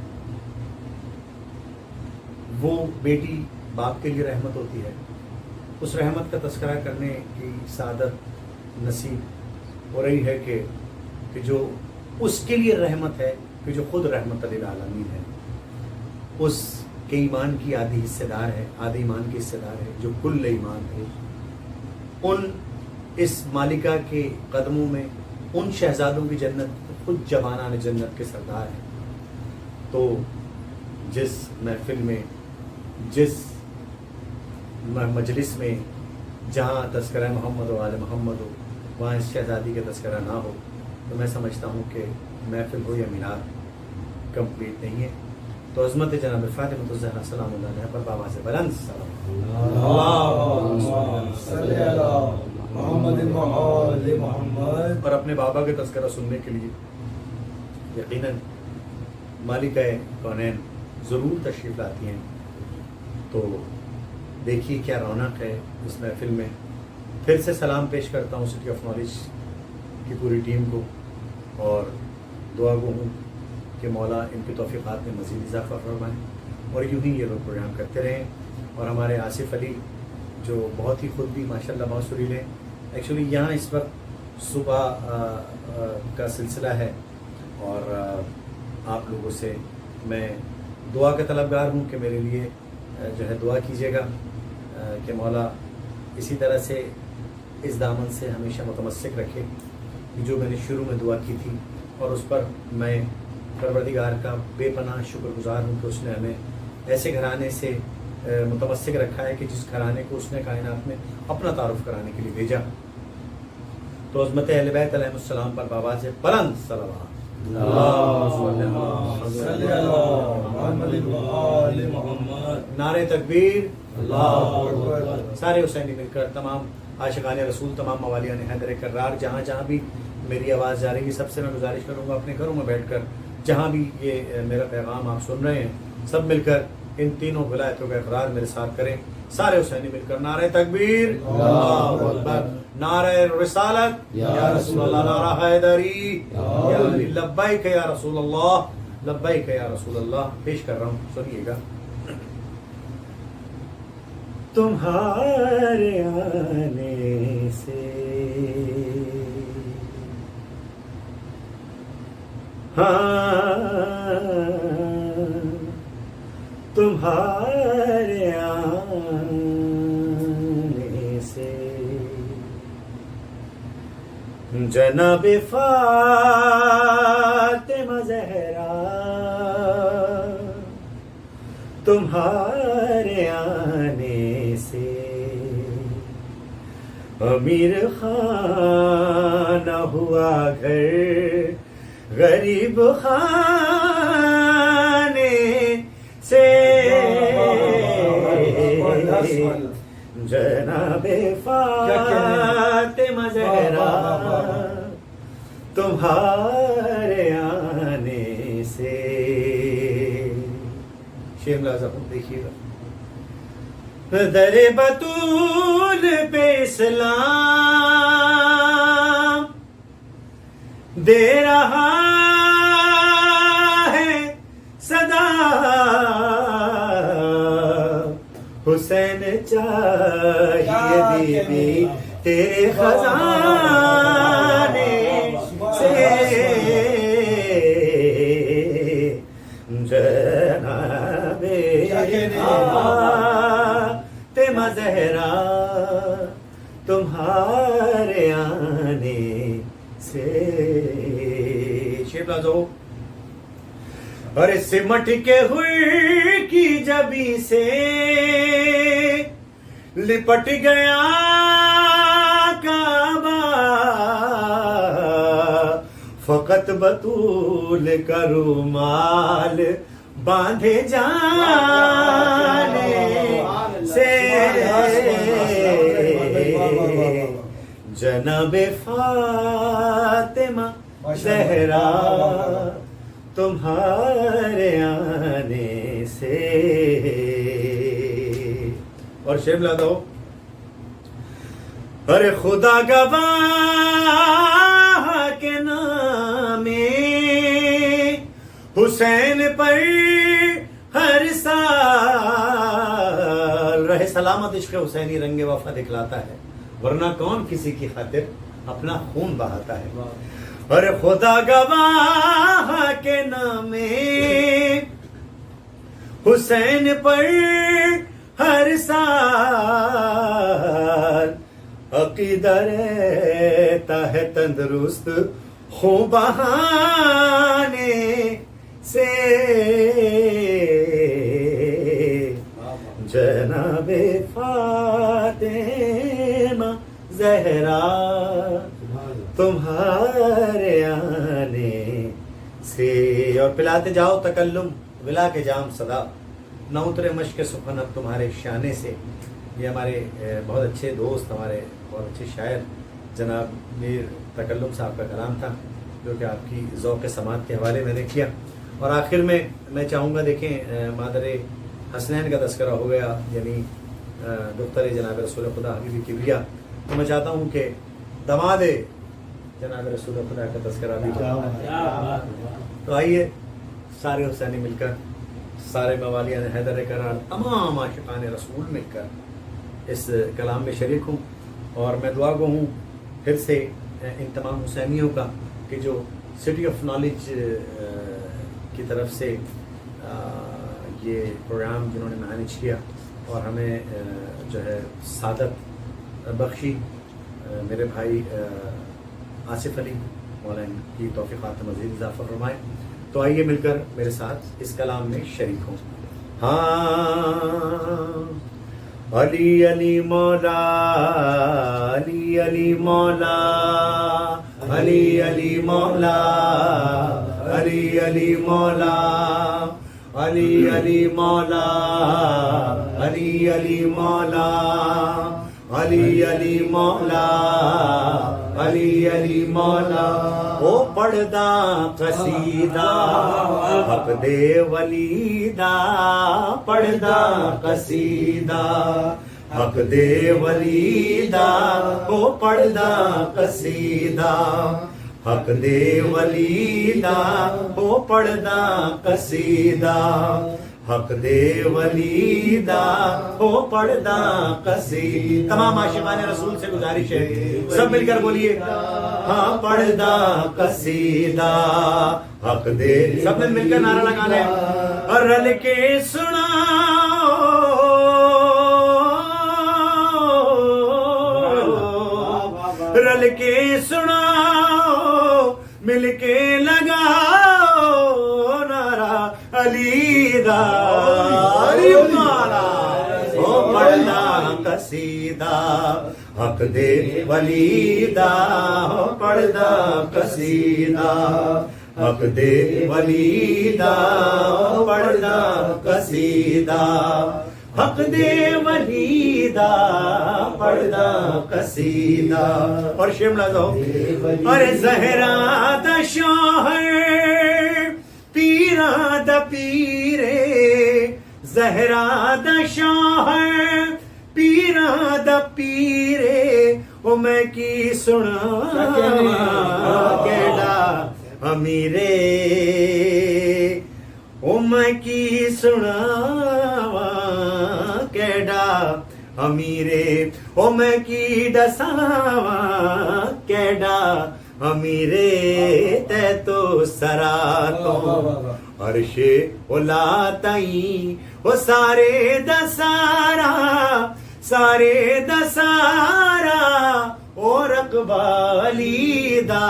وہ بیٹی باپ کے لیے رحمت ہوتی ہے، اس رحمت کا تذکرہ کرنے کی سعادت نصیب ہو رہی ہے کہ جو اس کے لیے رحمت ہے کہ جو خود رحمت للعالمین ہے، اس کے ایمان کی آدھی حصے دار ہے، آدھی ایمان کی حصے دار ہے، جو کل ایمان ہے. ان اس مالکہ کے قدموں میں ان شہزادوں کی جنت خود جوانان جنت کے سردار ہیں. تو جس محفل میں، جس مجلس میں جہاں تذکرہ محمد و آل محمد ہو، وہاں اس شہزادی کا تذکرہ نہ ہو تو میں سمجھتا ہوں کہ محفل ہو یا میلاد کمپلیٹ نہیں ہے. تو عظمت جناب فاطمہ الزہرا سلام اللہ علیہا پر بابا سے بلند سلام. اور اپنے بابا کے تذکرہ سننے کے لیے یقیناً مالکہ کونین ضرور تشریف لاتی ہیں. تو دیکھیے کیا رونق ہے اس محفل میں. پھر سے سلام پیش کرتا ہوں سٹی آف نالج کی پوری ٹیم کو اور دعا گو ہوں کہ مولا ان کی توفیقات میں مزید اضافہ فرمائیں اور یوں ہی یہ لوگ پروگرام کرتے رہیں. اور ہمارے آصف علی جو بہت ہی خود بھی ماشاءاللہ بہت سریل ہیں. ایکچولی یہاں اس وقت صبح کا سلسلہ ہے اور آپ لوگوں سے میں دعا کا طلبگار ہوں کہ میرے لیے جو ہے دعا کیجیے گا کہ مولا اسی طرح سے اس دامن سے ہمیشہ متمسک رکھے جو میں نے شروع میں دعا کی تھی، اور اس پر میں پروردگار کا بے پناہ شکر گزار ہوں کہ اس نے ہمیں ایسے گھرانے سے متمسک رکھا ہے کہ جس گھرانے کو اس نے کائنات میں اپنا تعارف کرانے کے لیے بھیجا. تو عظمت اہل بیت علیہ السلام پر بآواز بلند صلوات. نعرہ تکبیر. سارے حسینی مل کر تمام عاشقان رسول، تمام موالیان حیدر کرار، جہاں جہاں بھی میری آواز جا رہی ہے، سب سے میں گزارش کروں گا اپنے گھروں میں بیٹھ کر جہاں بھی یہ میرا پیغام آپ سن رہے ہیں، سب مل کر ان تینوں ولایتوں کا اقرار میرے ساتھ کریں. سارے حسینی مل کر نعرہ تکبیر، اللہ اکبر، نعرہ رسالت یا رسول اللہ، نعرہ حیدری یا علی، لبیک یا رسول اللہ، لبیک یا رسول اللہ. پیش کر رہا ہوں، سنیے گا. تمہارے آنے سے تمہارے آنے سے جناب فاطمہ زہرا، تمہارے آنے سے امیر خانہ ہوا گھر، غریب خانے سے جناب فاطمہ زہرا، تمہارے آنے سے. شیر لازم دیکھیے گا. در بطول پہ اسلام دے رہا ہے صدا، حسین چاہیے بی بی تیرے خزانے سے، جناب فاطمہ زہرا، تمہارے آنے سے. شیر لازو. اور سمٹ کے ہوئی کی جبی سے لپٹ گیا کعبہ، فقط بطول کا رومال باندھے جانے سے، جناب فاطمہ زہرا، تمہارے آنے سے. اور شیب لا دو. ارے خدا گواہ کے نام حسین پر ہر سال رہے سلامت، عشق حسینی رنگ وفا دکھلاتا ہے، ورنہ کون کسی کی خاطر اپنا خون بہاتا ہے. اور خدا گواہ کے نام حسین پر ہر سال عقیدہ رہتا ہے تندرست خون بہانے سے، جناب فاطمہ زہرا، تمہارے آنے سے. اور پلاتے جاؤ تکلم ولا کے جام صدا، نہ اترے مشق سخنت تمہارے شانے سے. یہ ہمارے بہت اچھے دوست، ہمارے بہت اچھے شاعر جناب میر تکلم صاحب کا کلام تھا، جو کہ آپ کی ذوق سماعت کے حوالے میں نے کیا. اور آخر میں چاہوں گا، دیکھیں مادر حسنین کا تذکرہ ہو گیا، یعنی دختر جناب رسول خدا حبیب کبریا، تو میں چاہتا ہوں کہ دماد جناب رسول خدا کا تذکرہ بھی ہو. تو آئیے سارے حسینی مل کر، سارے موالیان حیدر کرار، تمام عاشقان رسول مل کر اس کلام میں شریک ہوں. اور میں دعا گو ہوں پھر سے ان تمام حسینیوں کا کہ جو سٹی آف نالج کی طرف سے یہ پروگرام جنہوں نے مینیج کیا اور ہمیں جو ہے سعادت بخشی، میرے بھائی آصف علی، مولا ان کی توفیقات میں مزید اضافہ فرمائے. تو آئیے مل کر میرے ساتھ اس کلام میں شریک ہوں. ہاں علی علی مولا، علی علی مولا، علی علی مولا، علی علی مولا، علی علی مولا، علی علی مولا، علی علی مولا، علی علی مولا. او پڑھدا قصیدہ حق دے ولیدہ، پڑھدا قصیدہ حق دے ولیدہ، او پڑھدا قصیدہ حق دے ولیدہ، او پڑھدا قصیدہ حق دے ولیدہ، او پڑھدا قصیدہ. تمام عاشقان رسول سے گزارش ہے، سب مل کر بولیے ہاں پڑھدا قصیدہ حق دے. سب نے مل کر نعرہ لگانا ہے اور رل کے سناؤ، رل کے سناؤ، مل کے لگاؤ نعرہ علی دا، علی مولا. او پڑھدا قصیدہ حق دے ولیدہ، پڑھدا قصیدہ حق دے ولیدہ، پڑھدا قصیدہ حق دے ولیدہ، پڑھدا قصیدہ. اور شملہ دو ارے زہرا دا شوہر پیرا دا پیرے، زہرا دا شوہر پیرا دا پیرے، او میں کی سنا کیڑا امیرے، او میں کی سنا کیڑا امیرے، او میں کی دساواں کیڑا امیرے. تے تو سرا تو عرش اولا تائیں، او سارے دا سارا، سارے دا سارا، او رقبہ علی دا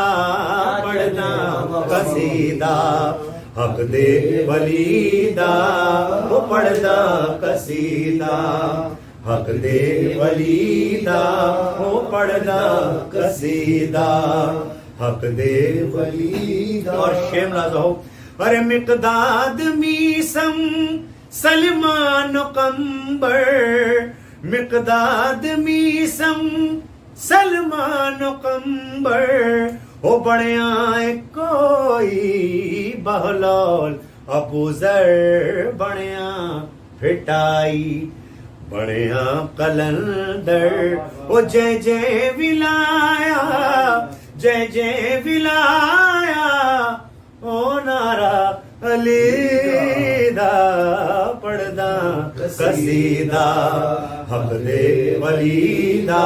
پڑھدا قصیدہ حق دے ولیدہ، او پڑھدا قصیدہ حق دے ولیدہ، او پڑھدا قصیدہ حق دے ولیدہ. اور شیملہ دو ارے مقداد میسم سلمان و قمبر، مقداد میسم سلمان و قمبر، او بڑیاں کوئی بہلول ابو ذر، بڑیاں پھٹائی بڑیاں قلندر، او جے جے ولایا، جے جے ولایا، او نعرہ علی دا پڑھدا قصیدہ حق دے ولیدہ،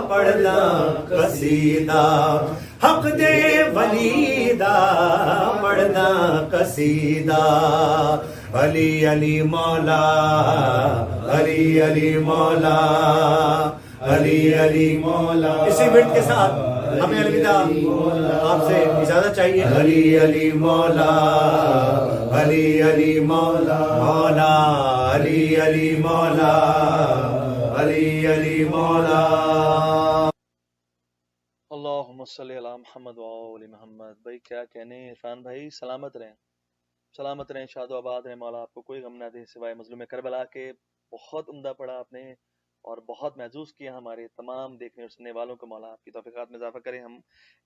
پڑھدا قصیدہ حق دے ولیدہ، پڑھدا قصیدہ. علی علی مولا، علی علی مولا، علی علی مولا. اسی بیٹ کے ساتھ ہمیں الوداع آپ سے اجازت چاہیے. علی علی مولا، علی علی مولا، مولا علی علی مولا، علی علی مولا. اللہم صلی علی محمد و آل محمد. بھائی کیا کہنے عرفان بھائی، سلامت رہیں، سلامت رہیں، شاد و آباد رہیں. مولا آپ کو کوئی غم نہ دے سوائے مظلوم کربلا کے. بہت عمدہ پڑھا آپ نے اور بہت محظوظ کیا ہمارے تمام دیکھنے اور سننے والوں کو. مولا آپ کی توفیقات میں اضافہ کریں. ہم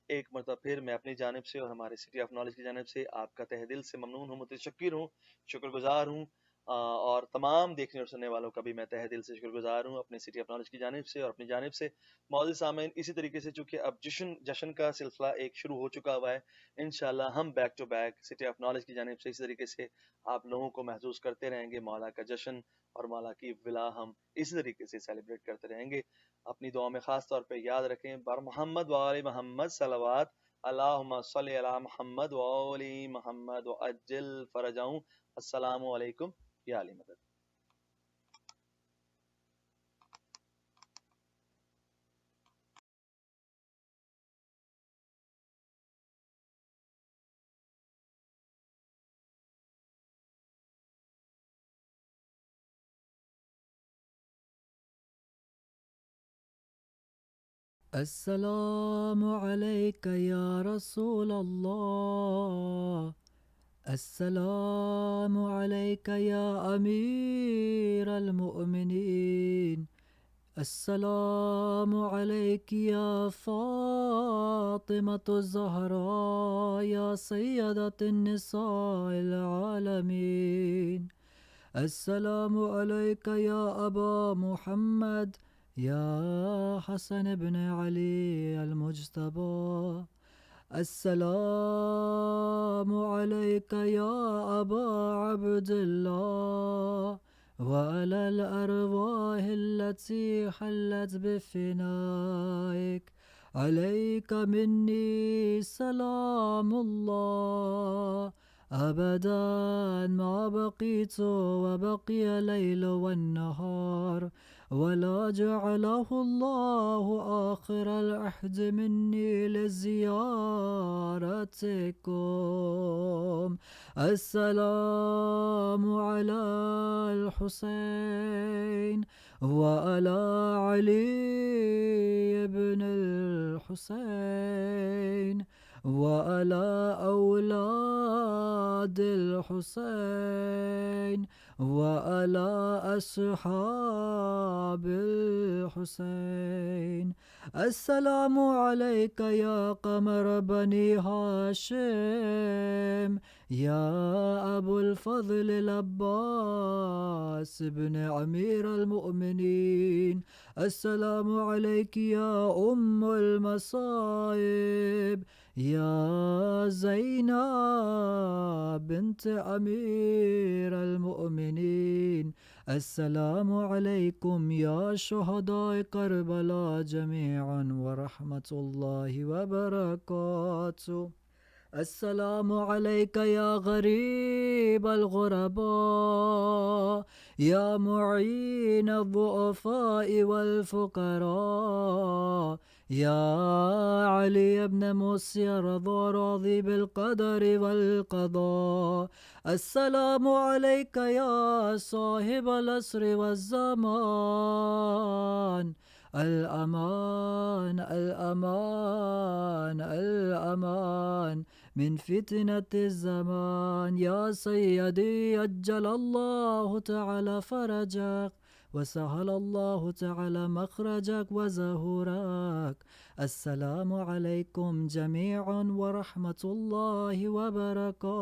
ایک مرتبہ پھر میں اپنی جانب سے اور ہمارے سٹی آف نالج کی جانب سے آپ کا تہ دل سے ممنون ہوں، متشکر ہوں، شکر گزار ہوں. اور تمام دیکھنے اور سننے والوں کا بھی میں تہ دل سے شکر گزار ہوں اپنے سٹی آف نالج کی جانب سے اور اپنی جانب سے. معزز سامعین، اسی طریقے سے چونکہ اب جشن کا سلسلہ ایک شروع ہو چکا ہوا ہے، انشاءاللہ ہم back to back city of knowledge کی جانب سے اسی طریقے سے آپ لوگوں کو محظوظ کرتے رہیں گے. مولا کا جشن اور مولا کی ولا ہم اسی طریقے سے سیلیبریٹ کرتے رہیں گے. اپنی دعا میں خاص طور پہ یاد رکھیں بار محمد وآل محمد صلوات अल्लाहुम्मा सल्ली अला मुहम्मद व आलि मुहम्मद व अज्जिल फरजहू। अस्सलामु अलैकुम या अली मदद। السلام عليك يا رسول الله، السلام عليك يا أمير المؤمنين، السلام عليك يا فاطمة الزهراء يا سيدة النساء العالمين، السلام عليك يا أبا محمد يا حسن بن علي المجتبى، السلام عليك يا أبا عبد الله، وعلى الأرواح التي حلت بفنائك، عليك مني سلام الله أبدا ما بقيت وبقي الليل والنهار، ولا جعله الله آخر العهد مني لزيارتكم. السلام على الحسين وعلى علي بن الحسين وعلى أولاد الحسين وعلى أصحاب الحسين. السلام عليك يا قمر بني هاشم يا أبو الفضل العباس بن أمير المؤمنين. السلام عليك يا أم المصائب يا زينب بنت أمير المؤمنين. السلام عليكم يا شهداء كربلاء جميعا ورحمة الله وبركاته. السلام عليك يا غريب الغرباء يا معين الضعفاء والفقراء يا علي بن موسى رضا راضي بالقدر والقضاء. السلام عليك يا صاحب العصر والزمان. الأمان الأمان الأمان من فتنة الزمان. يا سيدي أجل الله تعالى فرجك وسهل الله تعالى مخرجك وزهورك. السلام عليكم جميعا ورحمة الله وبركاته.